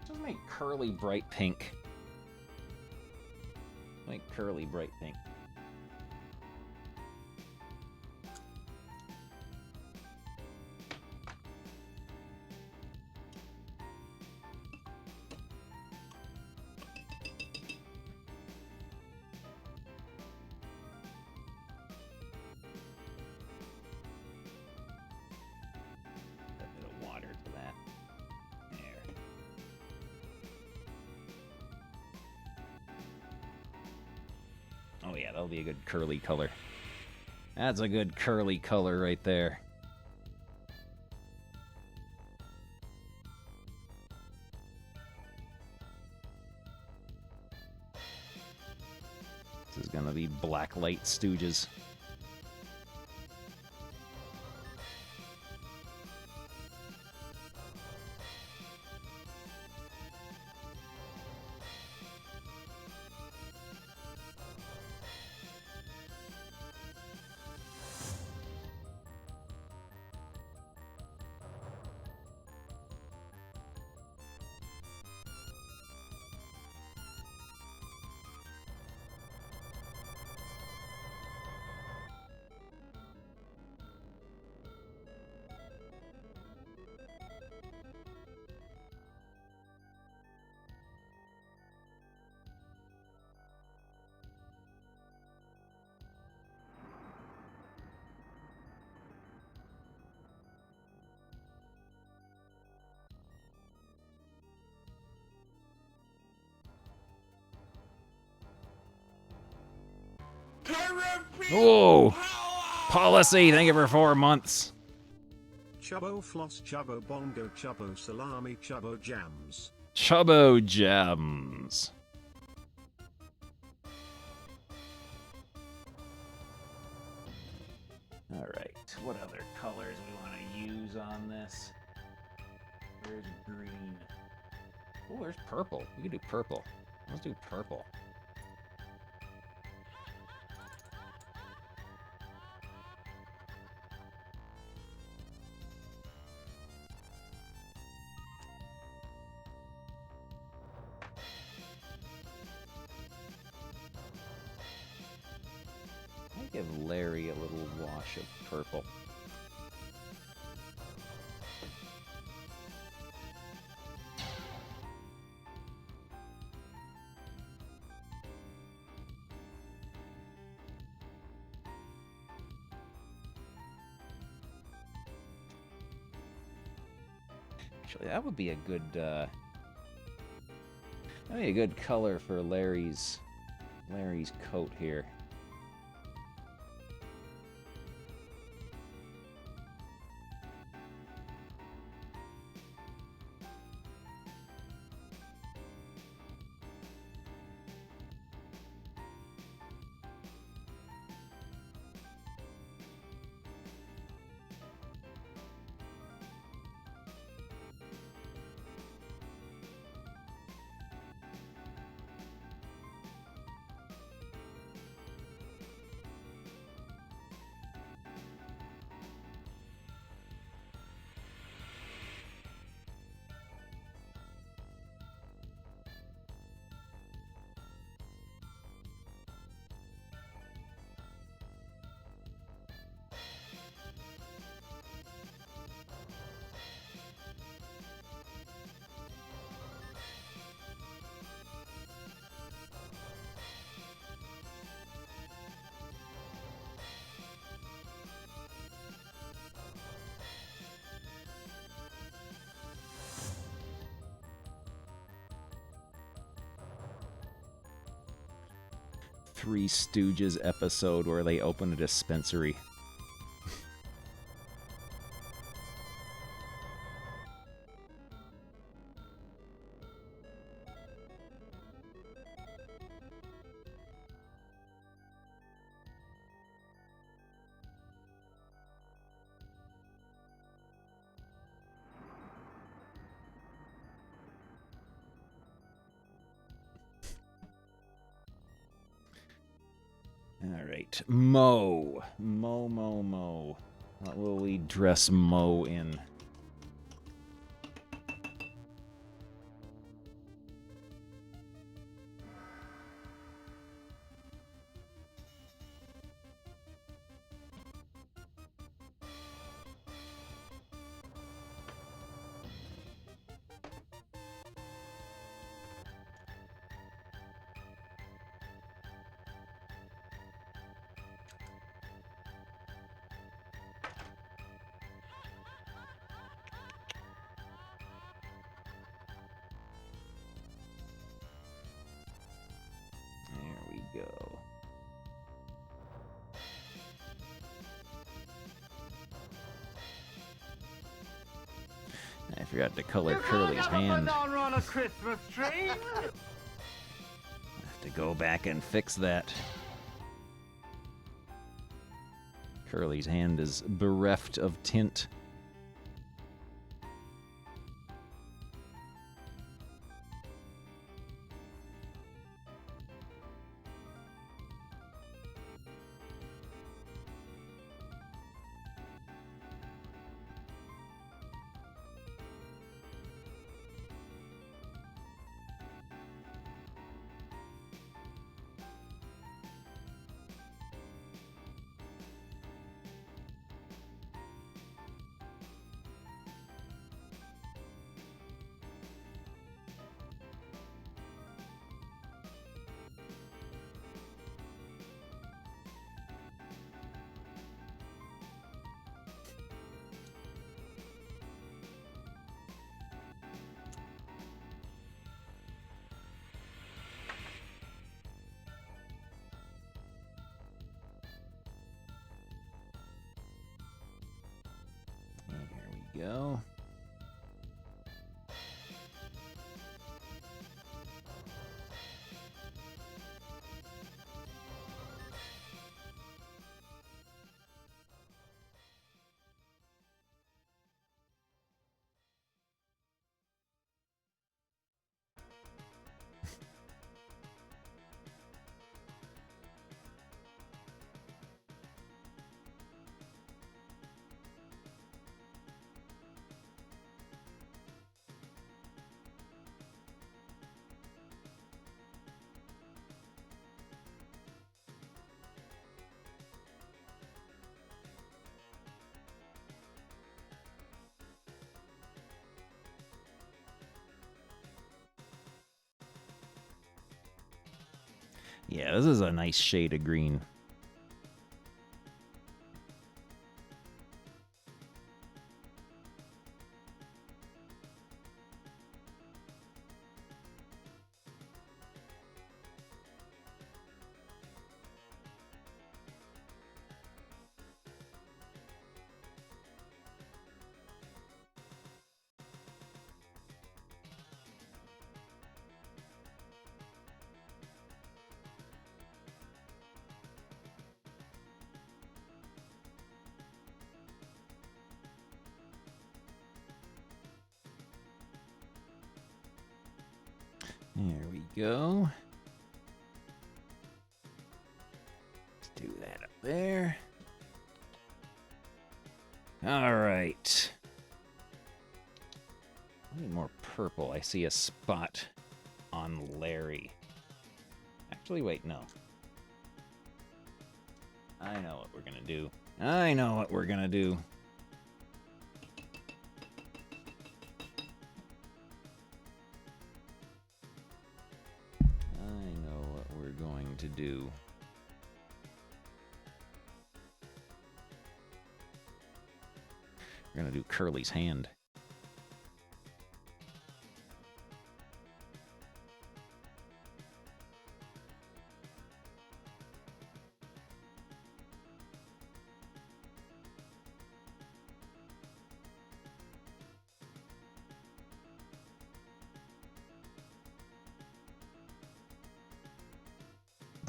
Let's make Curly bright pink. Make Curly bright pink. Oh yeah, that'll be a good curly color. That's a good curly color right there. This is gonna be Blacklight Stooges. Whoa! Policy, thank you for 4 months. Chubbo floss, chubbo bongo, chubbo salami, chubbo jams. Chubbo gems. Alright, what other colors we want to use on this? There's green. Oh, there's purple. We can do purple. Let's do purple. I'll give Larry a little wash of purple. Actually, that would be a good, that'd be a good color for Larry's coat here. Three Stooges episode where they open a dispensary. Alright, Mo. Mo. What will we dress Mo in? Go. I forgot to color Curly's hand. On a Christmas tree. I have to go back and fix that. Curly's hand is bereft of tint. go. Yeah, this is a nice shade of green. There we go. Let's do that up there. All right. I need more purple. I see a spot on Larry. Actually, wait, no. I know what we're gonna do. I know what we're gonna do. To do. We're gonna do Curly's hand.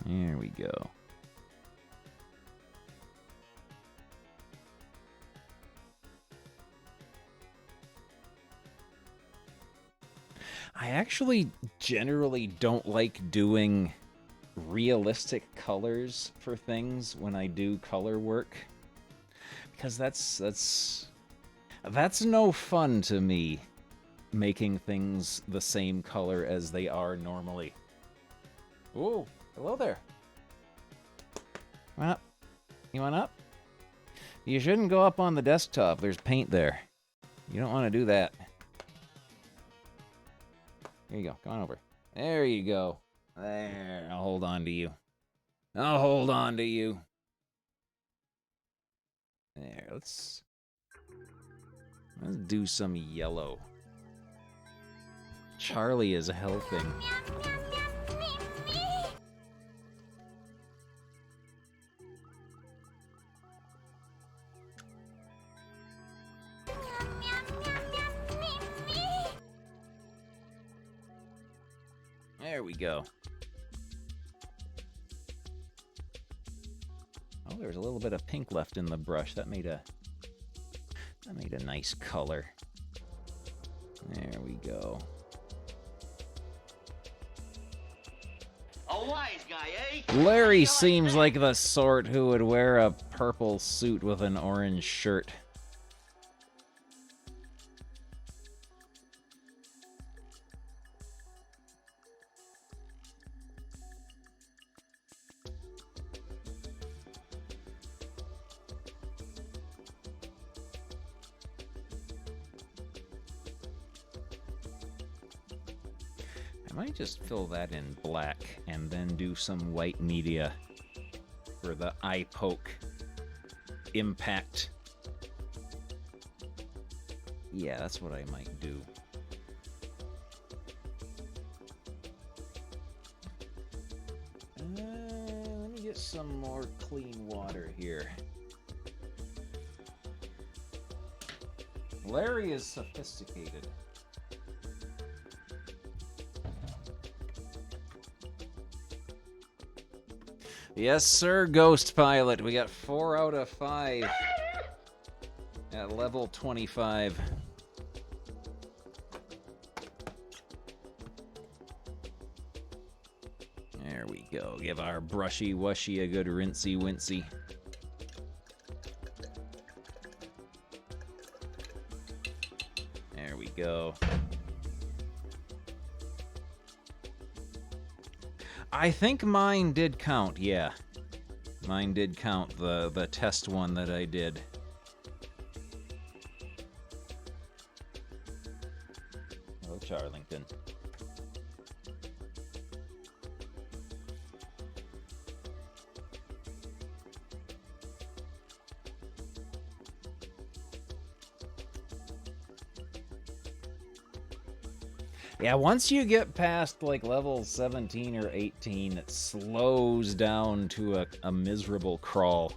There we go. I actually generally don't like doing realistic colors for things when I do color work, because that's no fun to me, making things the same color as they are normally. Ooh. Hello there. Come on up. You want up? You shouldn't go up on the desktop. There's paint there. You don't want to do that. Here you go. Come on over. There you go. There. I'll hold on to you. I'll hold on to you. There. Let's do some yellow. Charlie is helping. There we go. Oh, there's a little bit of pink left in the brush. That made a nice color. There we go. A wise guy, eh? Larry seems like the sort who would wear a purple suit with an orange shirt. I might just fill that in black and then do some white media for the eye poke impact. Yeah, that's what I might do. Let me get some more clean water here. Larry is sophisticated. Yes, sir, Ghost Pilot. We got 4 out of 5 at level 25. There we go. Give our brushy wushy a good rinsey winsey. There we go. I think mine did count, yeah. Mine did count, the test one that I did. Hello, Charlington. Yeah, once you get past like level 17 or 18, it slows down to a miserable crawl.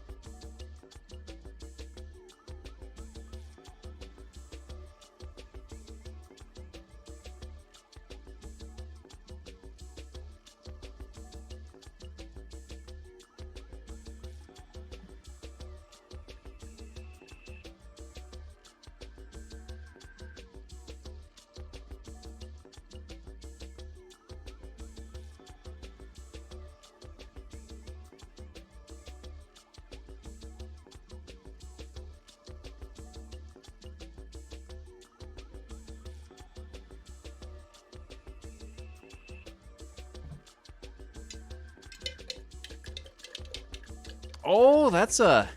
Oh, that's a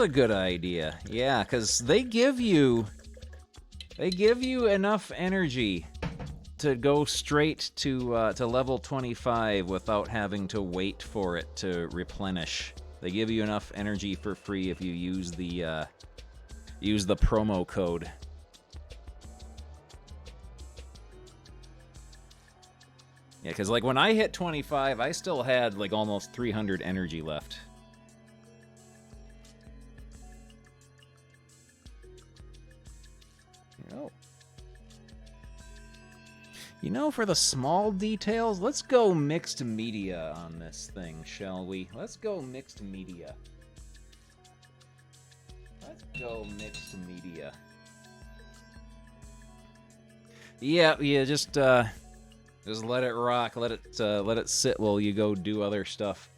good idea. Yeah, because they give you enough energy to go straight to level 25 without having to wait for it to replenish. They give you enough energy for free if you use the promo code. Yeah, because like when I hit 25, I still had like almost 300 energy left. You know, for the small details, let's go mixed media on this thing, shall we? Let's go mixed media. Let's go mixed media. Yeah, just let it rock, let it sit while you go do other stuff.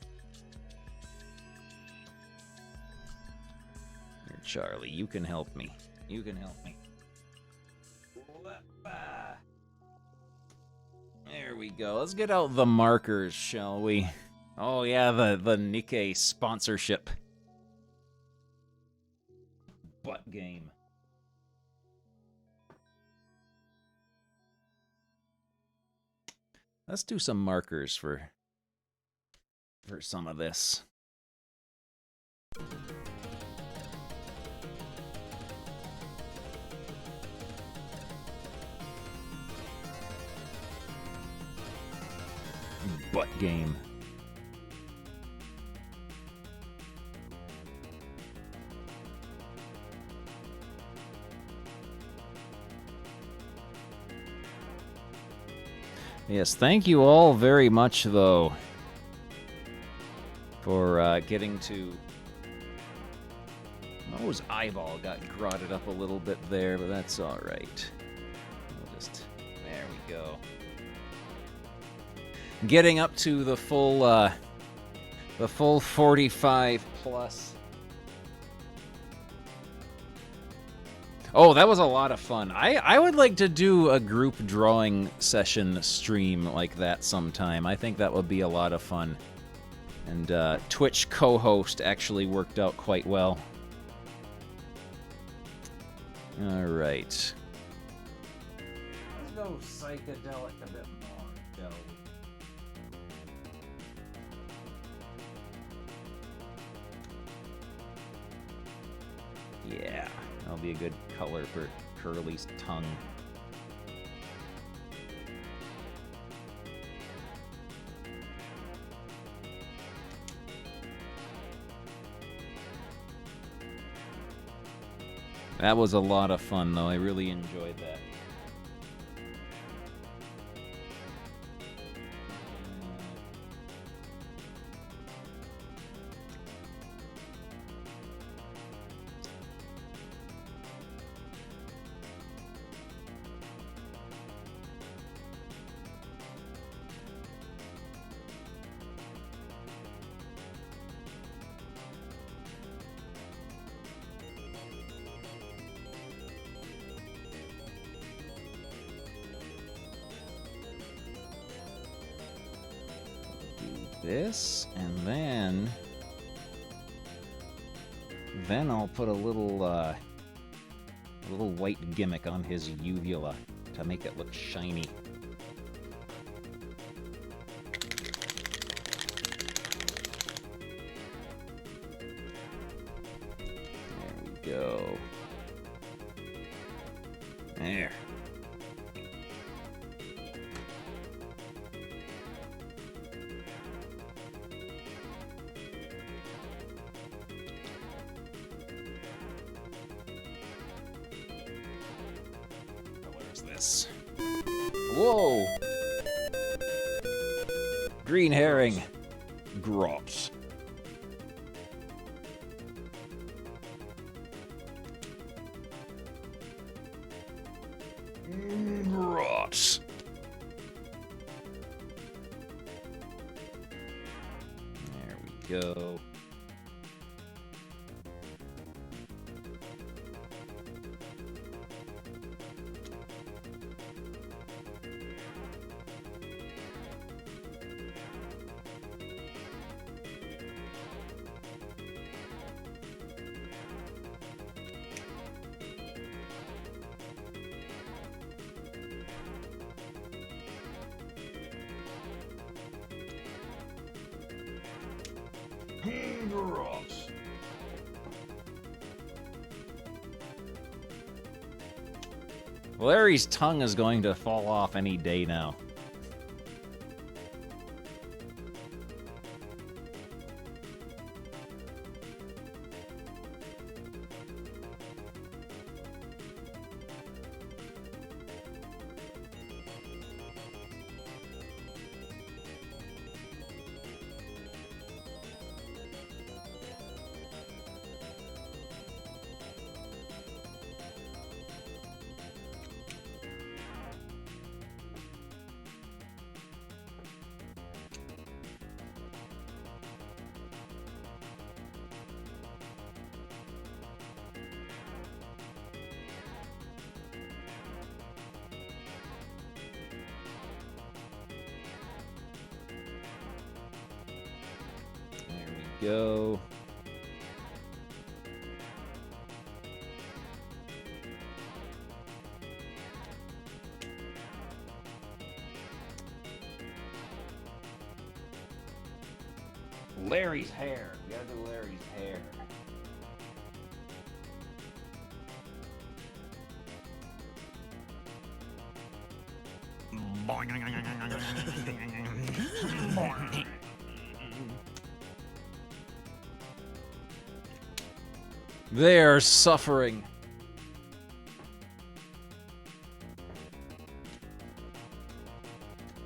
Here, Charlie, you can help me. You can help me. There we go. Let's get out the markers, shall we? Oh yeah, the Nikkei sponsorship. Butt game. Let's do some markers for some of this. Butt game. Yes, thank you all very much, though, for getting to... Mo's eyeball got grotted up a little bit there, but that's all right. We'll just... There we go. Getting up to the full 45 plus. Oh, that was a lot of fun. I would like to do a group drawing session stream like that sometime. I think that would be a lot of fun. And Twitch co-host actually worked out quite well. All right. Let's go psychedelic a bit more, shall we? Yeah, that'll be a good color for Curly's tongue. That was a lot of fun, though. I really enjoyed that. This, and then I'll put a little white gimmick on his uvula to make it look shiny. There we go. There. This. Whoa! Green herring. Gross. Gross. There we go. Gross. Larry's tongue is going to fall off any day now. Go. Larry's hair. We gotta do Larry's hair. They're suffering.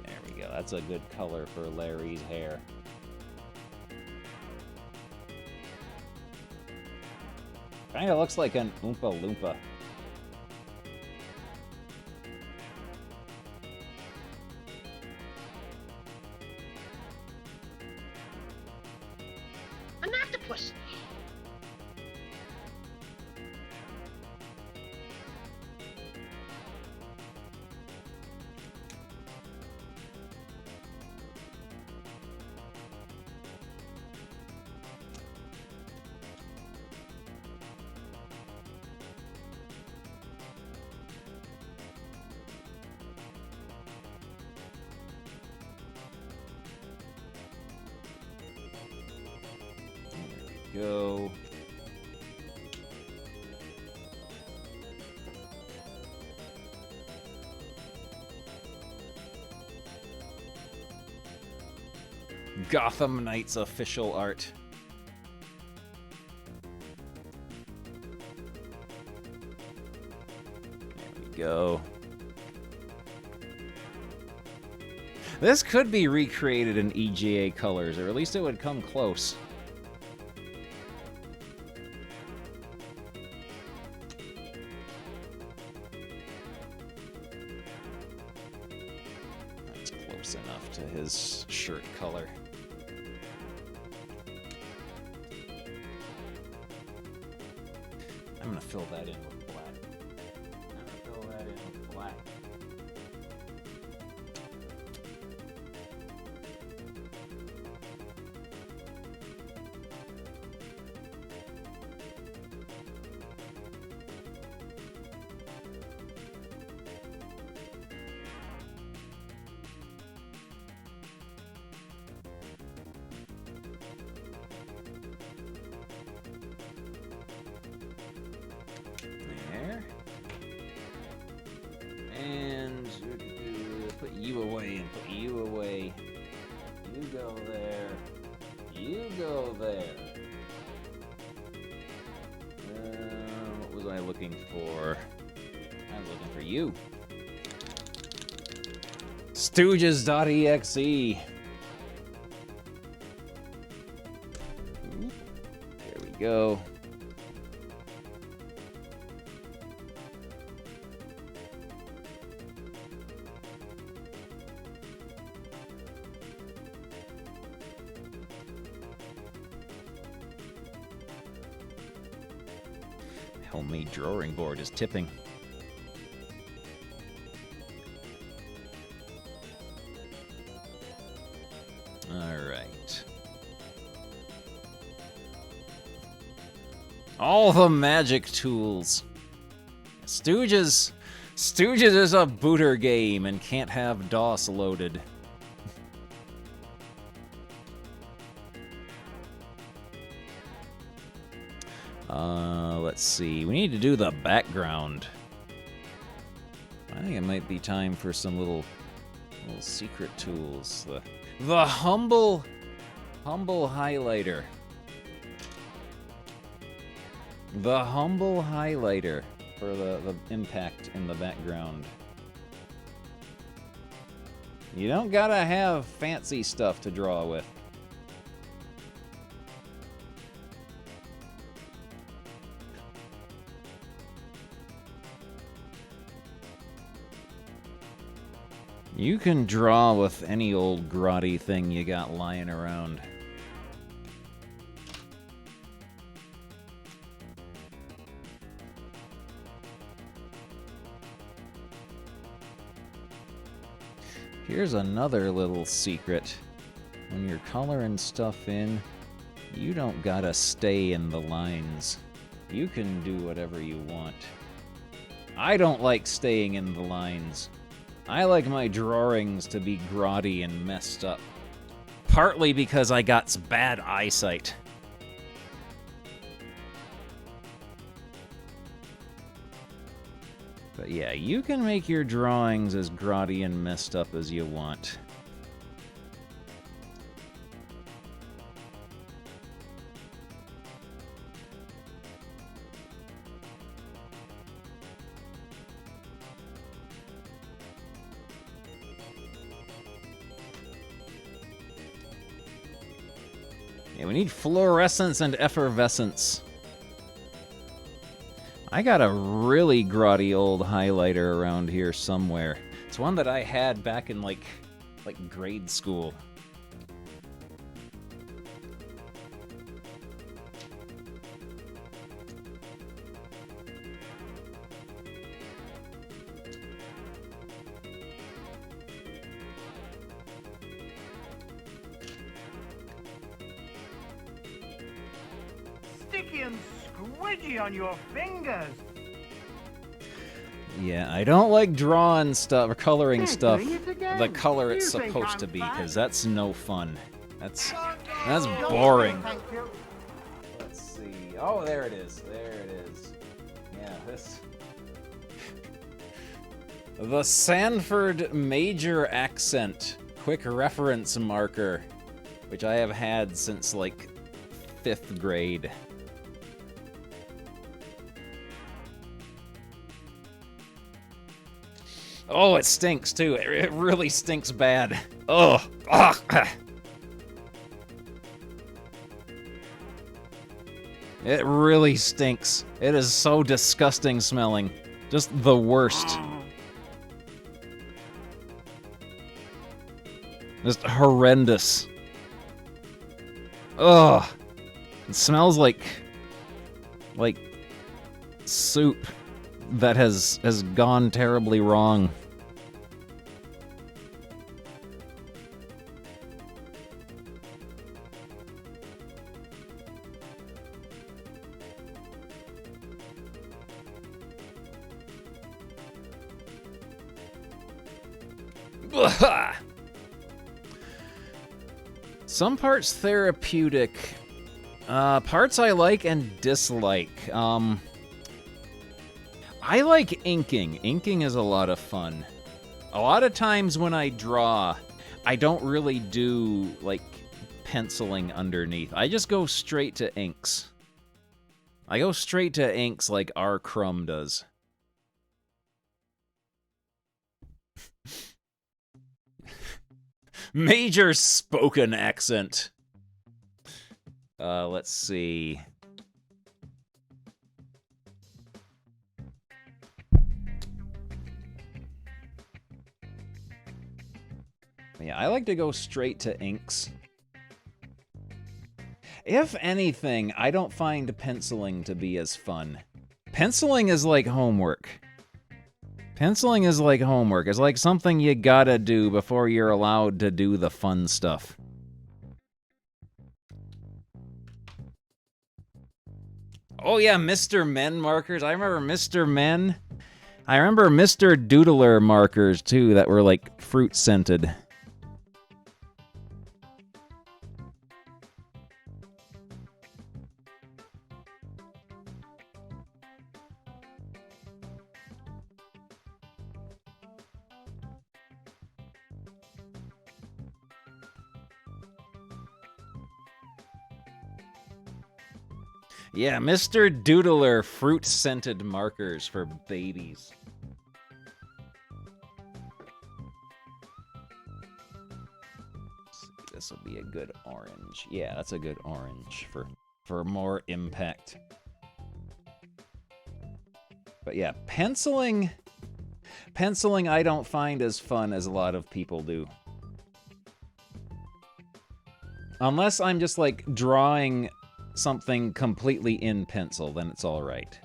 There we go. That's a good color for Larry's hair. Kinda looks like an Oompa Loompa. An octopus. Go. Gotham Knights official art. go. This could be recreated in EGA colors, or at least it would come close. That's close enough to his shirt color. I'm gonna fill that in with black. There. And put you away and put you away. You go there. You go there. What was I looking for? I was looking for you. Stooges.exe. There we go. Homemade drawing board is tipping. All right. All the magic tools. Stooges is a booter game and can't have DOS loaded. Let's see. We need to do the background. I think it might be time for some little secret tools. The humble highlighter. The humble highlighter for the impact in the background. You don't gotta have fancy stuff to draw with. You can draw with any old grotty thing you got lying around. Here's another little secret. When you're coloring stuff in, you don't gotta stay in the lines. You can do whatever you want. I don't like staying in the lines. I like my drawings to be grotty and messed up. Partly because I got bad eyesight. But yeah, you can make your drawings as grotty and messed up as you want. Yeah, we need fluorescence and effervescence. I got a really grotty old highlighter around here somewhere. It's one that I had back in like grade school. Sticky and squidgy on your fingers. Yeah, I don't like drawing stuff or coloring stuff doing it again. the color it's You think supposed I'm to be, fun? because that's no fun. That's boring. Thank you. Let's see. Oh, there it is. There it is. Yeah, this. The Sanford Major Accent Quick Reference Marker, which I have had since like 5th grade. Oh, it stinks too. It really stinks bad. Ugh. Ugh. It really stinks. It is so disgusting smelling. Just the worst. Just horrendous. Ugh. It smells like soup that has gone terribly wrong. Some parts therapeutic. Parts I like and dislike. I like inking. Inking is a lot of fun. A lot of times when I draw, I don't really do, like, penciling underneath. I just go straight to inks. I go straight to inks like R. Crumb does. Major spoken accent. Let's see. Yeah, I like to go straight to inks. If anything, I don't find penciling to be as fun. Penciling is like homework. Penciling is like homework. It's like something you gotta do before you're allowed to do the fun stuff. Oh yeah, Mr. Men markers. I remember Mr. Men. I remember Mr. Doodler markers too that were like fruit scented. Yeah, Mr. Doodler fruit-scented markers for babies. This will be a good orange. Yeah, that's a good orange for more impact. But yeah, penciling I don't find as fun as a lot of people do. Unless I'm just like drawing something completely in pencil, then it's all right.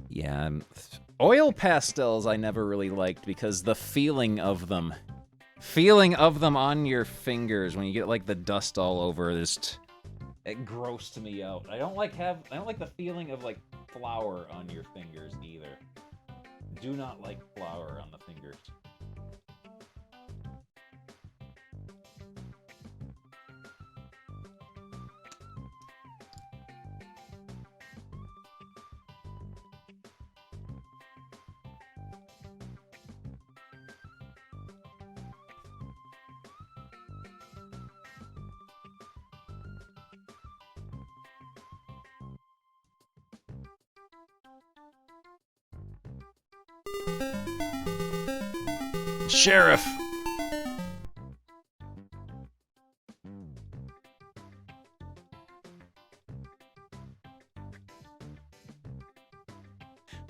Yeah, oil pastels I never really liked because the feeling of them on your fingers when you get like the dust all over, it grossed me out. I don't like the feeling of like flour on your fingers either. Do not like flour on the fingers. Sheriff!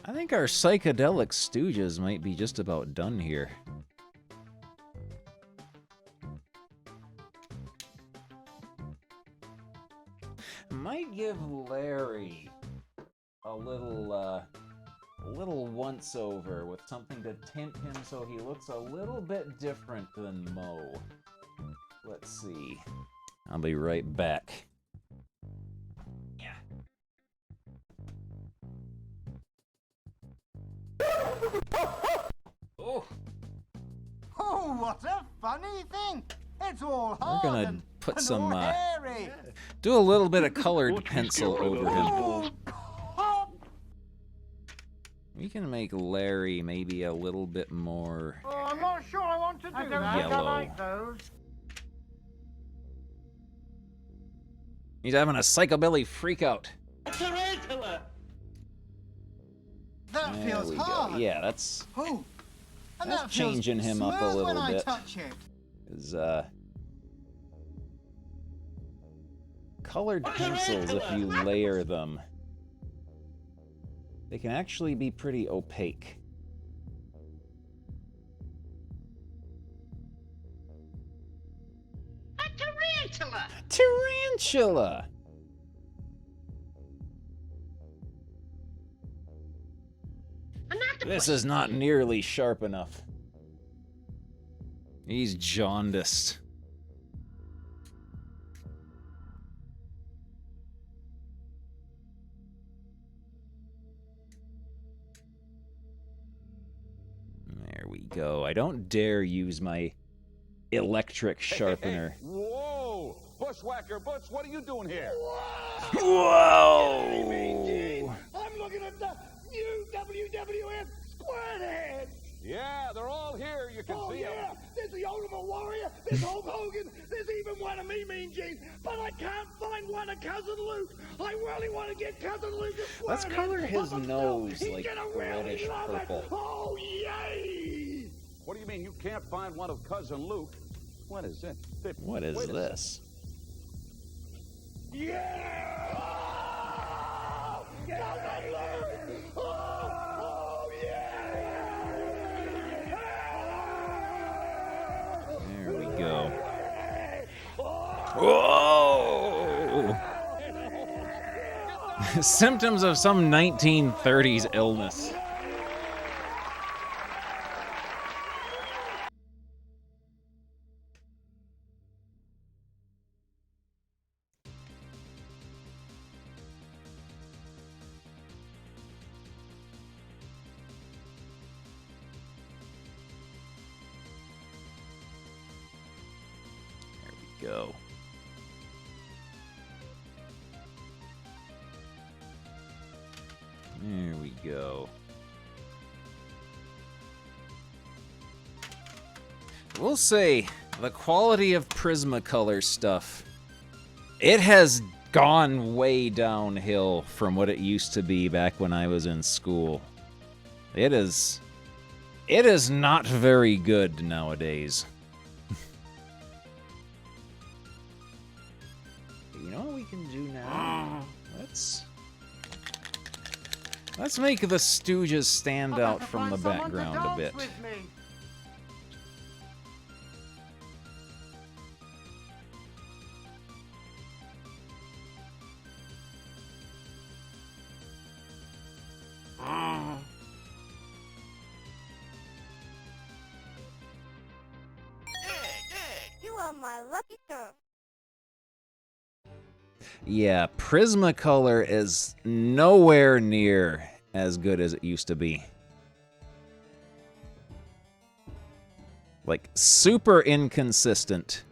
I think our psychedelic stooges might be just about done here. Might give Larry a little once-over with something to tint him so he looks a little bit different than Mo. Let's see. I'll be right back. Yeah. Oh! Oh, what a funny thing! It's all We're hard gonna put some, all hairy. do a little bit of colored pencil over him. We can make Larry maybe a little bit more Oh, I'm not sure I want to do that. yellow. I like those. He's having a psychobilly freakout. Tarantula! That There feels we hard. go. Yeah, that's Oh, and that's that feels changing him up a smooth little when I bit. touch it. Is colored pencils, if you layer them, they can actually be pretty opaque. A tarantula! Tarantula! This is not nearly sharp enough. He's jaundiced. There we go. I don't dare use my electric sharpener. Whoa! Bushwhacker Butch, what are you doing here? Whoa! I'm looking at the new WWF Squarehead! Yeah, they're all here. You can see yeah. them. There's the Ultimate Warrior, there's Hulk Hogan, there's even one of me Mean Gene, but I can't find one of Cousin Luke. I really want to get Cousin Luke a Squarehead. Let's color his nose He's like gonna really reddish love it. purple. Oh, yay! What do you mean you can't find one of Cousin Luke? What is it? What is Wait a this? Yeah! Oh, Cousin Luke! Oh, yeah! There we go. Whoa! Symptoms of some 1930s illness. Go. There we go. We'll say the quality of Prismacolor stuff, it has gone way downhill from what it used to be back when I was in school. It is not very good nowadays. You know what we can do now? Let's make the Stooges stand out from the background a bit. You are my lucky girl. Yeah, Prismacolor is nowhere near as good as it used to be. Like, super inconsistent.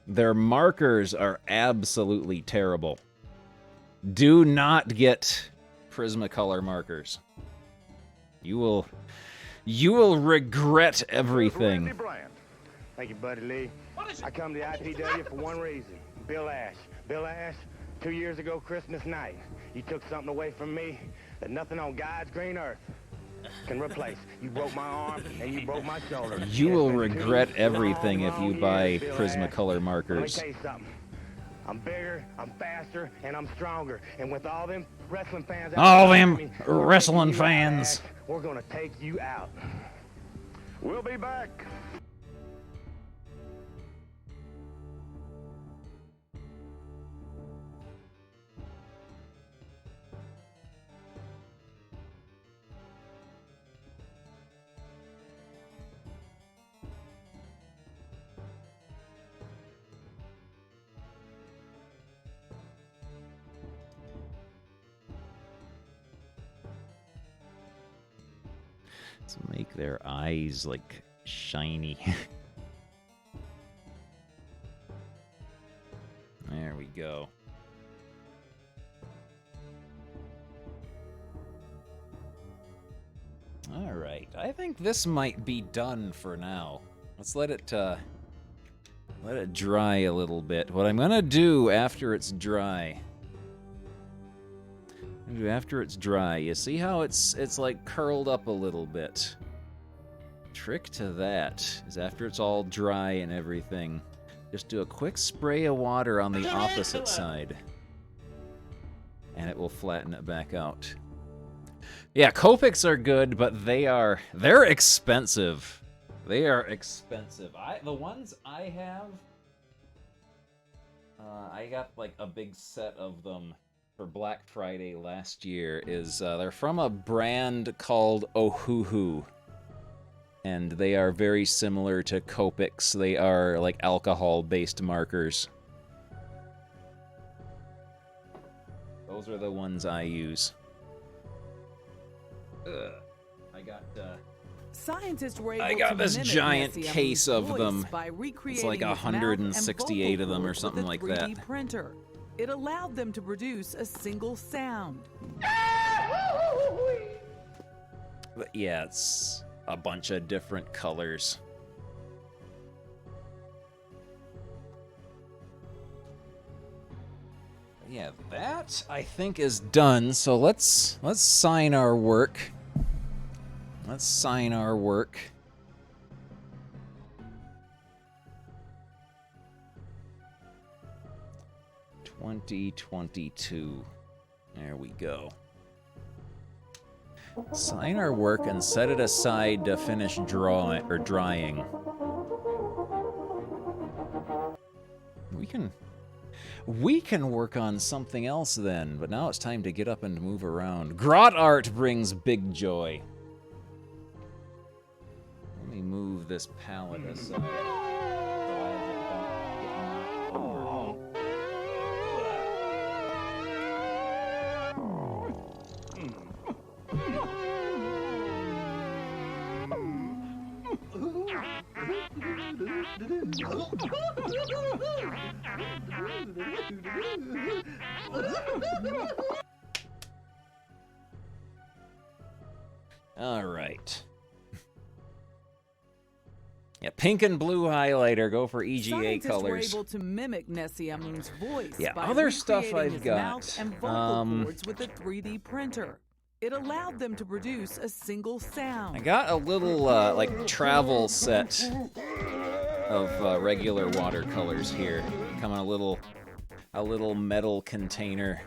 Their markers are absolutely terrible. Do not get Prismacolor markers. You will regret everything. Thank you, Buddy Lee. I come to the IPW for one reason. Bill Ash. Bill Ash, 2 years ago Christmas night, you took something away from me that nothing on God's green earth can replace. You broke my arm and you broke my shoulder. You will regret everything if you buy Prismacolor markers. Let me tell you something. I'm bigger, I'm faster, and I'm stronger. And with all them wrestling fans All them wrestling fans. We're gonna take you out. We'll be back. Let's make their eyes like shiny. There we go. All right, I think this might be done for now. Let's let it dry a little bit. What I'm gonna do after it's dry. You see how it's like curled up a little bit. Trick to that is after it's all dry and everything, just do a quick spray of water on the opposite side. And it will flatten it back out. Yeah, Copics are good, but they're expensive. They are expensive. The ones I have, I got like a big set of them for Black Friday last year. They're from a brand called Ohuhu. And they are very similar to Copics. They are like alcohol-based markers. Those are the ones I use. Scientists were able I got to this mimic giant Nessie case of voice them. by It's recreating like his mouth and 168 of them or vocal something cords like with a that. 3D printer. It allowed them to produce a single sound. But yeah, it's a bunch of different colors. Yeah, that I think is done. So let's sign our work. Let's sign our work. $2022. There we go. Sign our work and set it aside to finish drying. We can work on something else then, but now it's time to get up and move around. Grot art brings big joy. Let me move this palette aside. All right. Yeah, pink and blue highlighter. Go for EGA Scientists colors. were able to mimic Nessie Amun's voice Yeah, by other stuff recreating I've his got. mouth and vocal cords with a 3D printer. It allowed them to produce a single sound. I got a little like travel set of regular watercolors here. Come in a little metal container.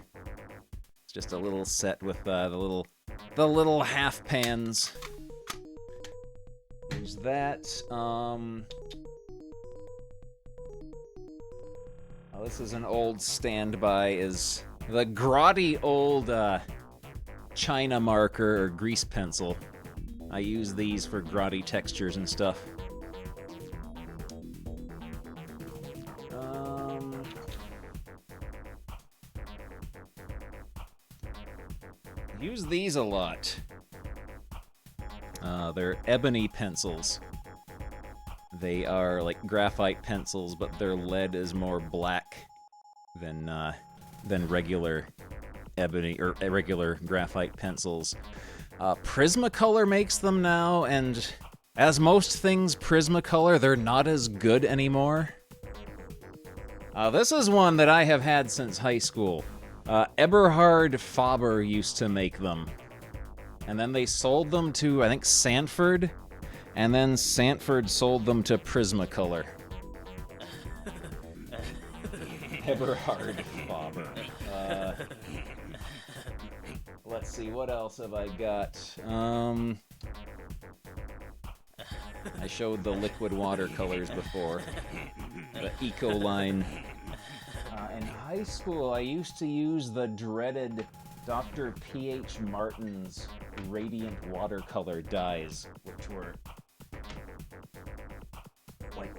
It's just a little set with the little half pans. Use that. Oh, this is an old standby. Is the grotty old China marker or grease pencil. I use these for grotty textures and stuff. Use these a lot. They're ebony pencils. They are like graphite pencils, but their lead is more black than regular ebony or regular graphite pencils. Prismacolor makes them now, and as most things Prismacolor, they're not as good anymore. This is one that I have had since high school. Eberhard Faber used to make them. And then they sold them to, I think, Sanford. And then Sanford sold them to Prismacolor. Eberhard Faber. Let's see, what else have I got? I showed the liquid watercolors before. The Eco line. In high school, I used to use the dreaded Dr. P.H. Martin's Radiant Watercolor dyes, which were like,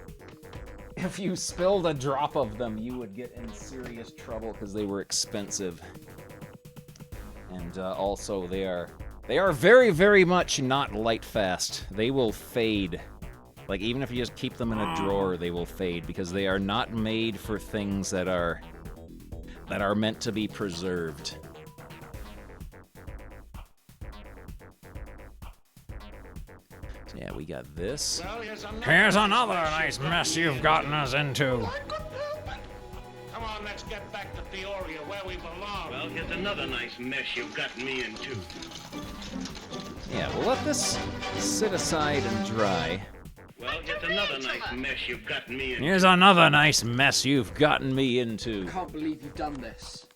if you spilled a drop of them, you would get in serious trouble because they were expensive. And also, they are very, very much not light fast. They will fade. Like, even if you just keep them in a drawer, they will fade because they are not made for things that are meant to be preserved. So yeah, we got this. Here's another nice mess you've gotten us into. Come on, let's get back to Peoria where we belong. Well, here's another nice mess you've gotten me into. Yeah, we'll let this sit aside and dry. Well, here's another nice mess you've gotten me into. Here's another nice mess you've gotten me into. I can't believe you've done this.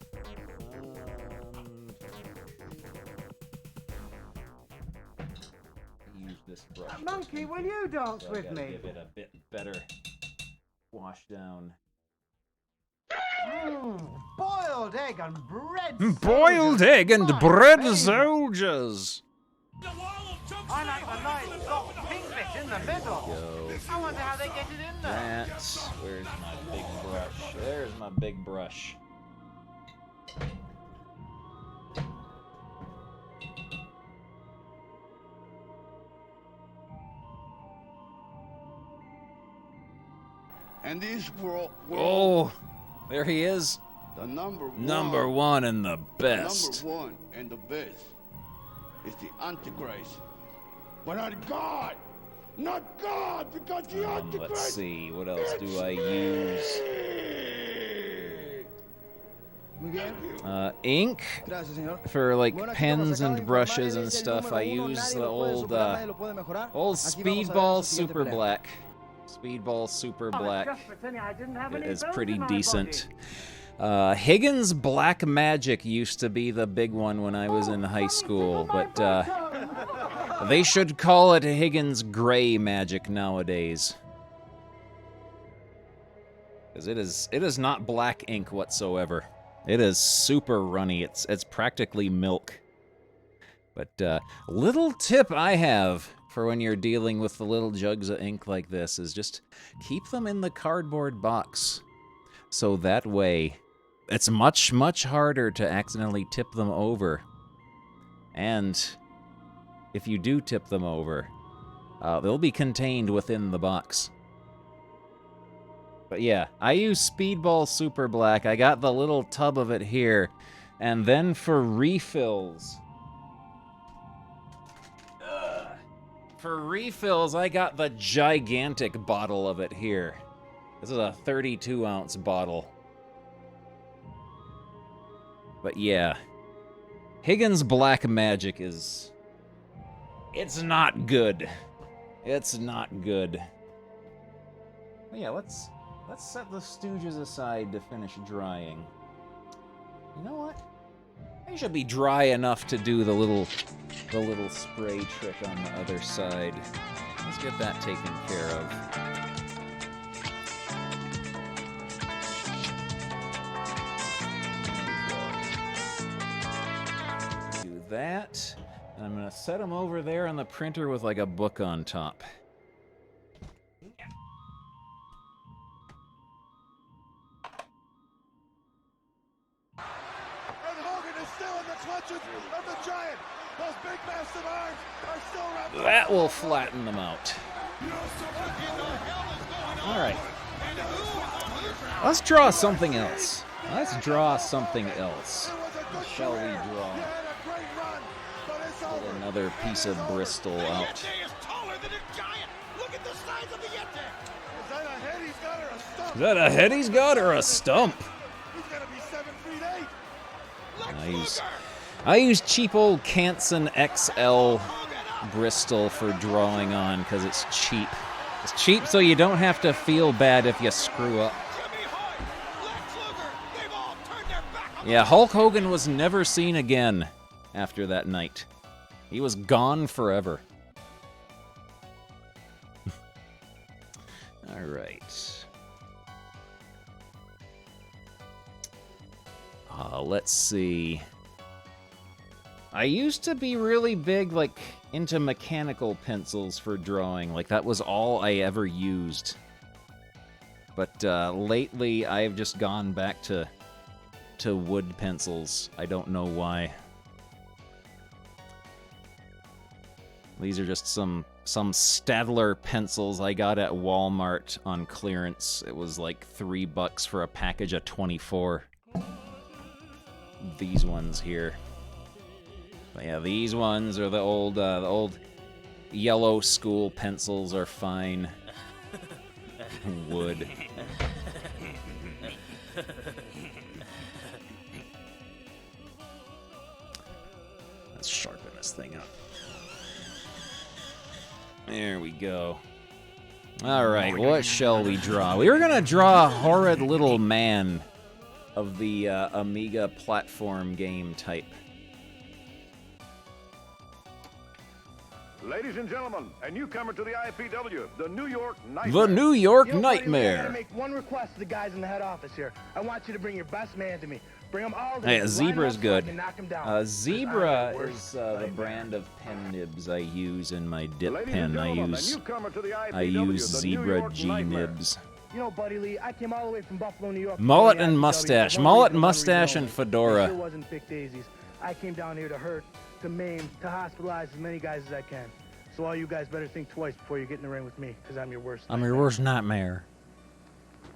Use this brush. Monkey, will you dance with me? Give it a bit better wash down. Boiled egg and bread. Boiled egg and bread soldiers. I like the nice soft pink bit in the middle. Go. I wonder how they get it in there. That's where's my big brush? There's my big brush. And this world. Oh, there he is. The number one and the best. Number one and the best is the Antichrist. But not God! Not God! Because the Antichrist... Let's see, what else do I use? Ink for like pens and brushes and stuff. I use the old Speedball Super Black. Speedball Super Black. It is pretty decent. Higgins Black Magic used to be the big one when I was in high school, but they should call it Higgins Gray Magic nowadays. Because it is not black ink whatsoever. It is super runny. It's practically milk. But little tip I have for when you're dealing with the little jugs of ink like this is just keep them in the cardboard box. So that way, it's much, much harder to accidentally tip them over. And if you do tip them over, they'll be contained within the box. But yeah, I use Speedball Super Black. I got the little tub of it here. And then for refills... I got the gigantic bottle of it here. This is a 32-ounce bottle. But yeah, Higgins Black Magic is... It's not good. It's not good. But yeah, let's set the stooges aside to finish drying. You know what? They should be dry enough to do the little spray trick on the other side. Let's get that taken care of. Do that, and I'm gonna set them over there on the printer with like a book on top. That will flatten them out. Alright. Let's draw something else. Let's draw something else. What shall we draw? Pull another piece of Bristol out. Is that a head he's got or a stump? I use cheap old Canson XL Bristol for drawing on because it's cheap. It's cheap so you don't have to feel bad if you screw up. Yeah, Hulk Hogan was never seen again after that night. He was gone forever. All right. Let's see. I used to be really big, like, into mechanical pencils for drawing. Like, that was all I ever used. But lately, I've just gone back to wood pencils. I don't know why. These are just some Stadler pencils I got at Walmart on clearance. It was like $3 for a package of 24. These ones here. But yeah, these ones are the old Yellow school pencils are fine. Wood. Let's sharpen this thing up. There we go. Alright, what shall we draw? We were gonna draw a horrid little man of the Amiga platform game type. Ladies and gentlemen, a newcomer to the IPW, the New York Nightmare. The New York Yo, buddy, I Nightmare. gotta make one request to the guys in the head office here. I want you to bring your best man to me. Bring them all to me. Hey, Line Zebra's them up so I good. can knock 'em down. Zebra is the brand of pen nibs I use in my dip pen. I use Zebra G nibs. You know, Buddy Lee, I came all the way from Buffalo, New York. Mullet and mustache. Mullet, mustache, and It fedora. sure wasn't pick daisies. I came down here to hurt, to maim, to hospitalize as many guys as I can. So all you guys better think twice before you get in the ring with me, because I'm your worst. I'm your worst nightmare.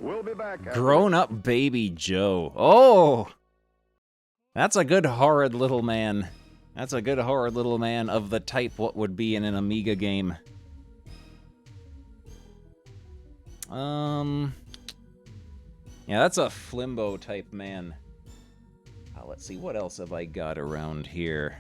We'll be back. Grown up baby Joe. Oh! That's a good horrid little man. That's a good horrid little man of the type what would be in an Amiga game. Yeah, that's a Flimbo type man. Let's see, what else have I got around here?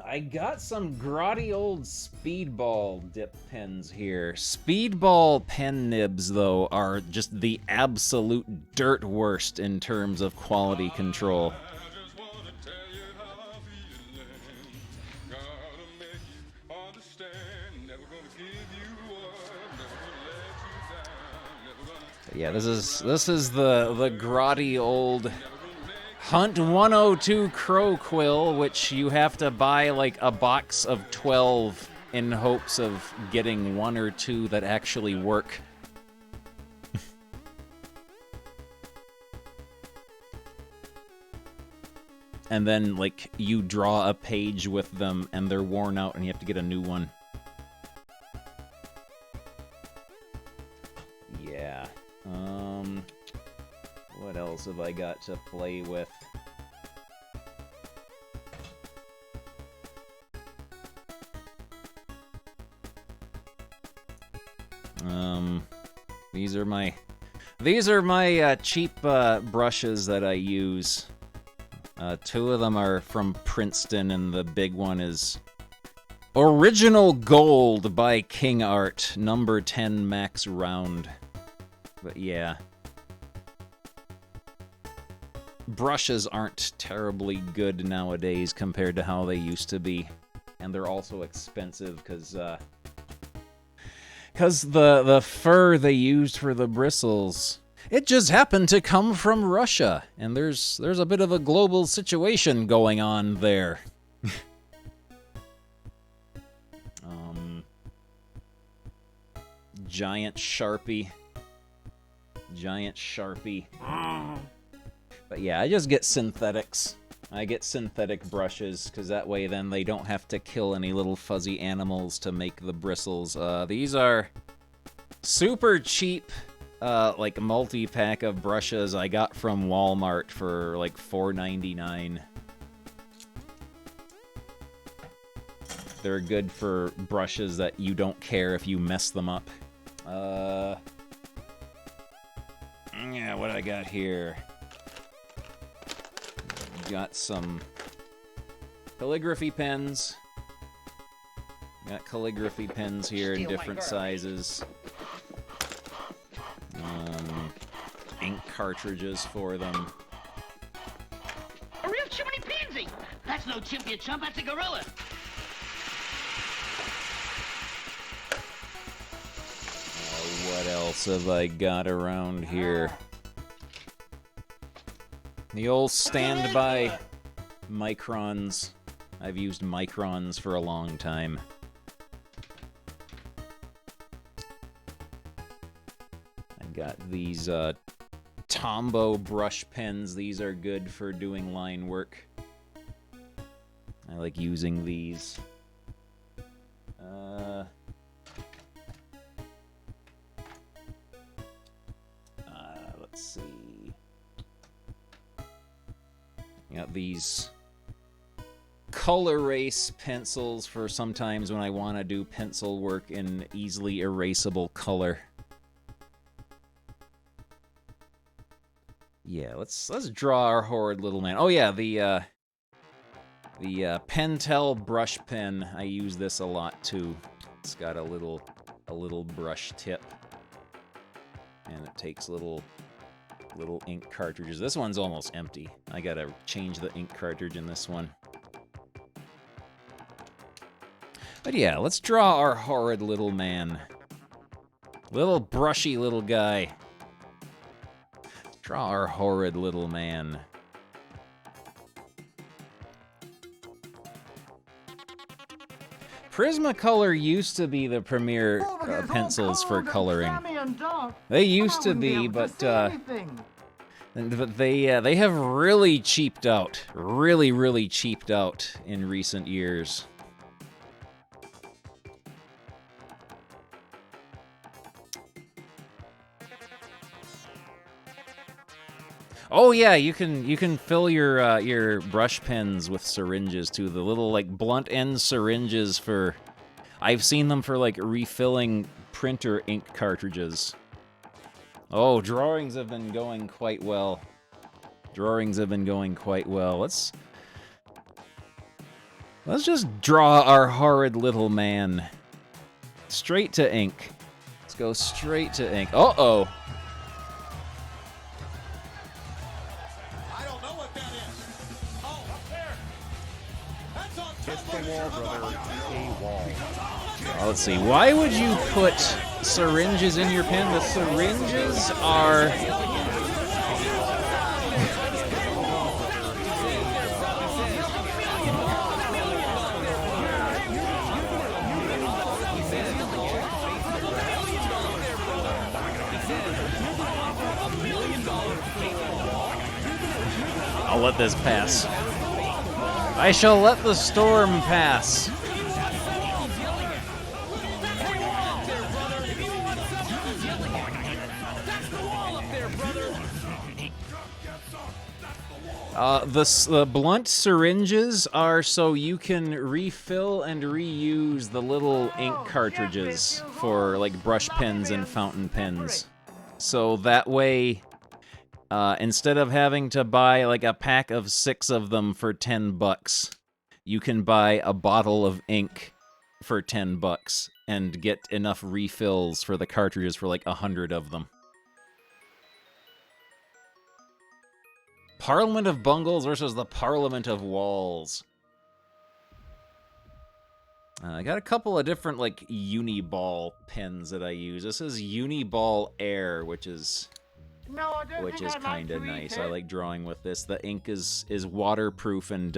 I got some grotty old Speedball dip pens here. Speedball pen nibs, though, are just the absolute dirt worst in terms of quality control. Yeah, this is the grotty old Hunt 102 Crow Quill, which you have to buy like a box of 12 in hopes of getting one or two that actually work. And then, like, you draw a page with them and they're worn out and you have to get a new one. Yeah. What else have I got to play with? These are my cheap brushes that I use. Two of them are from Princeton, and the big one is Original Gold by King Art, number 10 max round. But yeah. Brushes aren't terribly good nowadays compared to how they used to be. And they're also expensive because the fur they used for the bristles, it just happened to come from Russia. And there's a bit of a global situation going on there. Giant Sharpie. But yeah, I just get synthetics. I get synthetic brushes, because that way then they don't have to kill any little fuzzy animals to make the bristles. These are super cheap, like multi-pack of brushes I got from Walmart for like $4.99. They're good for brushes that you don't care if you mess them up. Yeah, what do I got here? Got some calligraphy pens. Got calligraphy pens here in different sizes. Ink cartridges for them. A real chimney pansy! That's no chimpy chump, that's a gorilla! What else have I got around here? The old standby microns. I've used microns for a long time. I got these Tombow brush pens. These are good for doing line work. I like using these. Let's see. Got these color erase pencils for sometimes when I want to do pencil work in easily erasable color. Yeah, let's draw our horrid little man. Oh yeah, the Pentel brush pen. I use this a lot too. It's got a little brush tip, and it takes little ink cartridges. This one's almost empty. I gotta change the ink cartridge in this one. But yeah, let's draw our horrid little man. Little brushy little guy. Let's draw our horrid little man. Prismacolor used to be the premier pencils for coloring. They used to be, but they have really cheaped out. Really cheaped out in recent years. Oh yeah, you can fill your brush pens with syringes too. The little like blunt end syringes for, I've seen them for like refilling printer ink cartridges. Oh, drawings have been going quite well. Drawings have been going quite well. Let's just draw our horrid little man. Straight to ink. Let's go straight to ink. Uh-oh. Let's see. Why would you put syringes in your pen? The syringes are... I'll let this pass. I shall let the storm pass. The blunt syringes are so you can refill and reuse the little ink cartridges for like brush pens and fountain pens. So that way, instead of having to buy like a pack of 6 of them for $10, you can buy a bottle of ink for $10 and get enough refills for the cartridges for like 100 of them. Parliament of Bungles versus the Parliament of Walls. I got a couple of different like Uniball pens that I use. This is Uniball Air, which is kind of nice. I like drawing with this. The ink is waterproof and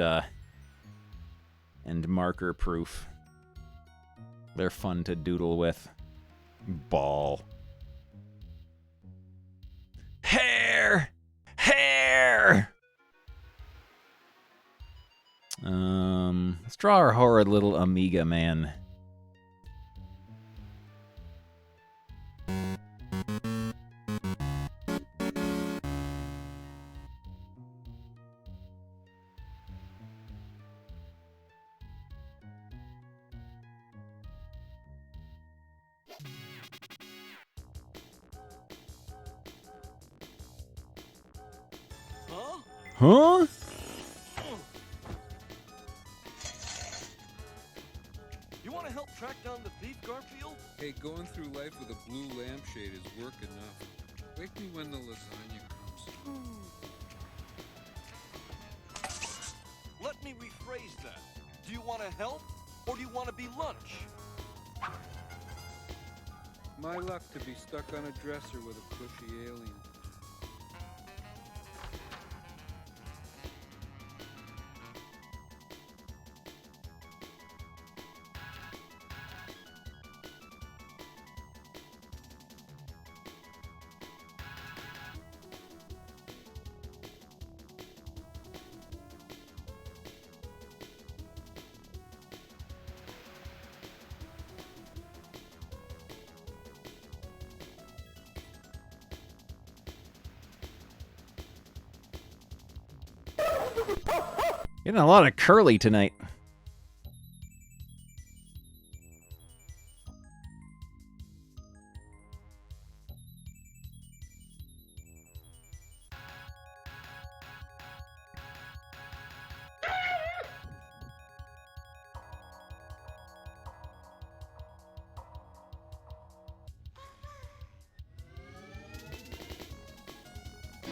marker proof. They're fun to doodle with. Ball. Hair. Let's draw our horrid little Amiga man. Huh? You want to help track down the thief, Garfield? Hey, going through life with a blue lampshade is work enough. Wake me when the lasagna comes. Let me rephrase that. Do you want to help, or do you want to be lunch? My luck to be stuck on a dresser with a pushy alien. Getting a lot of curly tonight.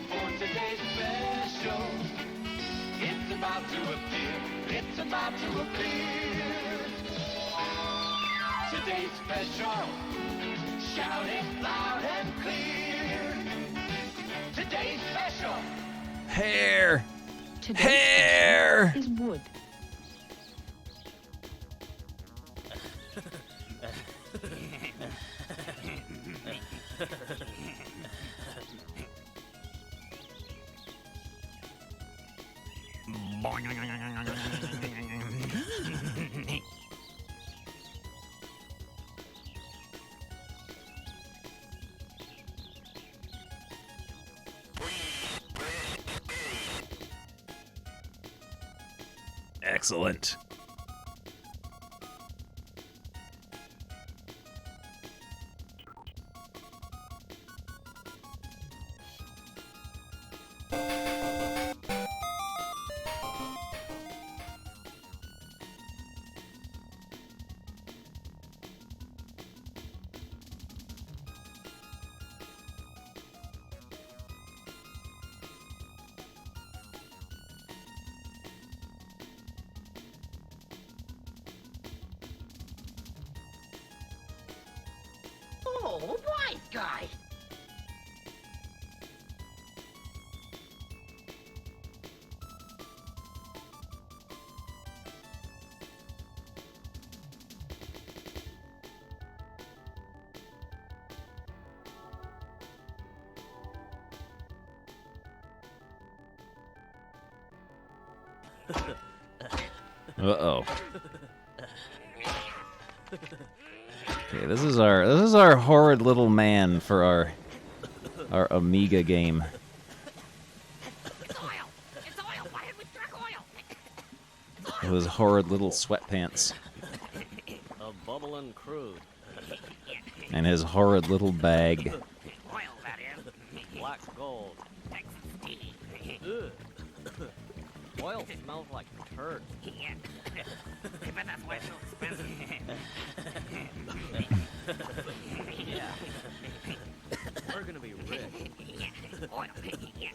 For today's special, it's about to appear. It's about to appear. Today's special, shout it loud and clear. Today's special. Hair. Today's Hair. special is wood. Excellent. Oh, white guy. Uh-oh. Okay, this is our horrid little man for our Amiga game. With his horrid little sweatpants. A bubbling crude. And his horrid little bag. Black gold. Ugh. Oil smells like turd. Yeah. I bet that's why it's so expensive. Yeah. We're gonna be rich. Yeah. Oil. Yeah.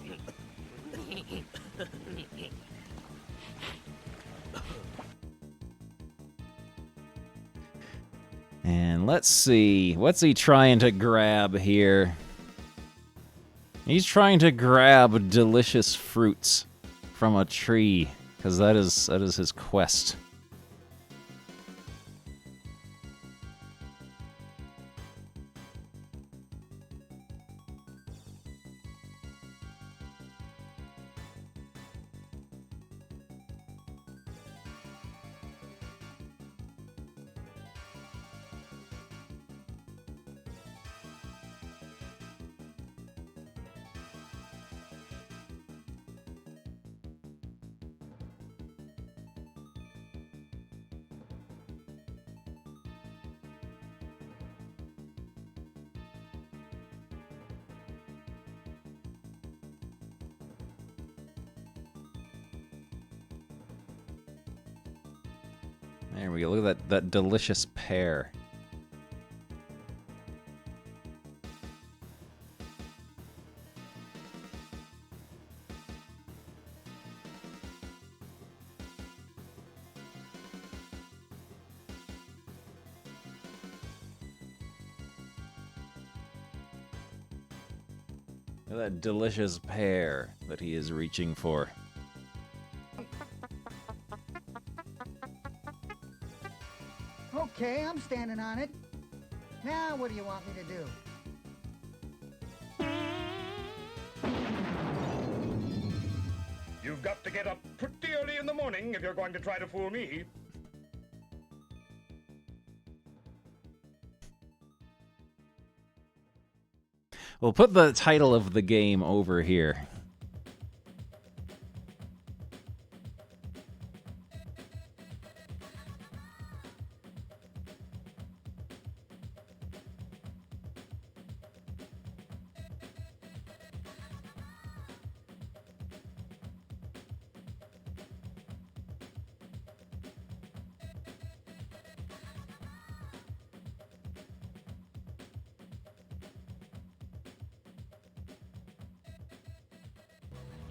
And let's see, what's he trying to grab here? He's trying to grab delicious fruits from a tree, because that is his quest. There we go, look at that delicious pear. Look at that delicious pear that he is reaching for. Okay, I'm standing on it. Now, what do you want me to do? You've got to get up pretty early in the morning if you're going to try to fool me. We'll put the title of the game over here.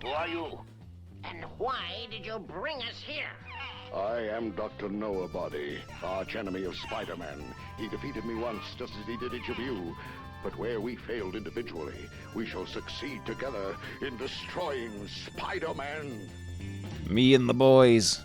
Who are you? And why did you bring us here? I am Dr. Noah-Body, arch enemy of Spider-Man. He defeated me once, just as he did each of you. But where we failed individually, we shall succeed together in destroying Spider-Man. Me and the boys.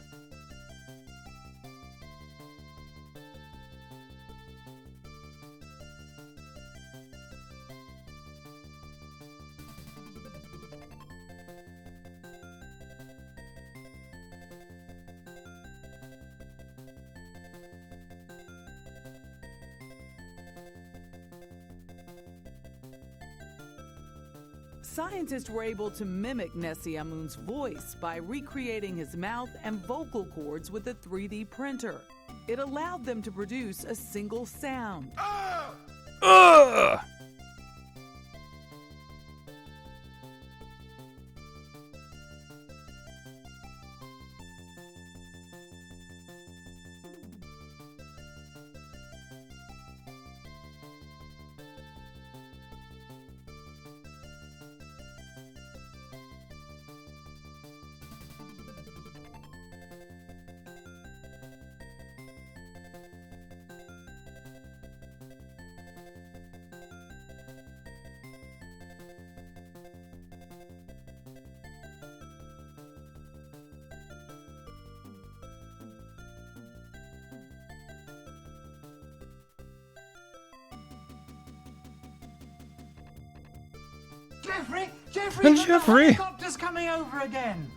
Scientists were able to mimic Nesyamun's voice by recreating his mouth and vocal cords with a 3D printer. It allowed them to produce a single sound. Ugh! Jeffrey! Jeffrey! And Jeffrey! The helicopter's coming over again!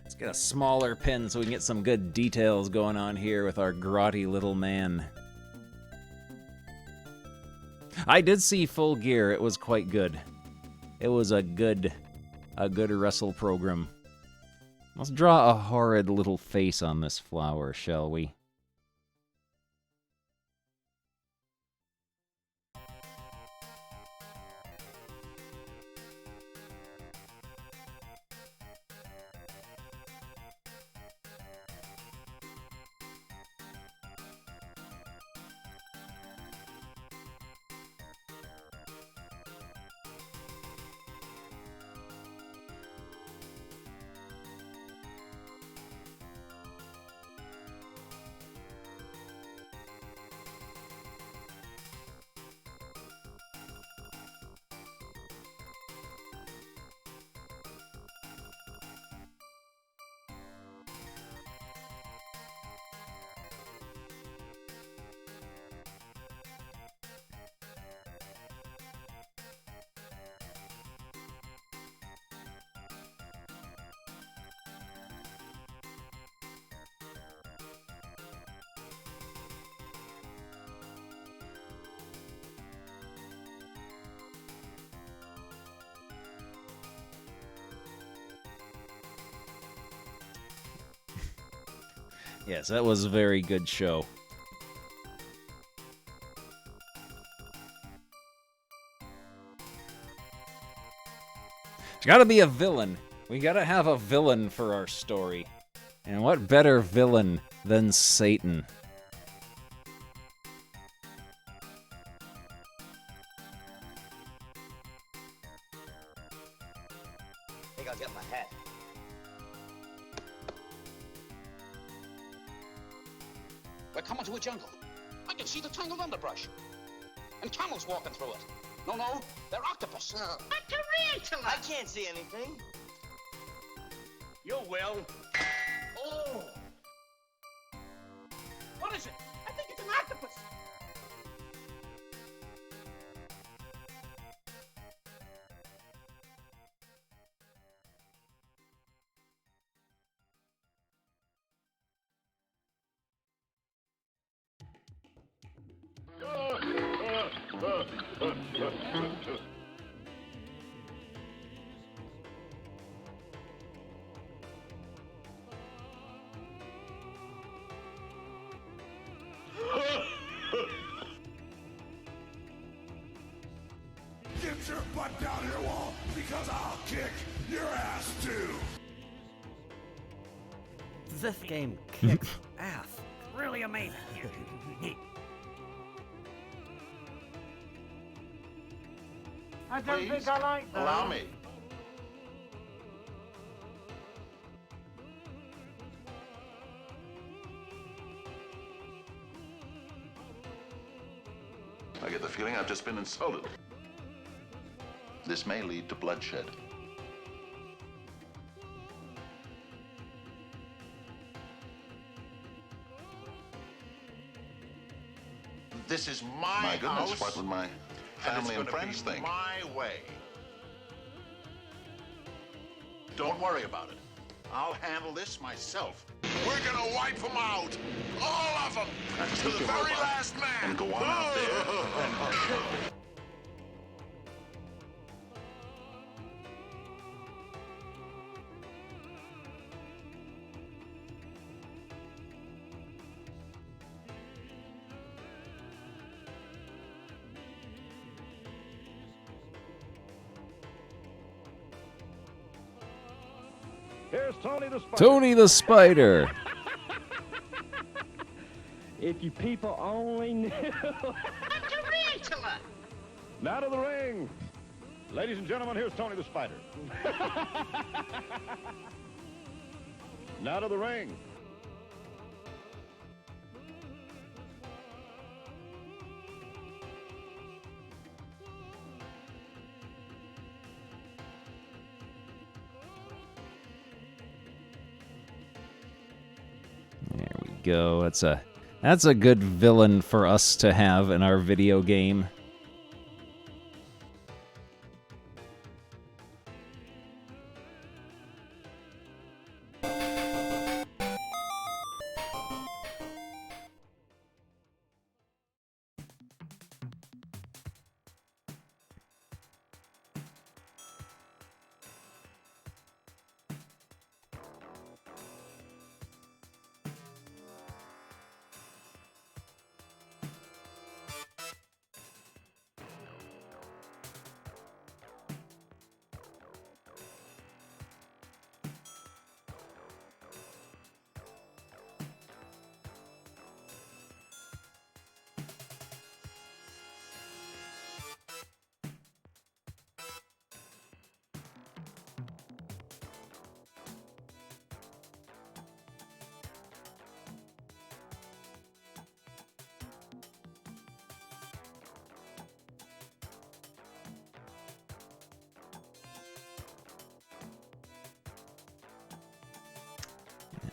Let's get a smaller pin so we can get some good details going on here with our grotty little man. I did see Full Gear. It was quite good. It was a good wrestle program. Let's draw a horrid little face on this flower, shall we? Yes, that was a very good show. There's gotta be a villain. We gotta have a villain for our story. And what better villain than Satan? I think I'll get my hat. We're coming to a jungle. I can see the tangled underbrush. And camels walking through it. No, they're octopus. A tarantula! I can't see anything. You will. Oh! What is it? I think it's an octopus! jump down your wall because I'll kick your ass too. This game kicks ass. Really amazing. I don't Please, think I like that. allow me. I get the feeling I've just been insulted. This may lead to bloodshed. This is my goodness, house, what would my family and friends think? My way. Don't worry about it. I'll handle this myself. We're gonna wipe them out. All of them. To the very last man. And go on out there. Here's Tony the Spider. Tony the Spider. If you people only knew. Tarantula! Now to the ring. Ladies and gentlemen, here's Tony the Spider. Now to the ring. There we go. That's a good villain for us to have in our video game.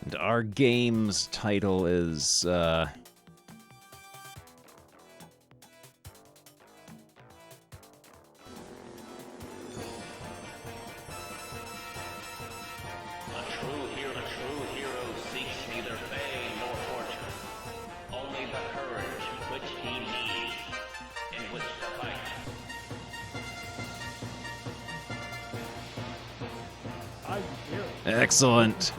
And our game's title is, excellent.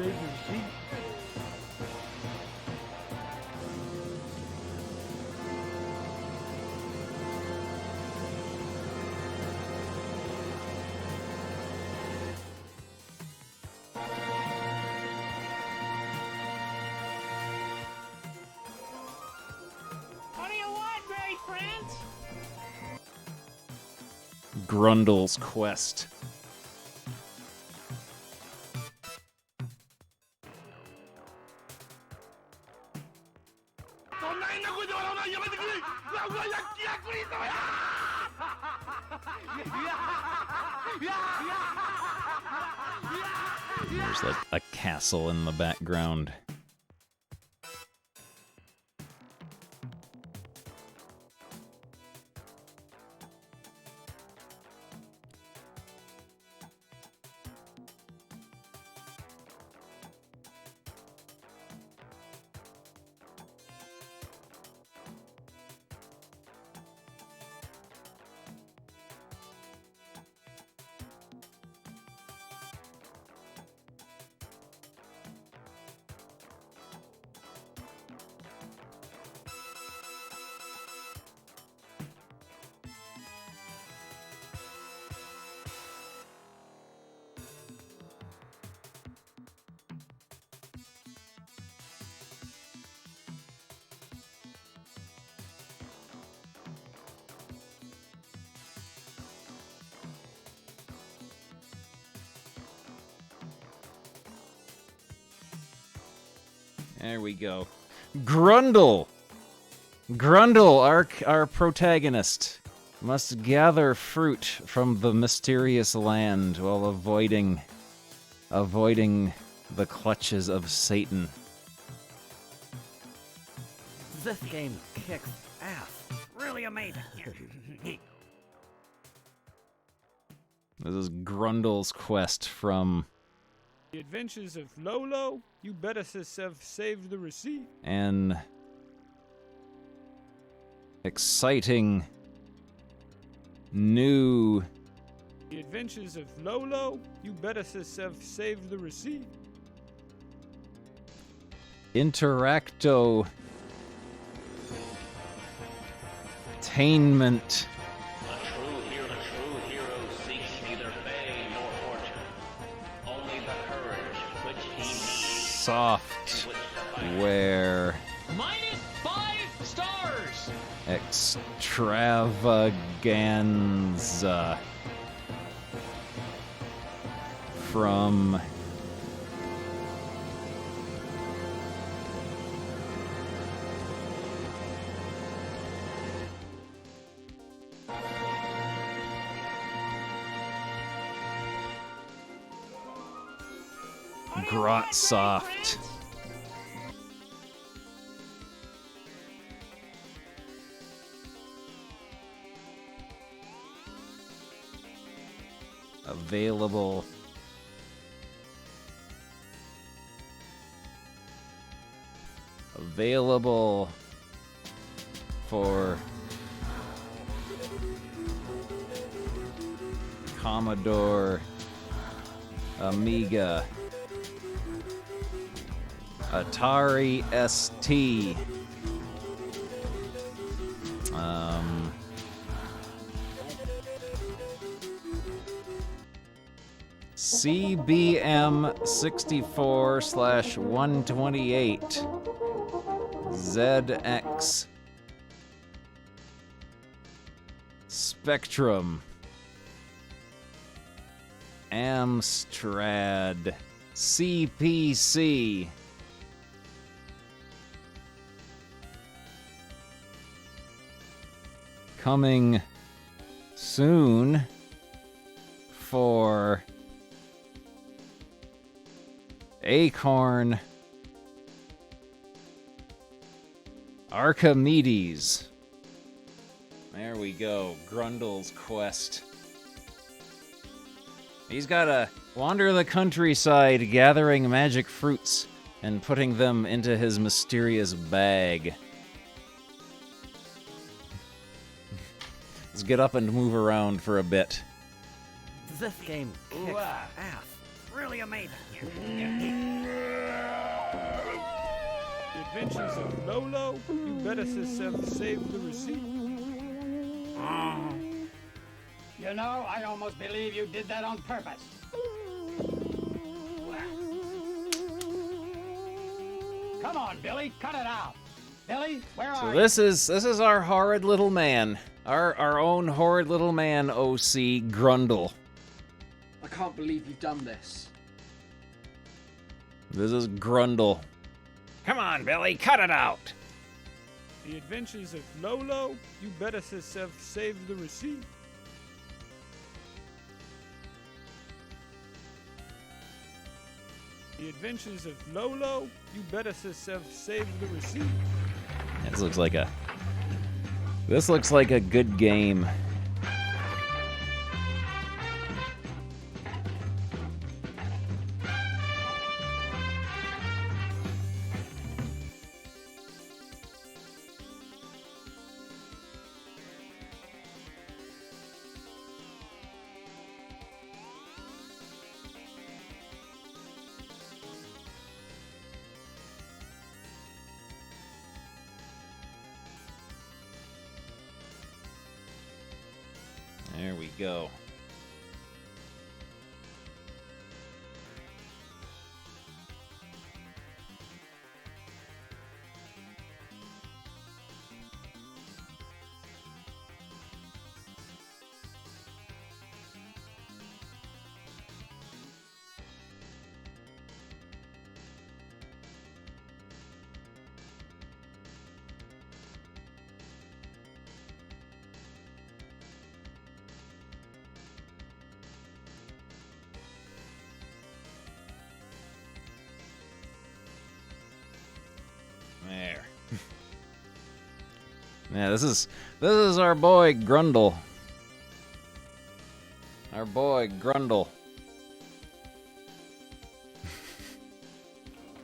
What do you want, Mary friends? Grundle's Quest. There's like a castle in the background. There we go. Grundle! Grundle, our protagonist, must gather fruit from the mysterious land while avoiding the clutches of Satan. This game kicks ass. Really amazing. This is Grundle's quest from The Adventures of Lolo. You better have saved the receipt. an exciting new The Adventures of Lolo. You better have saved the receipt. interacto tainment A true hero seeks neither fame nor fortune, only the courage which he needs. software Minus 5 stars! extravaganza from Grotsoft. Available for Commodore, Amiga, Atari ST, CBM 64/128, ZX, Spectrum, Amstrad, CPC, coming soon for Acorn, Archimedes. There we go, Grundle's quest. He's gotta wander the countryside gathering magic fruits and putting them into his mysterious bag. Let's get up and move around for a bit. This game kicks ass. Really amazing. The Adventures of Lolo. You better have saved the receipt. You know, I almost believe you did that on purpose. Come on, Billy, cut it out. Billy, where are So you? this is our horrid little man. Our own horrid little man, OC Grundle. I can't believe you've done this. This is Grundle. Come on, Billy, cut it out. The Adventures of Lolo. You better have saved the receipt. The Adventures of Lolo. You better have saved the receipt. This looks like a good game. There we go. Yeah, this is our boy Grundle. Our boy Grundle.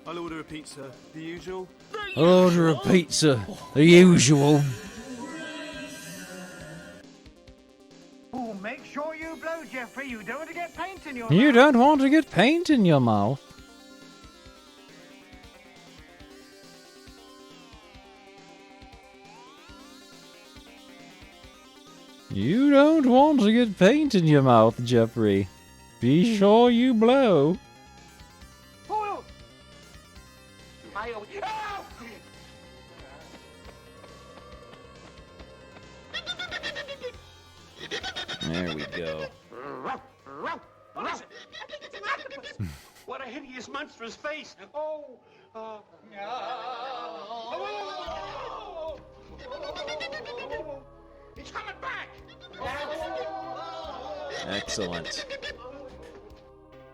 I'll order a pizza. The usual? Order a pizza. The usual. Oh, make sure you blow, Jeffrey. You don't want to get paint in your You mouth. don't want to get paint in your mouth. You don't want to get paint in your mouth, Jeffrey. Be sure you blow. Oil! Ow! There we go. What is it? I think it's an octopus. What a hideous, monstrous face. Oh, He's coming back. Excellent.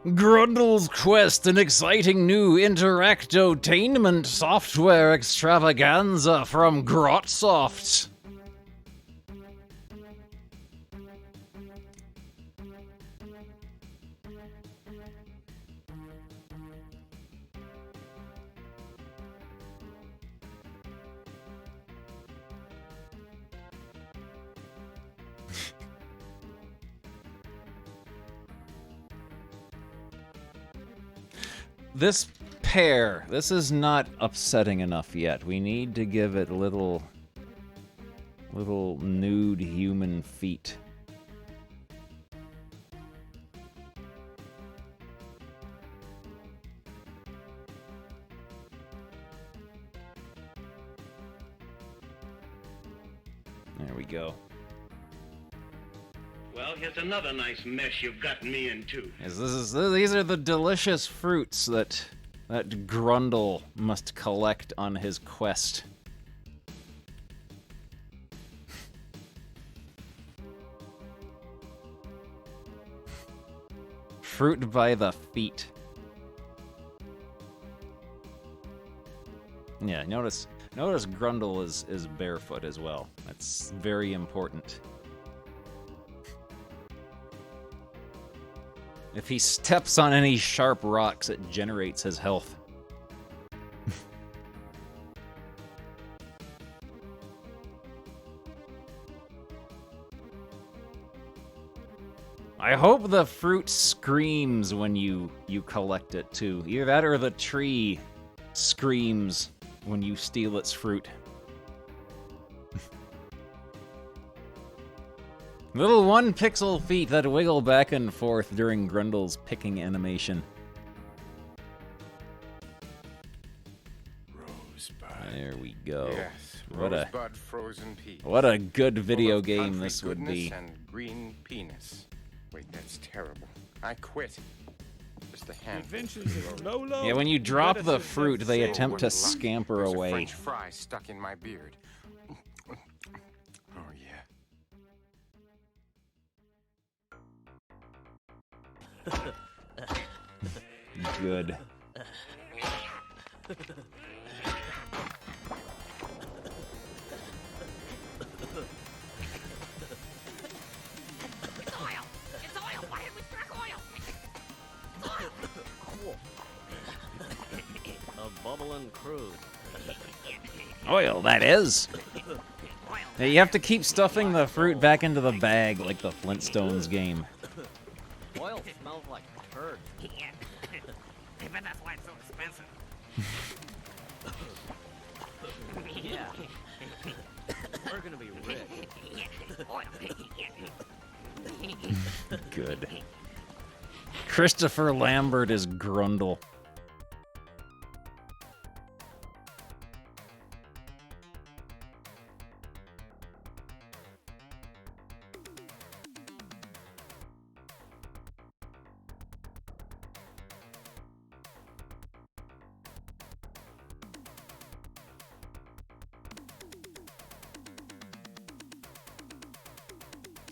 Grundle's Quest, an exciting new interactotainment software extravaganza from Grotsoft. This pair, this is not upsetting enough yet. We need to give it little nude human feet. There we go. Well, here's another nice mess you've gotten me into. Yes, these are the delicious fruits that Grundle must collect on his quest. Fruit by the feet. Yeah, notice Grundle is barefoot as well. That's very important. If he steps on any sharp rocks, it generates his health. I hope the fruit screams when you collect it too. Either that or the tree screams when you steal its fruit. Little 1-pixel feet that wiggle back and forth during Grundle's picking animation. Rosebud. There we go. Yes, What Rosebud frozen peas. What a good video Full of game country this would goodness be. And green penis. Wait, that's terrible. I quit. Just a hand. Yeah, when you drop the fruit, they attempt to scamper There's a away. French fry stuck in my beard. Oh yeah. Good. A bubbling crude. Oil, that is. Yeah, you have to keep stuffing the fruit back into the bag like the Flintstones game. Oil smells like turd. I bet that's why it's so expensive. Yeah. We're gonna be rich. Good. Christopher Lambert is Grundle.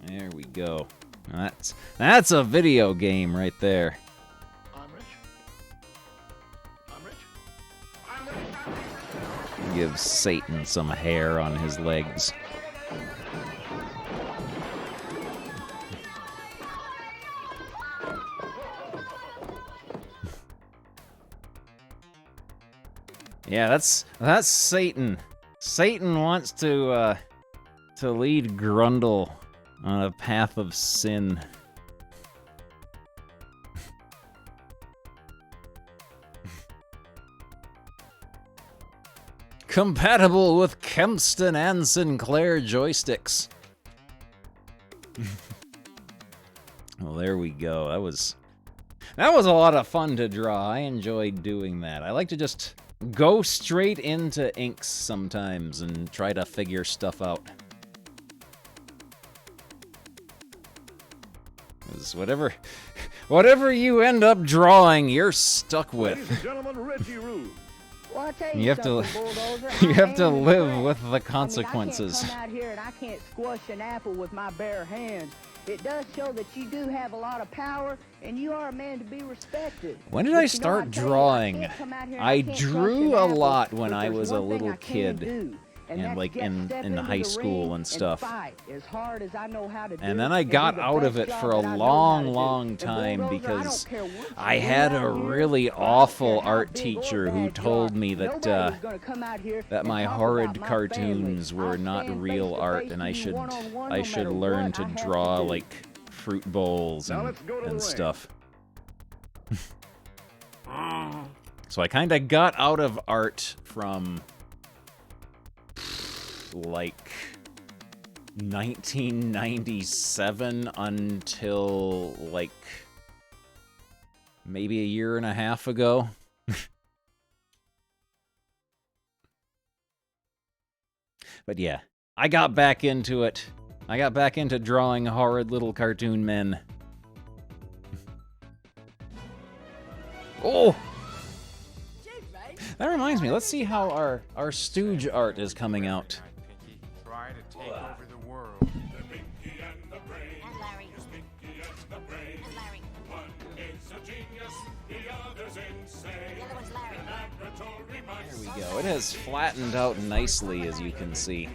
There we go. That's a video game right there. I'm rich. I'm rich. I'm rich. give Satan some hair on his legs. Yeah, that's Satan. Satan wants to lead Grundle on a path of sin. Compatible with Kempston and Sinclair joysticks. Well, there we go. That was a lot of fun to draw. I enjoyed doing that. I like to just go straight into inks sometimes and try to figure stuff out. 'Cause whatever you end up drawing, you're stuck with. Ladies and gentlemen, Reggie Rue. Well, I tell You have to Bulldozer, you have to I am live impressed. with the I mean, consequences. I can't come out here and I can't squash an apple with my bare hands. It does show that you do have a lot of power, and you are a man to be respected. When did But I you know, start tell you, drawing? can't come out here and I can't drew crush an a apple, lot when but I there's was a one thing little I can kid, do, and that's like get in step in into high the school ring and stuff. fight as hard as I know how to do And then I and do got the out of best it job for a that I know how to long, do. long And time Bulldozer, I because don't care what I you do had out a here, really I don't care awful how art big or teacher who bad you told are, me that nobody's gonna come out here that and my talk horrid about my cartoons family. were I'll not stand real face to art, face and to I you should one-on-one, I no should matter learn what to I have to draw do. like fruit bowls Now and, let's go to the ring. stuff. So I kind of got out of art from like 1997 until like maybe a year and a half ago. But yeah, I got back into it. I got back into drawing horrid little cartoon men. Oh! That reminds me, let's see how our Stooge art is coming out. Try to take over the world. The Pinky and the Brain. And Larry. The Pinky and the Brain. And Larry. One is a genius, the other's insane. The other one's Larry. Laboratory mice. There we go. It has flattened out nicely, as you can see.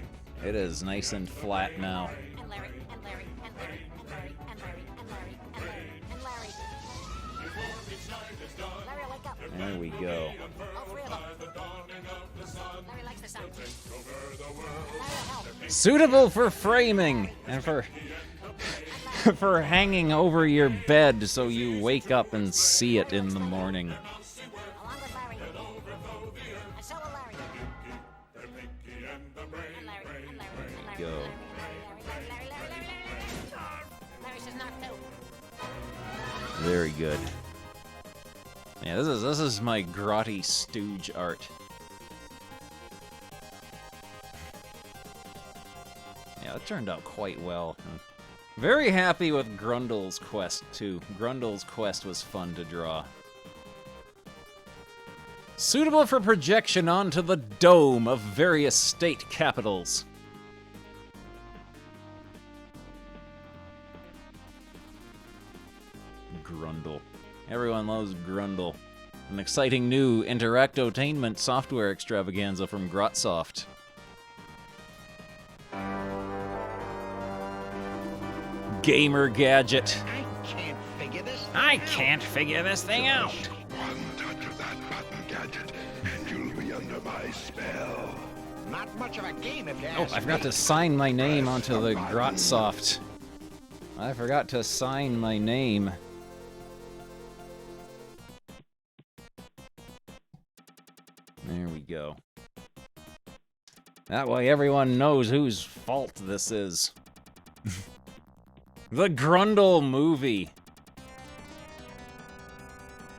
It is nice and flat now. And Larry. And Larry. And Larry. And Larry. And Larry. And Larry. And Larry. And Larry. Before each night is done. Larry, wake up. There we go. All three of them. Larry likes the sun. Suitable for framing and for for hanging over your bed so you wake up and see it in the morning. Along with Larry. And so will Larry. And Larry. And Larry. And Larry. Go. Larry says not to. Very good. Yeah, this is my grotty Stooge art. Yeah, it turned out quite well. I'm very happy with Grundle's quest, too. Grundle's quest was fun to draw. Suitable for projection onto the dome of various state capitals. Grundle. Everyone loves Grundle. An exciting new interactotainment software extravaganza from Grotsoft. Gamer gadget. I can't figure this thing out. One touch of that button gadget, and you'll be under my spell. Not much of a game if you Oh, ask I forgot to sign my name onto the Grotsoft. I forgot to sign my name. There we go. That way everyone knows whose fault this is. The Grundle movie.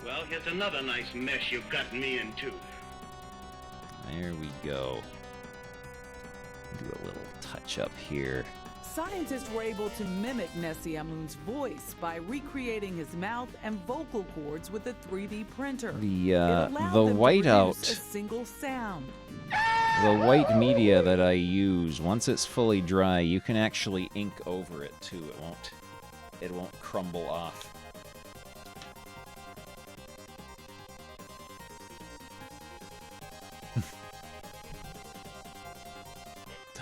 Well, here's another nice mess you've gotten me into. There we go. Do a little touch up here. Scientists were able to mimic Nessie Amun's voice by recreating his mouth and vocal cords with a 3D printer. The It allowed the them to whiteout, produce a single sound. the white media that I use, once it's fully dry, you can actually ink over it too. It won't crumble off.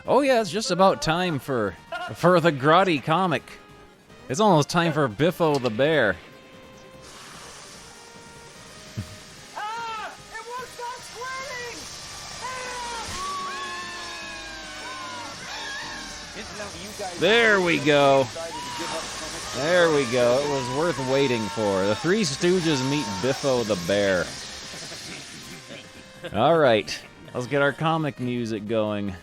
Oh yeah, it's just about time for the Grotty comic. It's almost time for Biffo the bear. There we go. There we go. It was worth waiting for. The Three Stooges meet Biffo the bear. All right, let's get our comic music going.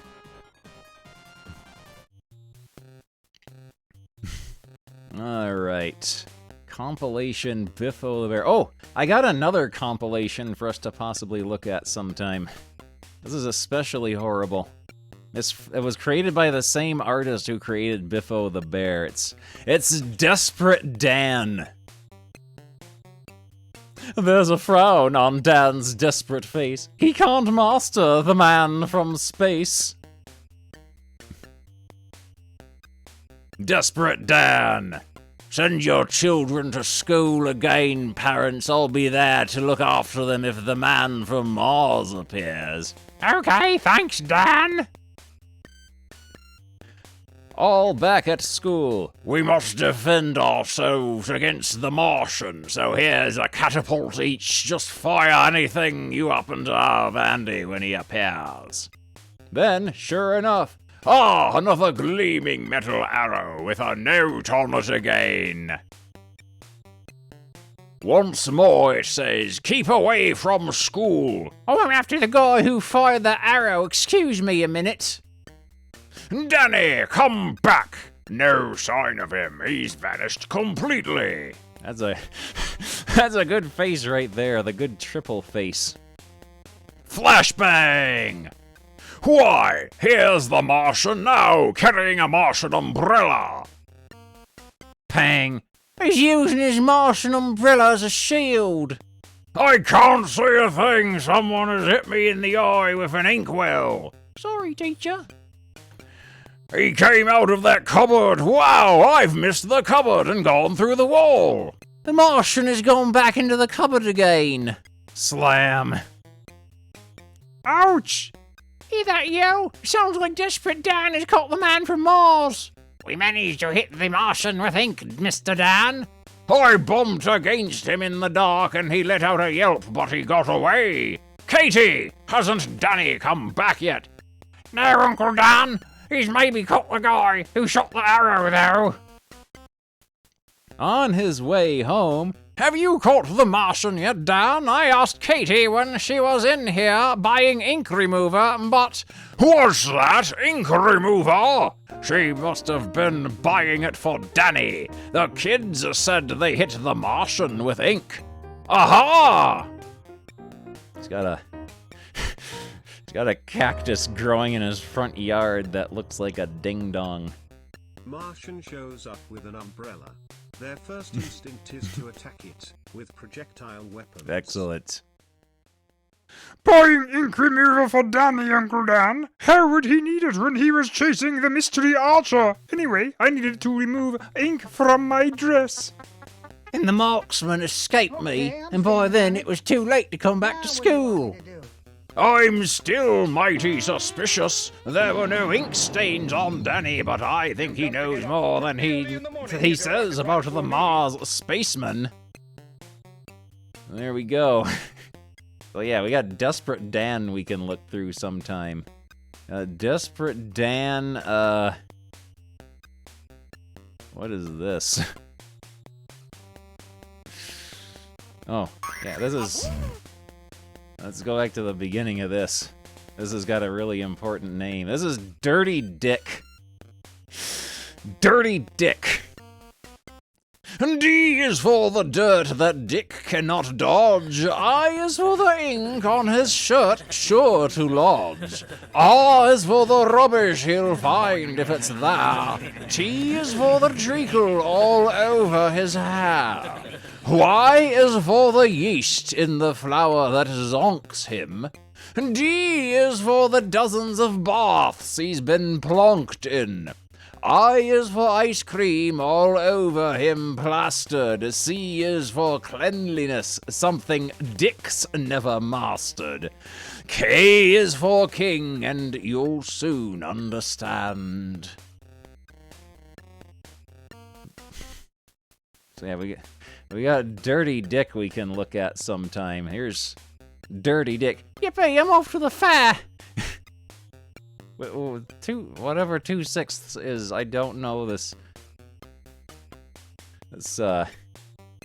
All right. Compilation Biffo the bear. Oh, I got another compilation for us to possibly look at sometime. This is especially horrible. It was created by the same artist who created Biffo the bear. It's Desperate Dan. There's a frown on Dan's desperate face. He can't master the man from space. Desperate Dan. Send your children to school again, parents. I'll be there to look after them if the man from Mars appears. Okay, thanks, Dan. All back at school. We must defend ourselves against the Martian, so here's a catapult each. Just fire anything you happen to have handy when he appears. Then, sure enough, another gleaming metal arrow with a note on it again. Once more it says, keep away from school. Oh, I'm after the guy who fired that arrow. Excuse me a minute. Danny, come back! No sign of him. He's vanished completely. That's a good face right there. The good triple face. Flashbang! Why, here's the Martian now, carrying a Martian umbrella. Pang. He's using his Martian umbrella as a shield. I can't see a thing. Someone has hit me in the eye with an inkwell. Sorry, teacher. He came out of that cupboard. Wow, I've missed the cupboard and gone through the wall. The Martian has gone back into the cupboard again. Slam. Ouch! Hear that yell? Sounds like Desperate Dan has caught the man from Mars. We managed to hit the Martian with ink, Mr. Dan. I bumped against him in the dark and he let out a yelp, but he got away. Katie, hasn't Danny come back yet? No, Uncle Dan. He's maybe caught the guy who shot the arrow, though. On his way home, have you caught the Martian yet, Dan? I asked Katie when she was in here buying ink remover, but... What's that? Ink remover? She must have been buying it for Danny. The kids said they hit the Martian with ink. Aha! He's got a cactus growing in his front yard that looks like a ding-dong. Martian shows up with an umbrella. Their first instinct is to attack it with projectile weapons. Excellent. Buying ink remover for Danny, Uncle Dan. How would he need it when he was chasing the mystery archer? Anyway, I needed to remove ink from my dress. And the marksman escaped me, and by then it was too late to come back to school. I'm still mighty suspicious. There were no ink stains on Danny, but I think he knows more than he says about the Mars spaceman. There we go. So yeah, we got Desperate Dan we can look through sometime. Desperate Dan, what is this? Oh, yeah, this is... Let's go back to the beginning of this. This has got a really important name. This is Dirty Dick. Dirty Dick. D is for the dirt that Dick cannot dodge. I is for the ink on his shirt, sure to lodge. R is for the rubbish he'll find if it's there. T is for the treacle all over his hair. Y is for the yeast in the flour that zonks him. D is for the dozens of baths he's been plonked in. I is for ice cream all over him plastered. C is for cleanliness, something Dick's never mastered. K is for king, and you'll soon understand. So yeah, we got Dirty Dick we can look at sometime. Here's Dirty Dick. Yippee, I'm off to the fair! Whatever 2/6 is, I don't know this. This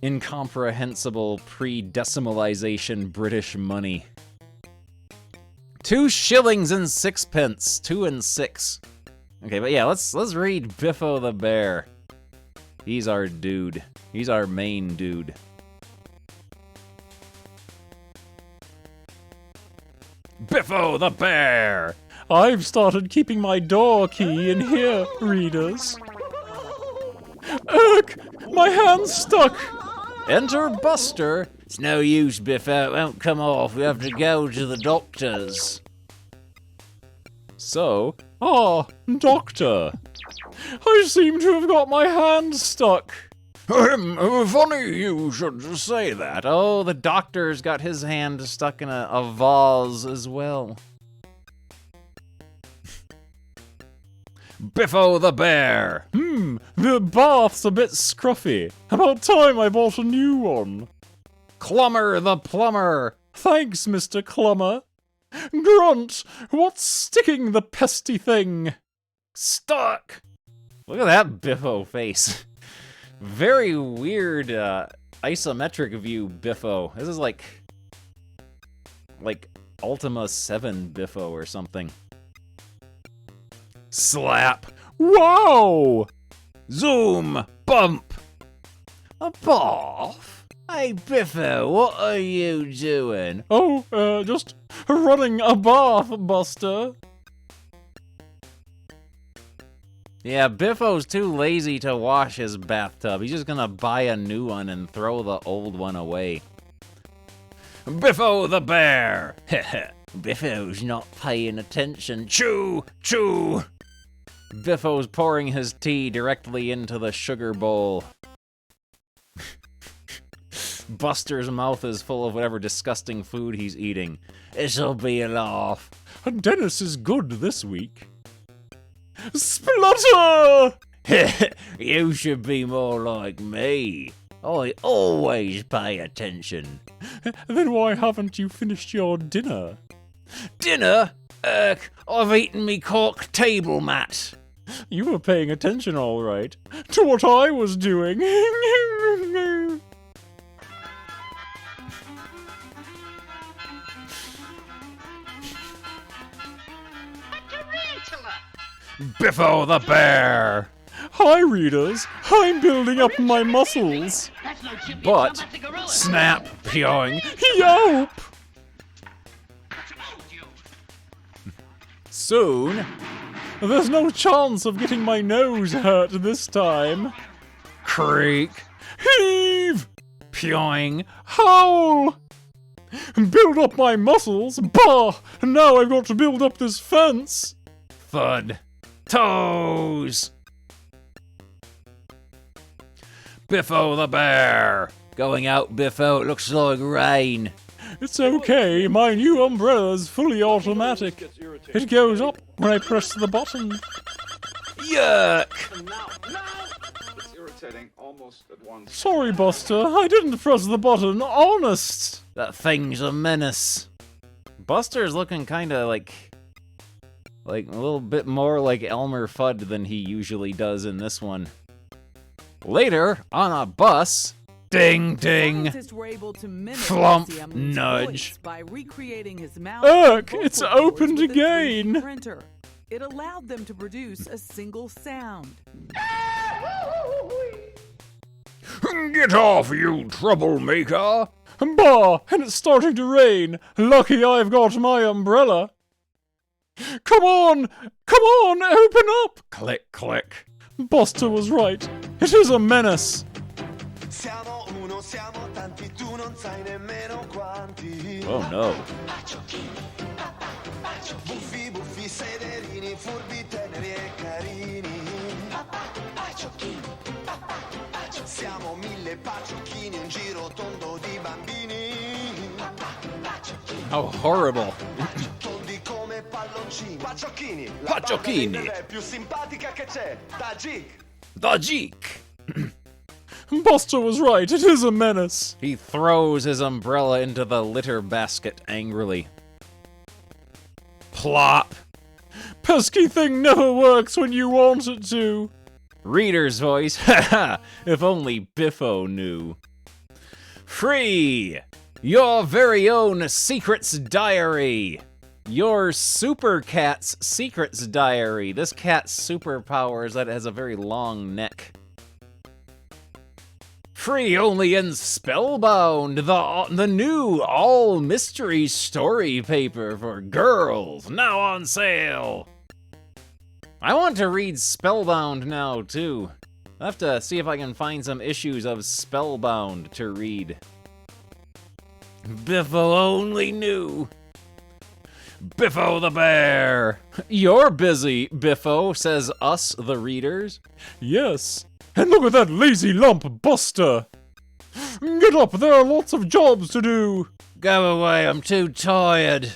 incomprehensible pre-decimalization British money. 2 shillings and 6pence. 2 and 6. Okay, but yeah, let's read Biffo the Bear. He's our dude. He's our main dude. Biffo the Bear! I've started keeping my door key in here, readers. Ugh! My hand's stuck! Enter Buster. It's no use, Biffo. It won't come off. We have to go to the doctor's. So, doctor. I seem to have got my hand stuck. Funny you should say that. Oh, the doctor's got his hand stuck in a vase as well. Biffo the Bear. The bath's a bit scruffy. About time I bought a new one. Clummer the Plumber. Thanks, Mr. Clummer. Grunt, what's sticking the pesty thing? Stuck. Look at that Biffo face. Very weird isometric view Biffo. This is like Ultima 7 Biffo or something. Slap. Wow! Zoom. Bump. A bath? Hey, Biffo, what are you doing? Oh, just running a bath, Buster. Yeah, Biffo's too lazy to wash his bathtub. He's just gonna buy a new one and throw the old one away. Biffo the Bear! Biffo's not paying attention. Chew! Chew! Biffo's pouring his tea directly into the sugar bowl. Buster's mouth is full of whatever disgusting food he's eating. This'll be a laugh. Dennis is good this week. Splutter! You should be more like me. I always pay attention. Then why haven't you finished your dinner? Dinner? I've eaten me cork table mat. You were paying attention all right. To what I was doing. Biffo the Bear! Hi, readers. I'm building up my muscles. But, snap, pyoing, yelp! Soon, there's no chance of getting my nose hurt this time. Creak, heave, pyoing, howl! Build up my muscles, bah! Now I've got to build up this fence. Thud. Toes! Biffo the Bear! Going out, Biffo, it looks like rain. It's okay, my new umbrella's fully automatic. It goes up when I press the button. Yuck! It's irritating almost at once. Sorry, Buster, I didn't press the button, honest! That thing's a menace. Buster's looking kinda like a little bit more like Elmer Fudd than he usually does in this one. Later, on a bus, ding ding, flump, nudge. By recreating his mouth, it's opened again. Printer. It allowed them to produce a single sound. Get off, you troublemaker! Bah, and it's starting to rain. Lucky I've got my umbrella. Come on! Come on! Open up! Click, click. Buster was right. It is a menace. Oh no. How horrible. Pacciocchini. Tajik. Buster was right, it is a menace. He throws his umbrella into the litter basket angrily. Plop. Pesky thing never works when you want it to. Reader's voice. Haha, if only Biffo knew. Free! Your very own Secrets Diary. Your super cat's Secrets Diary. This cat's superpower is that it has a very long neck. Free only in Spellbound, the new all-mystery story paper for girls, now on sale. I want to read Spellbound now, too. I'll have to see if I can find some issues of Spellbound to read. Biffo only knew. Biffo the Bear. You're busy, Biffo, says us, the readers. Yes. And look at that lazy lump, Buster! Get up, there are lots of jobs to do! Go away, I'm too tired.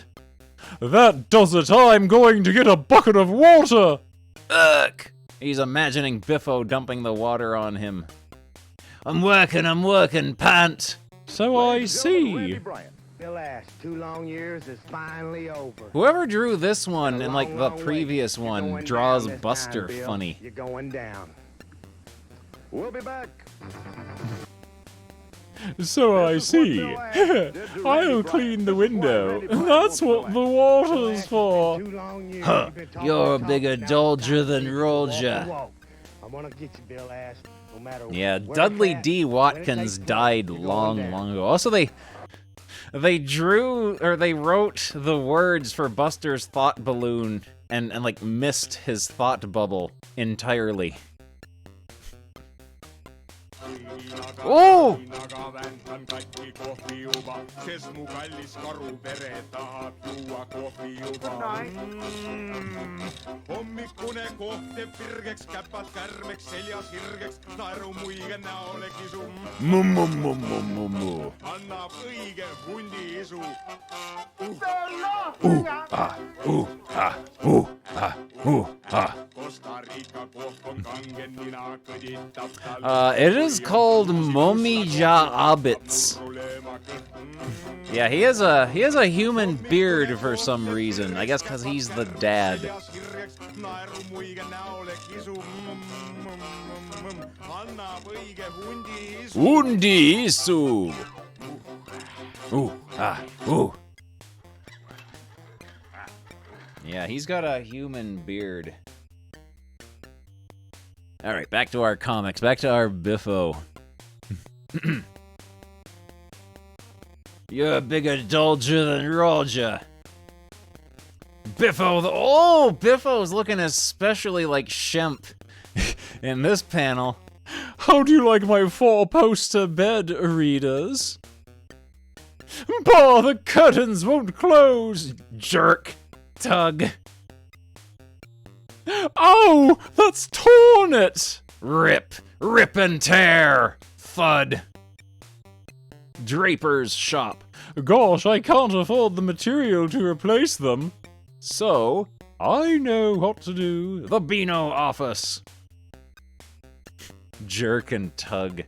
That does it, I'm going to get a bucket of water! Ugh! He's imagining Biffo dumping the water on him. I'm working, pant! So I see. The last 2 long years is finally over. Whoever drew this one and like the previous one draws Buster funny. You're going down. We'll be back. So I see. I'll clean the window. That's what the water's for. Huh. You're a bigger Dolger than Roger. I'm gonna get you, Bill Ass, no matter yeah, Dudley D. Watkins died long ago. Also, they wrote the words for Buster's thought balloon and like missed his thought bubble entirely. Oh! It is called Momija Abitz. Yeah, he has a human beard for some reason. I guess because he's the dad. Undi isu. Ooh, ah, ooh. Yeah, he's got a human beard. Alright, back to our comics. Back to our Biffo. You're a bigger Dolger than Roger. Biffo Biffo's looking especially like Shemp in this panel. How do you like my 4-poster bed, readers? Bah, the curtains won't close, jerk. Tug. Oh, that's torn it! Rip and tear. Thud. Draper's shop. Gosh, I can't afford the material to replace them. So, I know what to do. The Beano office. Jerk and tug.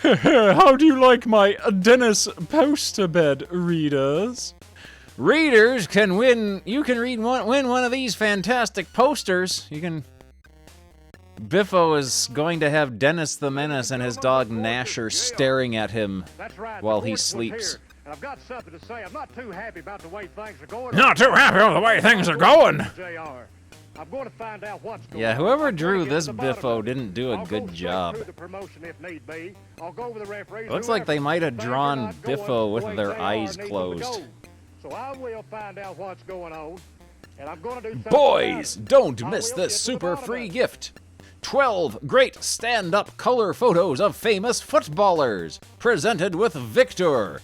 How do you like my Dennis poster bed, readers? Readers can win. You can win one of these fantastic posters. You can. Biffo is going to have Dennis the Menace and his dog Gnasher staring at him while he sleeps. I've got something to say. I'm not too happy about the way things are going. Not too happy with the way things are going. I'm going to find out what's going yeah, whoever drew this Biffo didn't do a good job. Looks like they might have drawn Biffo with their eyes closed. So I will find out what's going on, and I'm going to do something. Boys, don't miss this super free gift. 12 great stand-up color photos of famous footballers, presented with Victor.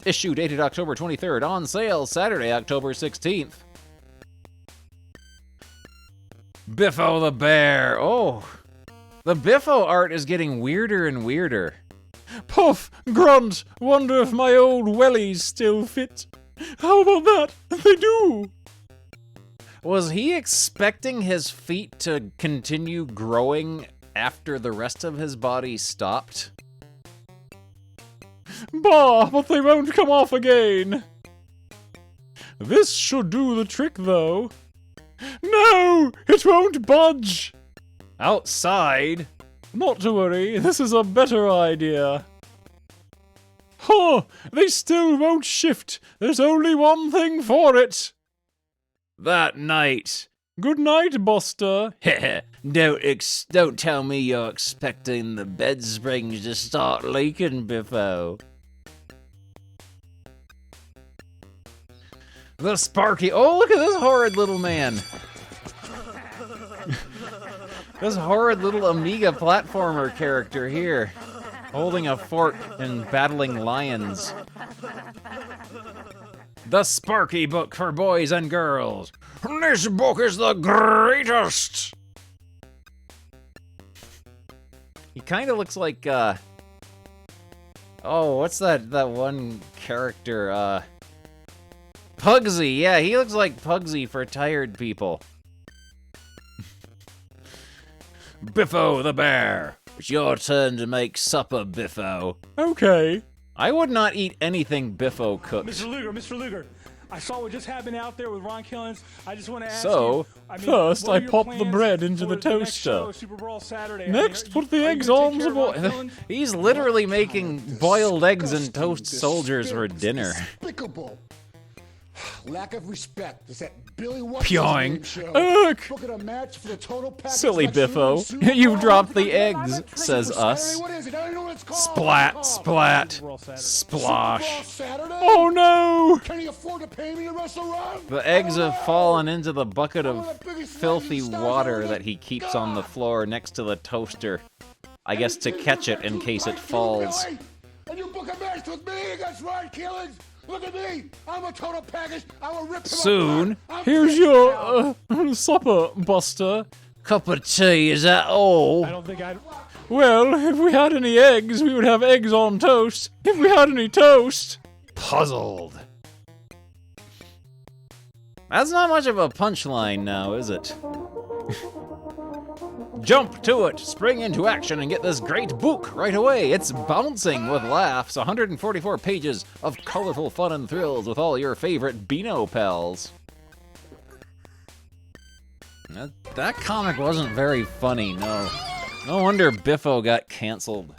Issue dated October 23rd, on sale Saturday, October 16th. Biffo the Bear. Oh, the Biffo art is getting weirder and weirder. Puff, grunt, wonder if my old wellies still fit. How about that? They do. Was he expecting his feet to continue growing after the rest of his body stopped? Bah, but they won't come off again. This should do the trick, though. No, it won't budge. Outside? Not to worry, this is a better idea. Huh, they still won't shift. There's only one thing for it. That night. Good night, Buster. Don't tell me you're expecting the bed springs to start leaking, Biffo. The Sparky. Oh, look at this horrid little man. This horrid little Amiga platformer character here, holding a fork and battling lions. The Sparky book for boys and girls. This book is the greatest. He kind of looks like, oh, what's that one character, Pugsy. Yeah, he looks like Pugsy for tired people. Biffo the bear. It's your turn to make supper, Biffo. Okay. I would not eat anything Biffo cooks. Mr. Luger, I saw what just happened out there with Ron Killens. I just want to ask you. First I pop the bread into the toaster. Next show, Super Bowl Saturday. Next, put the eggs on the boil. He's literally making boiled eggs and toast soldiers for dinner. Despicable. Lack of respect. Is that Billy Pyoing. Booking a match for the total package. Silly Biffo. You've dropped the eggs, says us. Splat, splat, splosh. Oh no! Can you afford to pay me to wrestle around? The eggs have fallen into the bucket of filthy water that he keeps on the floor next to the toaster. I guess to catch it in case it falls. And you book a match with me against Ron Killens? Look at me! I'm a total package! I will rip him Soon, apart. here's your supper, Buster. Cup of tea, is that all? I don't think I'd... Well, if we had any eggs, we would have eggs on toast. If we had any toast... Puzzled. That's not much of a punchline now, is it? Jump to it, spring into action, and get this great book right away. It's bouncing with laughs, 144 pages of colorful fun and thrills with all your favorite Beano pals. That comic wasn't very funny, no. No wonder Biffo got canceled.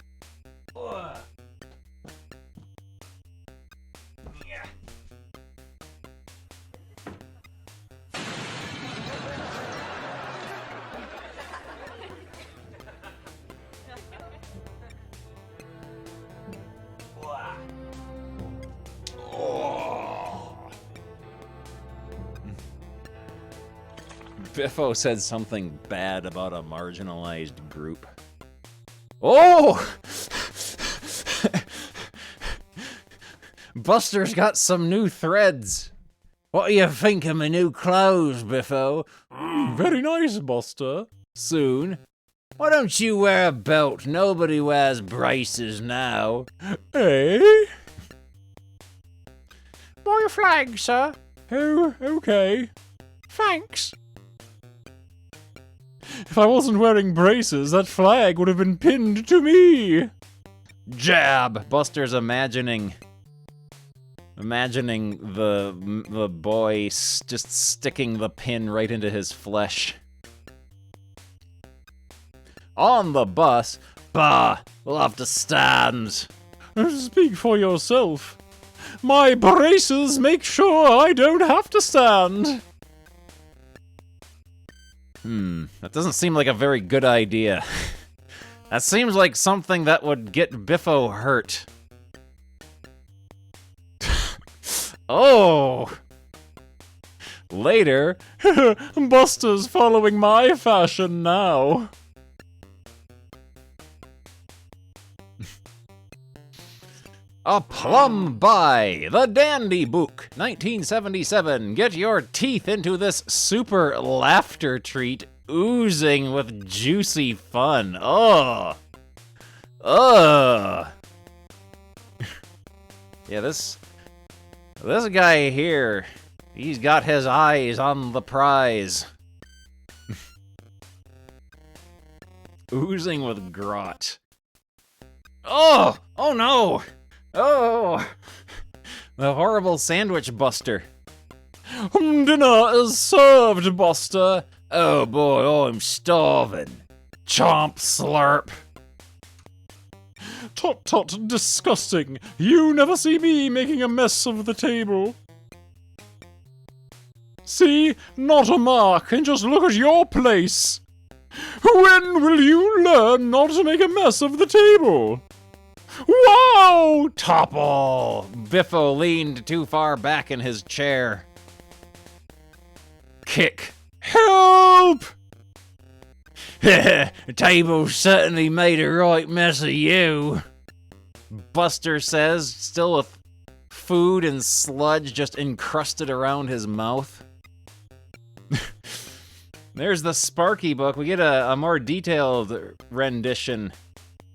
Biffo said something bad about a marginalized group. Oh! Buster's got some new threads. What do you think of my new clothes, Biffo? Very nice, Buster. Soon. Why don't you wear a belt? Nobody wears braces now. Eh? Buy a flag, sir. Oh, okay. Thanks. If I wasn't wearing braces, that flag would have been pinned to me. Jab. Buster's imagining the boy just sticking the pin right into his flesh. On the bus. Bah, we'll have to stand. Speak for yourself. My braces make sure I don't have to stand. That doesn't seem like a very good idea. That seems like something that would get Biffo hurt. Oh! Later, Buster's following my fashion now. A Plum Buy, the Dandy Book, 1977. Get your teeth into this super laughter treat oozing with juicy fun. Ugh. Ugh. Yeah, this guy here, he's got his eyes on the prize. Oozing with grot. Oh! Oh no! Oh! The horrible sandwich buster. Dinner is served, Buster. Oh boy, I'm starving. Chomp slurp. Tut tut, disgusting. You never see me making a mess of the table. See? Not a mark, and just look at your place. When will you learn not to make a mess of the table? Wow! Topple! Biffo leaned too far back in his chair. Kick. Help! The table certainly made a right mess of you. Buster says, still with food and sludge just encrusted around his mouth. There's the Sparky book. We get a more detailed rendition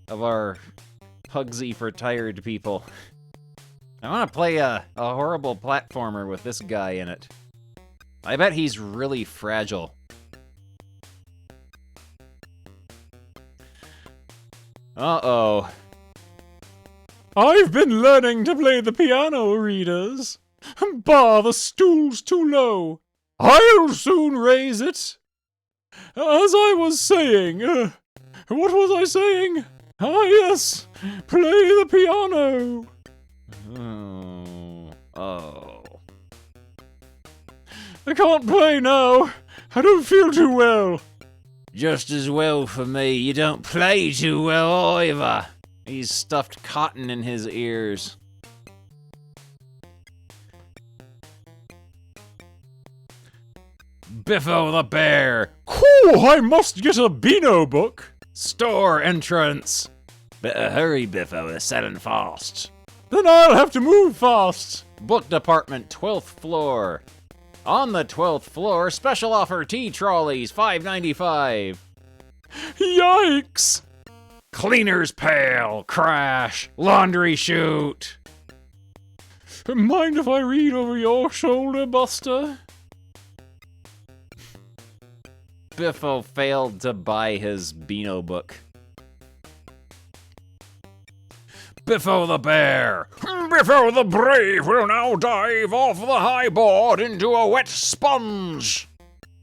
of our Pugsy for tired people. I want to play a horrible platformer with this guy in it. I bet he's really fragile. Uh-oh. I've been learning to play the piano, readers. Bah, the stool's too low. I'll soon raise it. As I was saying, what was I saying? Ah, yes, play the piano. Oh. I can't play now. I don't feel too well. Just as well for me. You don't play too well either. He's stuffed cotton in his ears. Biffo the bear. Cool, I must get a Beano book. Store entrance. Better hurry, Biffo, they're selling fast. Then I'll have to move fast. Book department, 12th floor. On the 12th floor, special offer tea trolleys, $5.95. Yikes! Cleaner's pail, crash, laundry chute. Mind if I read over your shoulder, Buster? Biffo failed to buy his Beano book. Biffo the bear. Biffo the brave will now dive off the high board into a wet sponge.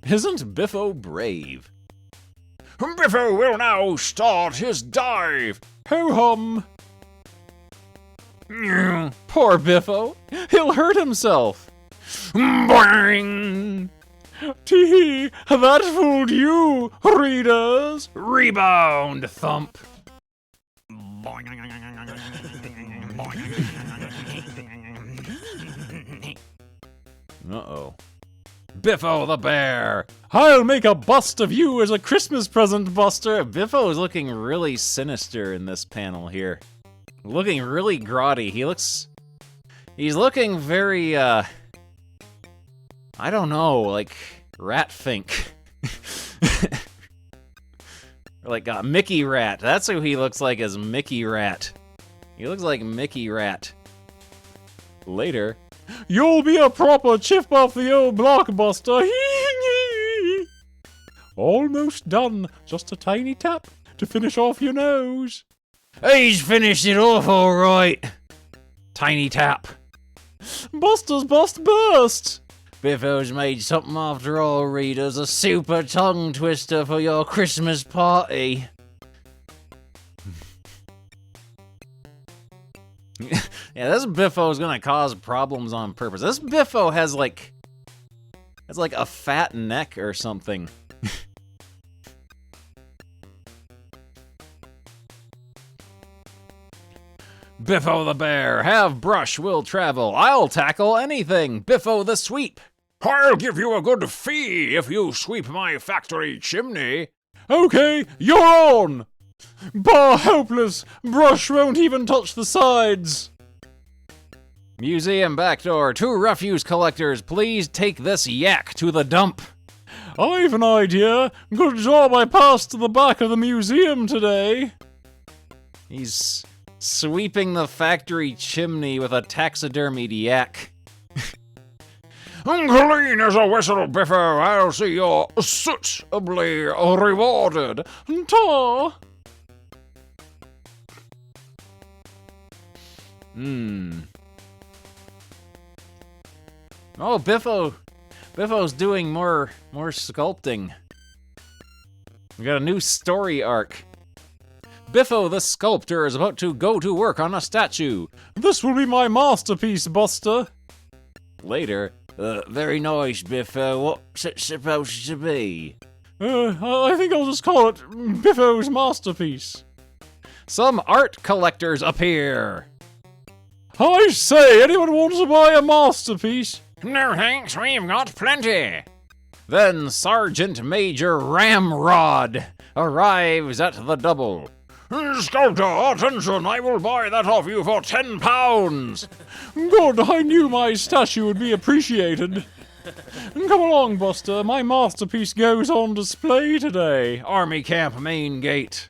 Isn't Biffo brave? Biffo will now start his dive. Ho-hum. Poor Biffo. He'll hurt himself. Boing. Tee, that fooled you, readers. Rebound, thump. Uh-oh. Biffo the bear. I'll make a bust of you as a Christmas present, Buster. Biffo is looking really sinister in this panel here. Looking really grotty. He's looking very, I don't know, like Ratfink. Or like Mickey Rat. That's who he looks like, as Mickey Rat. He looks like Mickey Rat. Later. You'll be a proper chip off the old blockbuster. Almost done. Just a tiny tap to finish off your nose. He's finished it off all right. Tiny tap. Buster's bust burst. Biffo's made something after all, readers. A super tongue twister for your Christmas party. Yeah, this Biffo is gonna cause problems on purpose. This Biffo has like a fat neck or something. Biffo the bear, have brush, will travel. I'll tackle anything. Biffo the sweep. I'll give you a good fee if you sweep my factory chimney. Okay, you're on. Bah, helpless. Brush won't even touch the sides. Museum back door. 2 refuse collectors, please take this yak to the dump. I've an idea. Good job I passed to the back of the museum today. He's Sweeping the factory chimney with a taxidermied yak. Clean as a whistle, Biffo. I'll see you're suitably rewarded. Ta! Oh, Biffo's doing more sculpting. We got a new story arc. Biffo the sculptor is about to go to work on a statue. This will be my masterpiece, Buster. Later, very nice, Biffo. What's it supposed to be? I think I'll just call it Biffo's masterpiece. Some art collectors appear. I say, anyone wants to buy a masterpiece? No thanks, we've got plenty. Then Sergeant Major Ramrod arrives at the double. Sculptor, attention, I will buy that off you for £10. Good, I knew my statue would be appreciated. Come along, Buster, my masterpiece goes on display today. Army Camp Main Gate.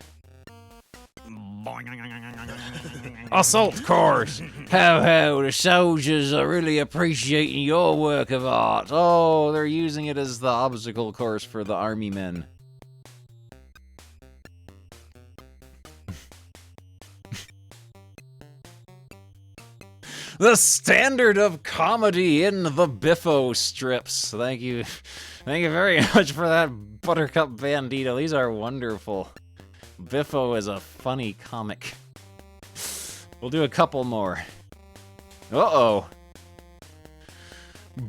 Assault course. Ho, the soldiers are really appreciating your work of art. Oh, they're using it as the obstacle course for the army men. The standard of comedy in the Biffo strips. Thank you very much for that, Buttercup Bandito. These are wonderful. Biffo is a funny comic. We'll do a couple more. Uh-oh.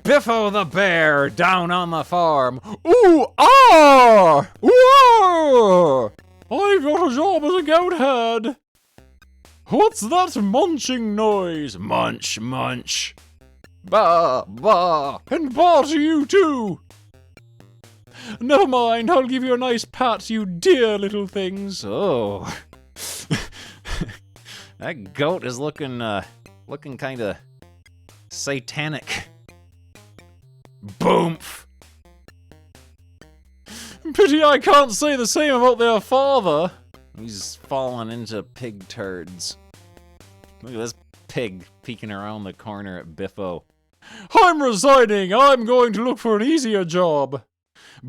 Biffo the bear down on the farm. Ooh, ah! Ooh! I've got a job as a goat herd. What's that munching noise? Munch, munch. Bah, bah, and bah to you too. Never mind, I'll give you a nice pat, you dear little things. Oh. That goat is looking kinda satanic. Boomph. Pity I can't say the same about their father. He's fallen into pig turds. Look at this pig peeking around the corner at Biffo. I'm resigning! I'm going to look for an easier job!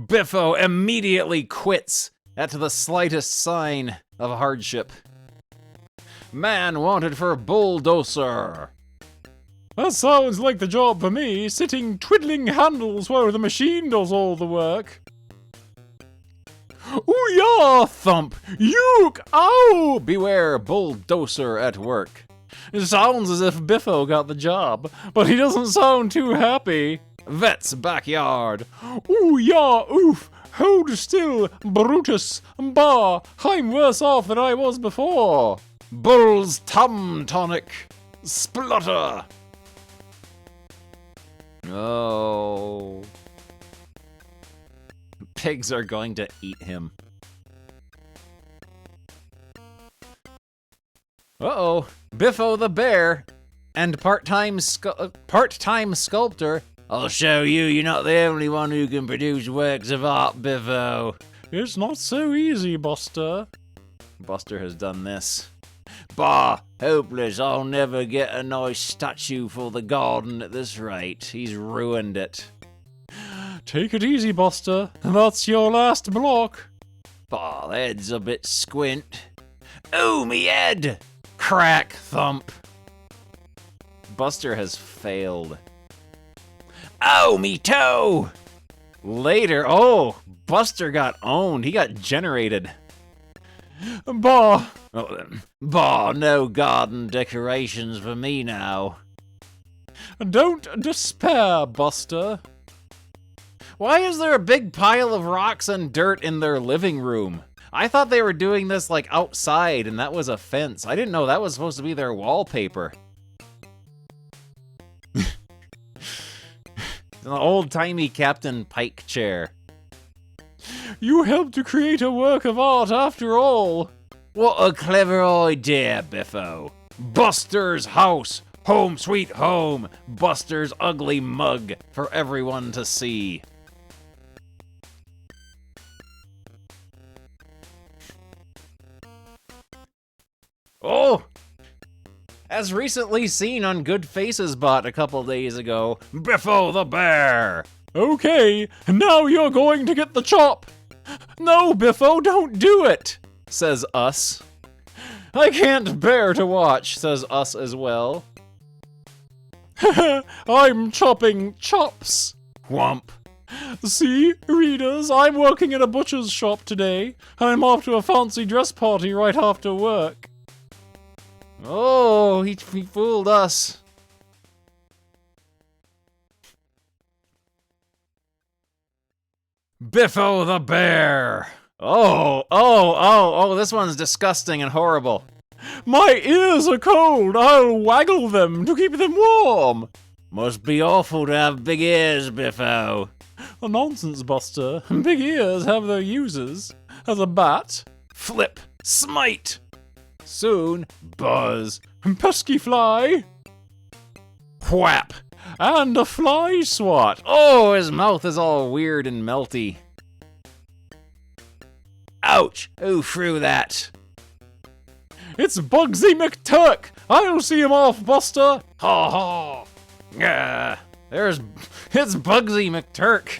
Biffo immediately quits at the slightest sign of hardship. Man wanted for bulldozer. That sounds like the job for me, sitting twiddling handles while the machine does all the work. Ooh yeah, thump! Yook! Ow! Beware, bulldozer at work. It sounds as if Biffo got the job, but he doesn't sound too happy. Vet's backyard. Ooh yeah, oof! Hold still, Brutus! Bah! I'm worse off than I was before. Bull's tum tonic. Splutter! Oh. Pigs are going to eat him. Uh-oh. Biffo the bear and part-time sculptor. I'll show you, you're not the only one who can produce works of art, Biffo. It's not so easy, Buster. Buster has done this. Bah, hopeless, I'll never get a nice statue for the garden at this rate. He's ruined it. Take it easy, Buster. That's your last block. Bah, the head's a bit squint. Ooh, me head! Crack, thump. Buster has failed. Oh, me toe! Later, oh, Buster got owned. He got generated. Bah! Oh, bah, no garden decorations for me now. Don't despair, Buster. Why is there a big pile of rocks and dirt in their living room? I thought they were doing this, like, outside, and that was a fence. I didn't know that was supposed to be their wallpaper. An old-timey Captain Pike chair. You helped to create a work of art after all. What a clever idea, Biffo. Buster's house. Home sweet home. Buster's ugly mug for everyone to see. Oh, As recently seen on Good Faces Bot a couple days ago, Biffo the Bear! Okay, now you're going to get the chop! No, Biffo, don't do it! Says Us. I can't bear to watch, says Us as well. I'm chopping chops. Whomp. See, readers, I'm working at a butcher's shop today. I'm off to a fancy dress party right after work. Oh, he fooled us. Biffo the Bear. Oh, this one's disgusting and horrible. My ears are cold. I'll waggle them to keep them warm. Must be awful to have big ears, Biffo. A nonsense, Buster. Big ears have their uses. As a bat, flip, smite. Soon, buzz, pesky fly. Whap. And a fly swat. Oh, his mouth is all weird and melty. Ouch! Who threw that? It's Bugsy McTurk! I'll see him off, Buster! Ha ha! Yeah, it's Bugsy McTurk.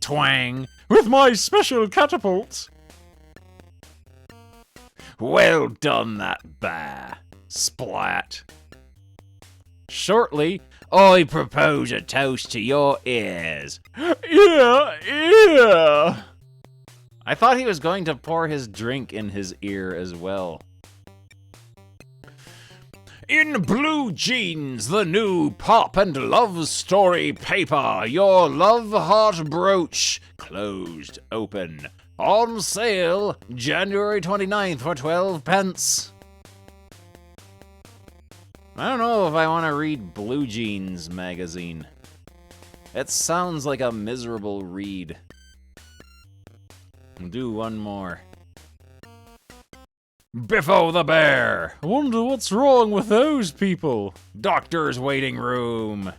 Twang! With my special catapult! Well done, that bear. Splat. Shortly, I propose a toast to your ears. Ear! I thought he was going to pour his drink in his ear as well. In blue jeans, the new pop and love story paper, your love heart brooch, closed, open, on sale, January 29th for 12 pence. I don't know if I want to read Blue Jeans magazine. It sounds like a miserable read. I'll do one more. Biffo the Bear! Wonder what's wrong with those people? Doctor's waiting room.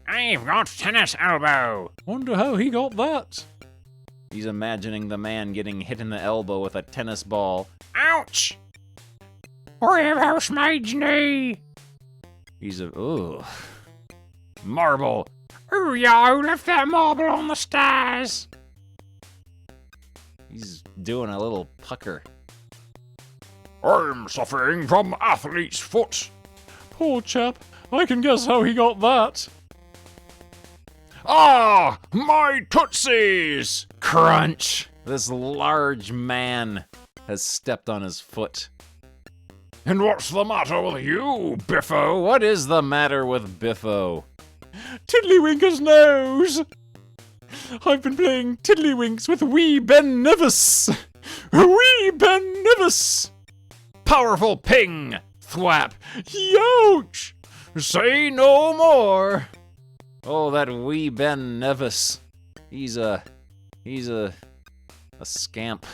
I've got tennis elbow. Wonder how he got that. He's imagining the man getting hit in the elbow with a tennis ball. Ouch! I have housemaid's knee. He's a... Ugh. Marble. Ooh, yo, left that marble on the stairs. He's doing a little pucker. I'm suffering from athlete's foot. Poor chap. I can guess how he got that. Ah, my tootsies! Crunch. This large man has stepped on his foot. And what's the matter with you, Biffo? What is the matter with Biffo? Tiddlywinker's nose! I've been playing Tiddlywinks with wee Ben Nevis! Wee Ben Nevis! Powerful ping! Thwap! Youch! Say no more! Oh, that wee Ben Nevis. He's a scamp.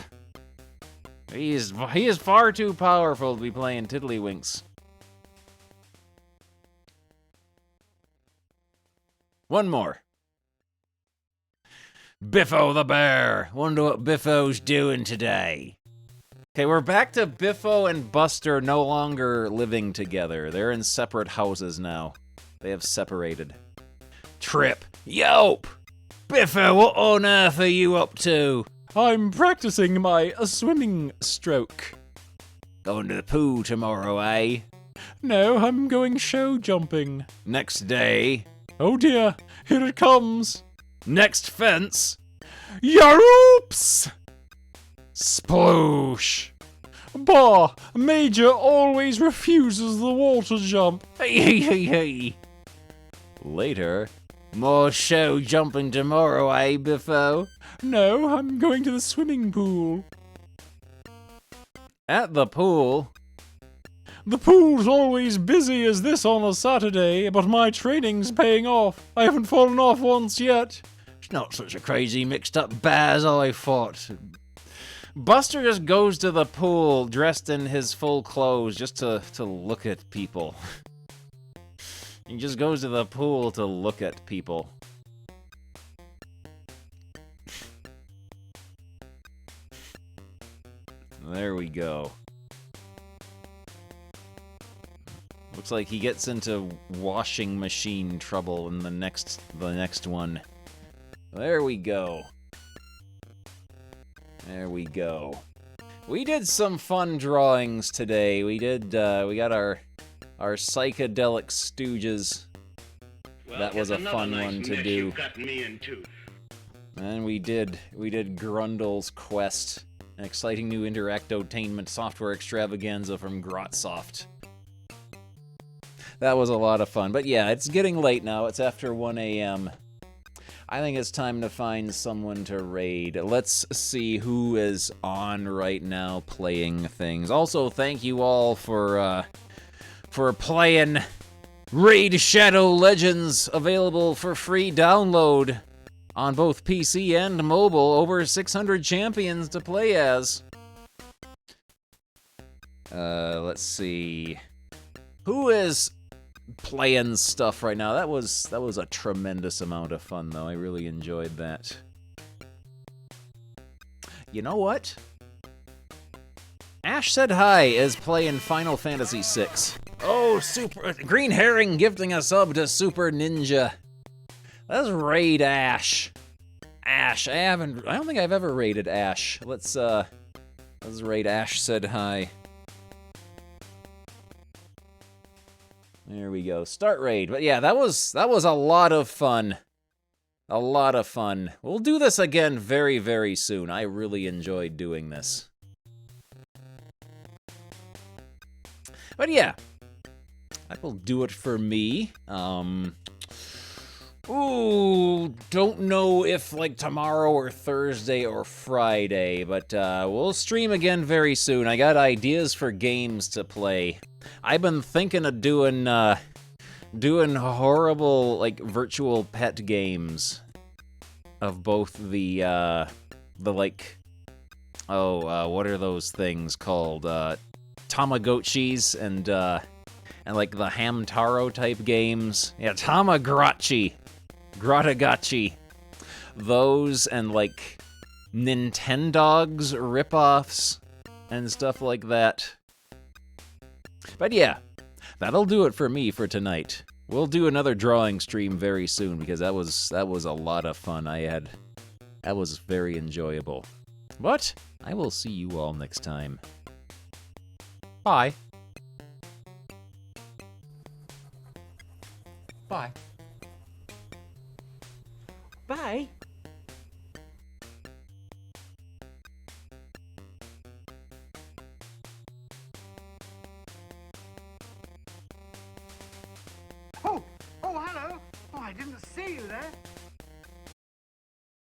He is far too powerful to be playing Tiddlywinks. One more. Biffo the Bear. Wonder what Biffo's doing today. Okay, we're back to Biffo and Buster no longer living together. They're in separate houses now. They have separated. Trip. Yope! Biffo, what on earth are you up to? I'm practicing my swimming stroke. Going to the pool tomorrow, eh? No, I'm going show jumping. Next day. Oh dear, here it comes. Next fence. Yaroops! Sploosh. Bah, Major always refuses the water jump. Hey. Later. More show jumping tomorrow, eh, Biffo? No, I'm going to the swimming pool. At the pool? The pool's always busy as this on a Saturday, but my training's paying off. I haven't fallen off once yet. It's not such a crazy mixed-up bear as I thought. Buster just goes to the pool dressed in his full clothes just to look at people. He just goes to the pool to look at people. There we go. Looks like he gets into washing machine trouble in the next one. There we go. There we go. We did some fun drawings today. We got our psychedelic stooges. Well, that was a fun nice one to mess do. You've gotten me into. And we did Grundle's Quest, an exciting new interactotainment software extravaganza from Grotsoft. That was a lot of fun. But yeah, it's getting late now. It's after 1 a.m. I think it's time to find someone to raid. Let's see who is on right now playing things. Also, thank you all for playing Raid Shadow Legends, available for free download on both PC and mobile. Over 600 champions to play as. Let's see. Who is playing stuff right now? That was a tremendous amount of fun, though. I really enjoyed that. You know what? Ash Said Hi is playing Final Fantasy VI. Oh, Super Green Herring gifting a sub to Super Ninja. Let's raid Ash. Ash, I don't think I've ever raided Ash. Let's raid Ash Said Hi. There we go. Start raid. But yeah, that was a lot of fun. A lot of fun. We'll do this again very, very soon. I really enjoyed doing this. But yeah, that will do it for me. Ooh, don't know if like tomorrow or Thursday or Friday, but we'll stream again very soon. I got ideas for games to play. I've been thinking of doing horrible like virtual pet games of both the like what are those things called? Tamagotchis and like the Hamtaro type games. Yeah, Tamagotchi. Grotagotchi. Those and like Nintendogs ripoffs and stuff like that. But yeah, that'll do it for me for tonight. We'll do another drawing stream very soon because that was a lot of fun. That was very enjoyable. But I will see you all next time. Bye. Bye. Bye. Oh, hello. Oh, I didn't see you there.